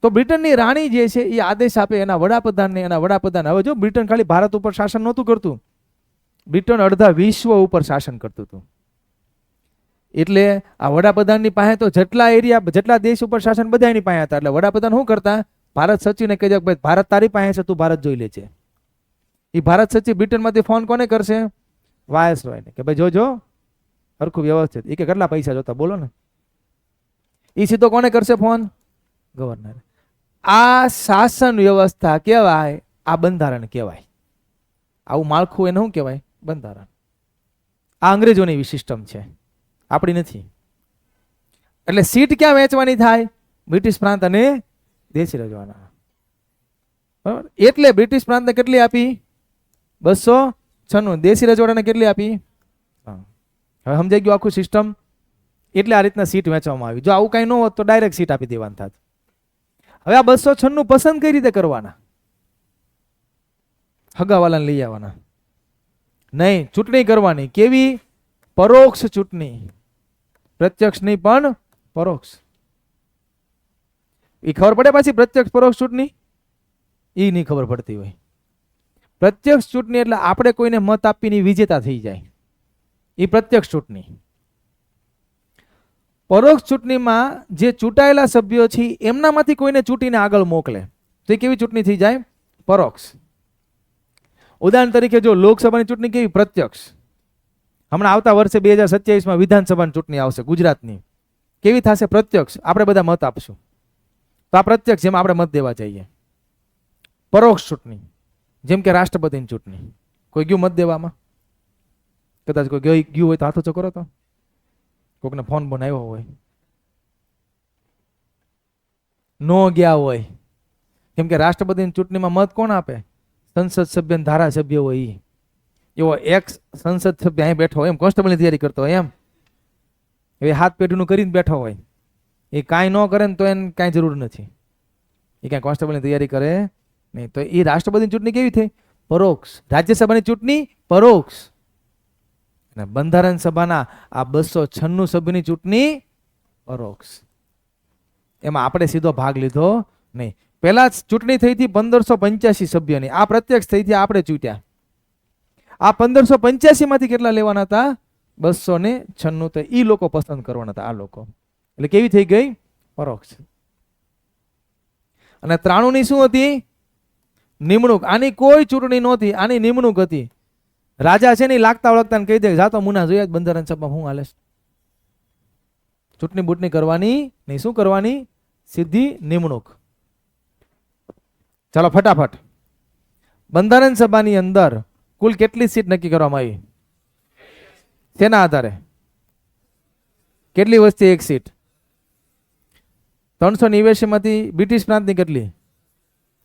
તો બ્રિટનની રાણી જે છે એ આદેશ આપે એના વડાપ્રધાનને. એના વડાપ્રધાન, હવે જો બ્રિટન ખાલી ભારત ઉપર શાસન નહોતું કરતું, બ્રિટન અડધા વિશ્વ ઉપર શાસન કરતું હતું. એટલે આ વડાપ્રધાનની પાસે તો જેટલા એરિયા, જેટલા દેશ ઉપર શાસન બધા એની પાસે હતા. એટલે વડાપ્રધાન શું કરતા? ભારત સચિવને કહી દે ભાઈ ભારત તારી પાસે છે, તું ભારત જોઈ લે છે. એ ભારત સચિવ બ્રિટનમાંથી ફોન કોને કરશે? વાયસરોયને, કે ભાઈ જોજો હરખું વ્યવસ્થિત. એ કે કેટલા પૈસા જોતા બોલો ને. એ સીધો કોને કરશે ફોન? ગવર્નર. આ શાસન વ્યવસ્થા કહેવાય, આ બંધારણ કહેવાય. આવું માળખું એને શું કહેવાય? બંધારણ. આ અંગ્રેજોની સિસ્ટમ છે, આપણી નથી. એટલે સીટ ક્યાં વેચવાની થાય? બ્રિટિશ પ્રાંત અને દેશી રજવાડા. બરાબર. એટલે બ્રિટિશ પ્રાંતને કેટલી આપી? 296. દેશી રજવાડાને કેટલી આપી? હવે સમજાઈ ગયું આખું સિસ્ટમ. એટલે આ રીતના સીટ વેચવામાં આવી. જો આવું કઈ ન હોત તો ડાયરેક્ટ સીટ આપી દેવાની થાત. હવે આ 296 પસંદ કઈ રીતે કરવાના? હગાવાલાને લઈ આવવાના નહીં. ચૂંટણી કરવાની. કેવી? પરોક્ષ ચૂંટણી. પ્રત્યક્ષ નહીં પણ પરોક્ષ. એ ખબર પડે પાછી પ્રત્યક્ષ પરોક્ષ ચૂંટણી? એ નહીં ખબર પડતી હોય. પ્રત્યક્ષ ચૂંટણી એટલે આપણે કોઈને મત આપીને વિજેતા થઈ જાય, એ પ્રત્યક્ષ ચૂંટણી. પરોક્ષ ચૂંટણીમાં જે ચૂંટાયેલા સભ્યો છે એમનામાંથી કોઈને ચૂંટીને આગળ મોકલે તો એ કેવી ચૂંટણી થઈ જાય? પરોક્ષ. ઉદાહરણ તરીકે જો લોકસભાની ચૂંટણી કેવી? પ્રત્યક્ષ. હમણાં આવતા વર્ષે 2027માં વિધાનસભાની ચૂંટણી આવશે ગુજરાતની. કેવી થશે? પ્રત્યક્ષ. આપણે બધા મત આપશું. તો આ પ્રત્યક્ષ, જેમાં આપણે મત દેવા જઈએ. પરોક્ષ ચૂંટણી જેમ કે રાષ્ટ્રપતિની ચૂંટણી. કોઈ ગયું મત દેવામાં? કદાચ કોઈ ગયું હોય તો હાથ ઊંચો કરો. તો કોઈકને ફોન બોન આવ્યો હોય, નો ગયા હોય. કેમ કે રાષ્ટ્રપતિની ચૂંટણીમાં મત કોણ આપે? સંસદ સભ્ય, ધારાસભ્ય હોય. એવો એક સંસદ સભ્ય અહીં બેઠો હોય, એમ કોન્સ્ટેબલની તૈયારી કરતો હોય, એમ એ હાથ પેઢીનું કરીને બેઠો હોય. એ કાંઈ ન કરે ને તો એને કાંઈ જરૂર નથી. એ કાંઈ કોન્સ્ટેબલની તૈયારી કરે નહીં. તો એ રાષ્ટ્રપતિની ચૂંટણી કેવી થઈ? પરોક્ષ. રાજ્યસભાની ચૂંટણી પરોક્ષ. અને બંધારણ સભાના આ 296 સભ્યની ચૂંટણી પરોક્ષ. એમાં આપણે સીધો ભાગ લીધો નહીં. પહેલા ચૂંટણી થઈ હતી 1585 સભ્યની. આ પ્રત્યક્ષ થઈ હતી, આપણે ચૂંટ્યા. આ 1585 માંથી કેટલા લેવાના હતા? 296. તો એ લોકો પસંદ કરવાના હતા, આ લોકો. એટલે કેવી થઈ ગઈ? પરોક્ષ. અને 93 ની શું હતી? નિમણૂક. આની કોઈ ચૂંટણી નહોતી, આની નિમણૂક હતી. રાજા છે ને લાગતા વળગતા કહી દે, જાતો મુના જોયા બંધારણ સભામાં હું હાલે. ચૂંટણી બૂટણી કરવાની નહીં. શું કરવાની? સીધી નિમણૂક. ચાલો ફટાફટ. બંધારણ સભાની અંદર કુલ કેટલી સીટ નક્કી કરવામાં આવી? તેના આધારે કેટલી વસ્તી? 1 સીટ. 389 માંથી બ્રિટિશ પ્રાંતની કેટલી?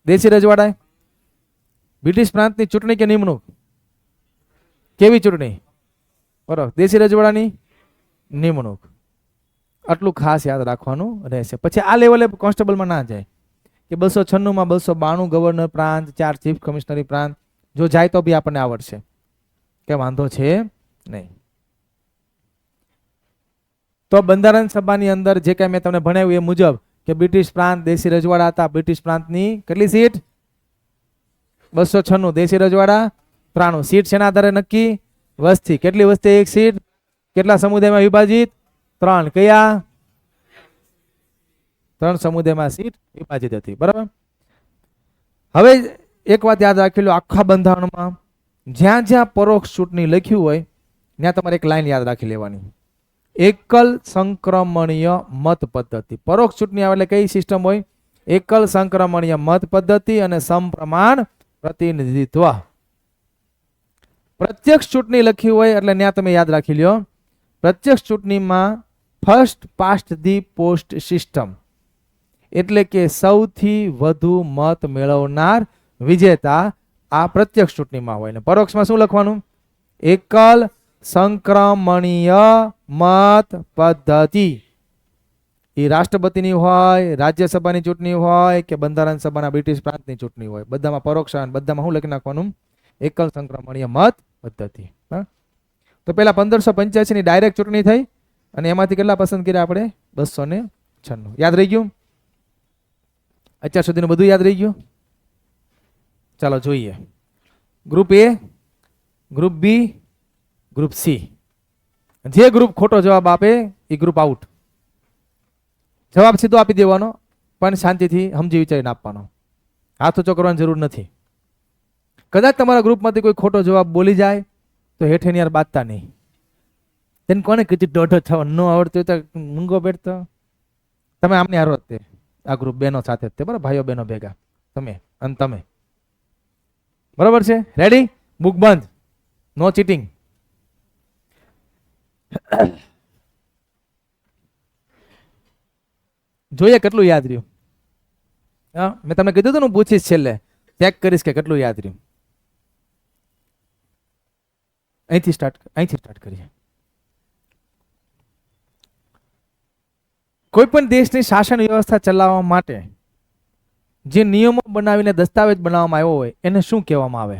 દેશી રજવાડા. બ્રિટિશ પ્રાંતની ચૂંટણી કે નિમણૂક? કેવી ચૂંટણી? બરોબર. દેશી રજવાડાની નિમણૂક. આટલું ખાસ યાદ રાખવાનું રહેશે. પછી આ લેવલે કોન્સ્ટેબલમાં ના જાય કે 296 માં 292 ગવર્નર પ્રાંત, 4 ચીફ કમિશનરી પ્રાંત. જો જાય તો બી આપણને આવડશે, કે વાંધો છે નહીં. તો બંધારણ સભાની અંદર જે કાંઈ મેં તમને ભણાવ્યું એ મુજબ કે બ્રિટિશ પ્રાંત, દેશી રજવાડા હતા. બ્રિટિશ પ્રાંતની કેટલી સીટ? 296. દેશી રજવાડા 93. સીટ શેના આધારે નક્કી? વસ્તી. કેટલી વસ્તી? 1 સીટ. કેટલા સમુદાયમાં વિભાજિત? 3. કયા? 3 સમુદાયમાં સીટ વિભાજિત હતી. બરાબર. હવે એક વાત યાદ રાખી લો, આખા બંધારણમાં જ્યાં જ્યાં પરોક્ષ ચૂંટણી લખ્યું હોય ત્યાં તમારે એક લાઈન યાદ રાખી લેવાની. એકલ સંક્રમણીય મત પદ્ધતિ. પરોક્ષ ચૂંટણી આવે એટલે કઈ સિસ્ટમ હોય? એકલ સંક્રમણીય મત પદ્ધતિ અને સમપ્રમાણ પ્રતિનિધિત્વ. પ્રત્યક્ષ ચૂંટણી લખી હોય એટલે ત્યાં તમે યાદ રાખી લ્યો, પ્રત્યક્ષ ચૂંટણીમાં first past the post system, એટલે કે સૌથી વધુ મત મેળવનાર વિજેતા આ પ્રત્યક્ષ ચૂંટણીમાં હોય. ને પરોક્ષમાં શું લખવાનું? એકલ સંક્રમણીય મત પદ્ધતિ. એ રાષ્ટ્રપતિની હોય, રાજ્યસભાની ચૂંટણી હોય કે બંધારણ સભાના બ્રિટિશ પ્રાંતની ચૂંટણી હોય, બધામાં પરોક્ષ અને બધામાં શું લખી નાખવાનું? એકલ સંક્રમણીય મત પદ્ધતિ. તો પેલા 1585 ની ડાયરેક્ટ ચૂંટણી થઈ અને એમાંથી કેટલા પસંદ કર્યા આપણે? 296. યાદ રહી ગયું? અત્યાર સુધીનું બધું યાદ રહી ગયું? ચાલો જોઈએ. ગ્રુપ એ, ગ્રુપ બી, ગ્રુપ સી. જે ગ્રુપ ખોટો જવાબ આપે એ ગ્રુપ આઉટ. જવાબ સીધો આપી દેવાનો, પણ શાંતિથી સમજી વિચારીને આપવાનો. હાથ ઊંચો કરવાની જરૂર નથી. કદાચ તમારા ગ્રુપમાંથી કોઈ ખોટો જવાબ બોલી જાય તો હેઠે યાર બાંધતા નહીં. તેને કોને કીધું દોઢો થવા ન આવડતું હોય તો મૂંગો બેઠતો. તમે આમની હારો જ તે આ ગ્રુપ બહેનો સાથે જ તે બરાબર, ભાઈઓ બહેનો ભેગા તમે અને તમે બરાબર છે. રેડી? બુક બંધ, નો ચીટિંગ. જોઈએ કેટલું યાદ રહ્યું. હા, મેં તમને કીધું હતું ને, હું પૂછીશ છેલ્લે, ચેક કરીશ કે કેટલું યાદ રહ્યું. અહીંથી સ્ટાર્ટ કરીએ. કોઈ પણ દેશની શાસન વ્યવસ્થા ચલાવવા માટે જે નિયમો બનાવીને દસ્તાવેજ બનાવવામાં આવ્યો હોય એને શું કહેવામાં આવે?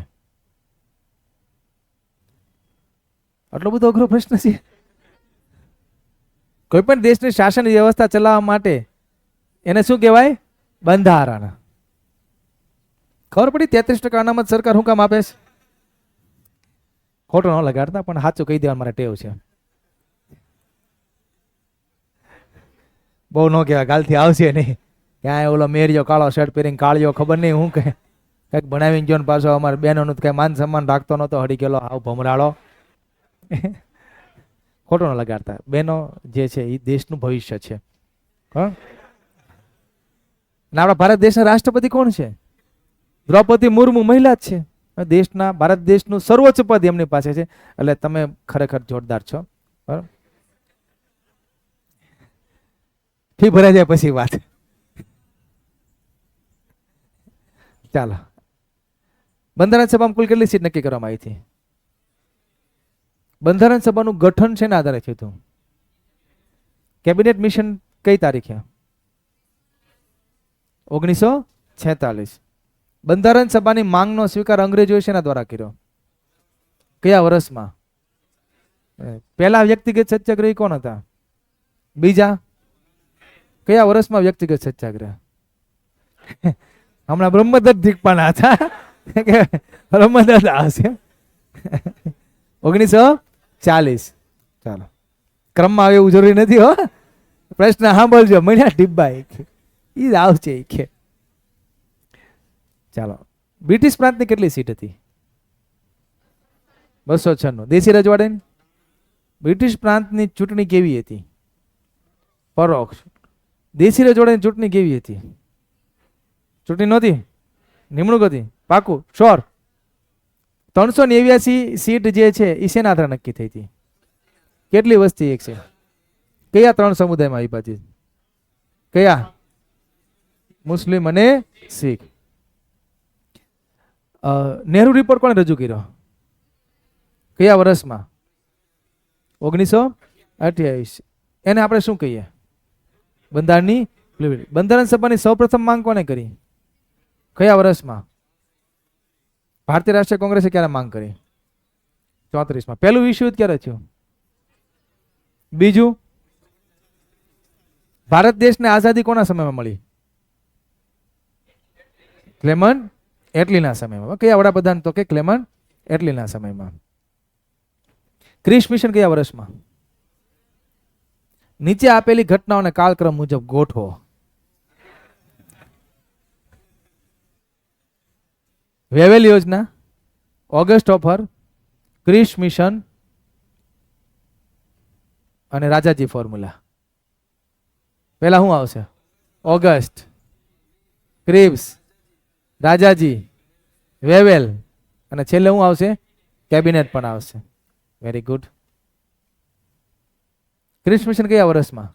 આટલો બધો અઘરો પ્રશ્ન છે. કોઈ પણ દેશની શાસન વ્યવસ્થા ચલાવવા માટે એને શું કહેવાય? બંધારણ. ખબર પડી? 33% અનામત સરકાર શું કામ આપે છે? ખોટો ન લગાડતા, પણ સાચું કહી દેવા મારે ટેવ છે. બહુ ન કહેવાય, ગાલથી આવશે નહીં. ક્યાંય ઓલો મેરિયો કાળો શર્ટ પહેરીને કાળિયો ખબર નહીં હું કંઈક ભણાવીને ગયો ને પાછો અમારે બહેનોનું કઈ માન સન્માન રાખતો નતો, હડી ગયેલો આવ ભમરાળો. ખોટો ન લગાડતા. બહેનો જે છે એ દેશનું ભવિષ્ય છે. હા, આપણા ભારત દેશના રાષ્ટ્રપતિ કોણ છે? દ્રૌપદી મુર્મુ મહિલા જ છે. દેશના, ભારત દેશનું સર્વોચ્ચ પદ એમની પાસે છે. એટલે તમે ખરેખર જોરદાર છો. બરાબર, ફી ભરાઈ જાય પછી વાત. ચાલો, બંધારણ સભામાં કુલ કેટલી સીટ નક્કી કરવામાં આવી હતી? બંધારણ સભાનું ગઠન છે ને આધારે થયું હતું. કેબિનેટ મિશન કઈ તારીખે? 1946. બંધારણ સભાની માંગનો સ્વીકાર અંગ્રેજોએ શેના દ્વારા કર્યો? કયા વર્ષમાં? પહેલા વ્યક્તિગત સત્યાગ્રહી કોણ હતા? બીજા? કયા વર્ષમાં વ્યક્તિગત સત્યાગ્રહ? હમણાં બ્રહ્મદત્ત દીકપાના હતા. બ્રહ્મદત્ત આવશે 1940. ચાલો, ક્રમમાં આવે એવું જરૂરી નથી હો. પ્રશ્ન સાંભળજો, મણ્યા ડિબ્બા એ આવશે કે. ચાલો, બ્રિટિશ પ્રાંતની કેટલી સીટ હતી? 296. દેશી રજવાડાની બ્રિટિશ પ્રાંતની ચૂંટણી કેવી હતી? પરોક્ષ. દેશી રજવાડાની ચૂંટણી કેવી હતી? ચૂંટણી નહોતી, નિમણૂક હતી. પાકું શ્યોર? 389 સીટ જે છે એ શેના આધારે નક્કી થઈ હતી? કેટલી વસ્તી એક છે? કયા 3 સમુદાયમાં વિભાજિત? કયા? મુસ્લિમ અને શીખ. નહેરુ રિપોર્ટ કોણે રજૂ કર્યો? કયા વર્ષમાં? 1928. એને આપણે શું કહીએ? બંધારણની. બંધારણ સભાની સૌપ્રથમ માંગ કોને કરી? કયા વર્ષમાં? ભારતીય રાષ્ટ્રીય કોંગ્રેસે ક્યારે માંગ કરી? 34માં. પહેલું વિશ્વયુદ્ધ ક્યારે થયું? બીજું? ભારત દેશને આઝાદી કોના સમયમાં મળી? ક્લેમન્ટ એટલીના સમયમાં. કયા વડાપ્રધાન? તો કે ક્લેમન્ટ એટલીના સમયમાં. ક્રિસ મિશન કયા વર્ષમાં? નીચે આપેલી ઘટનાઓને કાળક્રમ મુજબ ગોઠવો. વેવેલ યોજના, ઓગસ્ટ ઓફર, ક્રિસ મિશન અને રાજાજી ફોર્મ્યુલા. પહેલા શું આવશે? ઓગસ્ટ, ક્રિપ્સ, રાજાજી, વેવેલ અને છેલ્લે શું આવશે? કેબિનેટ પણ આવશે. Very good. ક્રિસ મિશન કયા વર્ષમાં?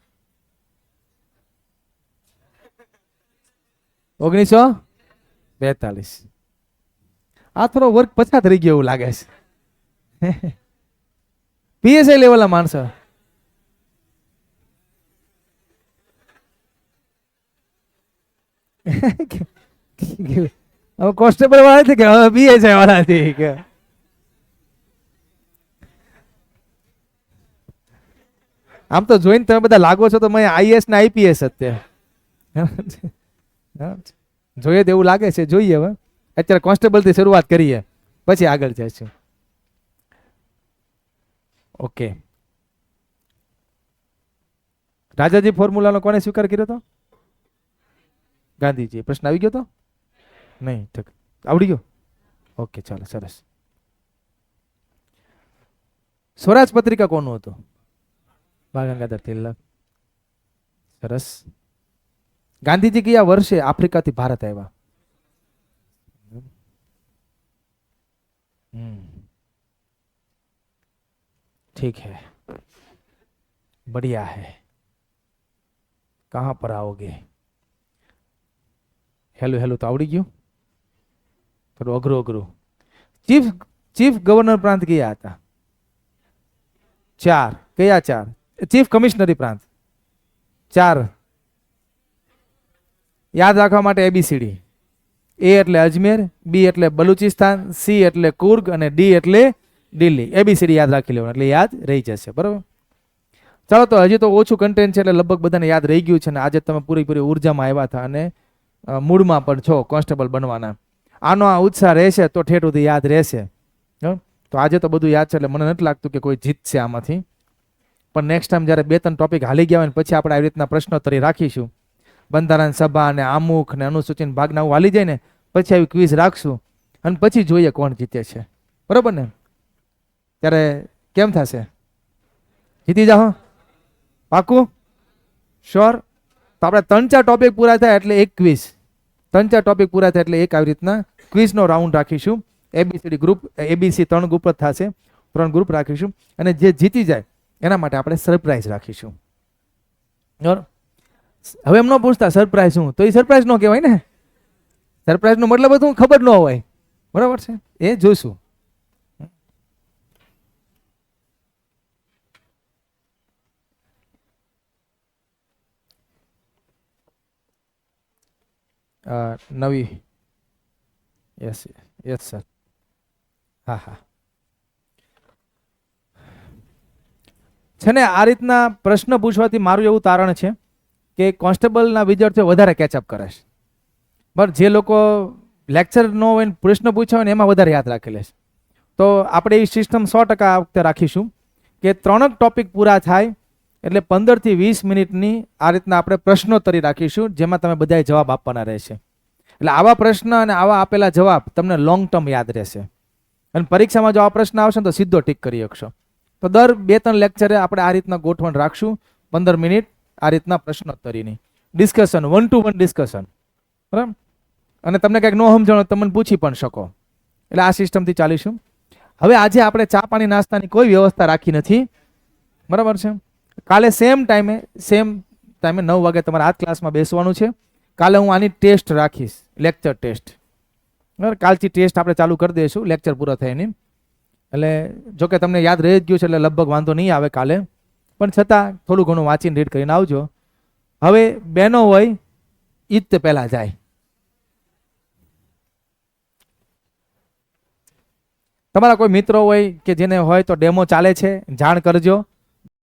1942. આ થોડો વર્ક પછાત રહી ગયો એવું લાગે છે. પીએસઆઈ લેવલના માણસો. હવે કોન્સ્ટેબલ વાળા છે કે હવે પીએસઆઈ વાળા છે કે? આમ તો જોઈને તમે બધા લાગો છો તો મેં આઈએસ ને આઈપીએસ જ તે જોઈએ તો એવું લાગે છે. જોઈએ હવે, અત્યારે કોન્સ્ટેબલ થી શરૂઆત કરીએ પછી આગળ જઈશું. ઓકે, રાજાજી ફોર્મ્યુલાનો કોને સ્વીકાર કર્યો હતો? ગાંધીજી. પ્રશ્ન આવી ગયો તો નહીં? આવડી ગયો? ઓકે, ચાલો, સરસ. સ્વરાજ પત્રિકા કોનું હતું? બાળ ગંગાધર તિલક. સરસ. ગાંધીજી કયા વર્ષે આફ્રિકાથી ભારત આવ્યા? ठीक है, बढ़िया है. कहाँ पर आओगे? हेलो हेलो तो आवड़ी गયું, થોડું અઘરું અઘરું. ચીફ ચીફ ગવર્નર પ્રાંત કયા હતા? 4. કયા 4? ચીફ કમિશનરી પ્રાંત 4 યાદ રાખવા માટે એબીસીડી. એ એટલે અજમેર, બી એટલે બલુચિસ્તાન, સી એટલે કુર્ગ અને ડી એટલે દિલ્હી. એબીસીડી યાદ રાખી લેવાનું એટલે યાદ રહી જશે. બરાબર. ચાલો, તો હજી તો ઓછું કન્ટેન્ટ છે એટલે લગભગ બધાને યાદ રહી ગયું છે ને આજે તમે પૂરેપૂરી ઉર્જામાં આવ્યા હતા અને મૂડમાં પણ છો કોન્સ્ટેબલ બનવાના. આનો આ ઉત્સાહ રહેશે તો ઠેઠ સુધી યાદ રહેશે. તો આજે તો બધું યાદ છે એટલે મને નથી લાગતું કે કોઈ જીતશે આમાંથી. પણ નેક્સ્ટ ટાઈમ જ્યારે 2-3 ટોપિક હાલી ગયા હોય ને પછી આપણે આવી રીતના પ્રશ્નોત્તરી રાખીશું. બંધારણ સભા અને આમુખ ને અનુસૂચિત ભાગના હાલી જાય ને પછી આવી ક્વિઝ રાખશું અને પછી જોઈએ કોણ જીતે છે. બરાબર ને? ત્યારે કેમ થશે? જીતી જાઓ? પાકું? શ્યોર? તો આપણે 3-4 ટોપિક પૂરા થાય એટલે એક ક્વિઝ. 3-4 ટોપિક પૂરા થાય એટલે એક આવી રીતના ક્વિઝનો રાઉન્ડ રાખીશું. એબીસીડી ગ્રુપ, એબીસી 3 ગ્રુપ જ થશે. 3 ગ્રુપ રાખીશું અને જે જીતી જાય એના માટે આપણે સરપ્રાઈઝ રાખીશું. બરાબર? હવે એમ ન પૂછતા સરપ્રાઈઝ શું, તો એ સરપ્રાઈઝ ન કહેવાય ને. સરપ્રાઈઝનો મતલબ હતું ખબર ન હોય. બરાબર છે? એ જોઈશું. નવી. Yes yes sir. હા હા છે ને આ રીતના પ્રશ્ન પૂછવાથી મારું એવું તારણ છે કે કોન્સ્ટેબલના વિદ્યાર્થીઓ વધારે કેચઅપ કરે છે. બરાબર. જે લોકો લેક્ચર ન હોય ને પ્રશ્ન પૂછ્યા હોય ને એમાં વધારે યાદ રાખી લે છે. તો આપણે એ સિસ્ટમ 100% આ વખતે રાખીશું કે 3 ટોપિક પૂરા થાય એટલે 15 થી 20 મિનિટની આ રીતના આપણે પ્રશ્નોત્તરી રાખીશું જેમાં તમે બધાએ જવાબ આપવાના રહેશે. એટલે આવા પ્રશ્ન અને આવા આપેલા જવાબ તમને લોંગ ટર્મ યાદ રહેશે અને પરીક્ષામાં જો આ પ્રશ્ન આવશે ને તો સીધો ટીક કરી શકશો. તો દર 2-3 લેક્ચરે આપણે આ રીતના ગોઠવણ રાખશું. 15 મિનિટ આ રીતના પ્રશ્નોત્તરીની ડિસ્કશન, 1-to-1 ડિસ્કશન. બરાબર. અને તમને કંઈક ન સમજણ તમે પૂછી પણ શકો. એટલે આ સિસ્ટમથી ચાલીશું. હવે આજે આપણે ચા પાણી નાસ્તાની કોઈ વ્યવસ્થા રાખી નથી. બરાબર છે? કાલે સેમ ટાઈમે 9 વાગે તમારે આ ક્લાસમાં બેસવાનું છે. કાલે હું આની ટેસ્ટ રાખીશ, લેક્ચર ટેસ્ટ. બરાબર. કાલથી ટેસ્ટ આપણે ચાલુ કરી દઈશું લેક્ચર પૂરો થાય એની. એટલે જોકે તમને યાદ રહી જ ગયું છે એટલે લગભગ વાંધો નહીં આવે કાલે, પણ છતાં થોડું ઘણું વાંચીને રીડ કરીને આવજો. હવે બહેનો હોય ઈ જ તે પહેલાં જાય. તમારા કોઈ મિત્રો હોય કે જેને હોય તો ડેમો ચાલે છે, જાણ કરજો.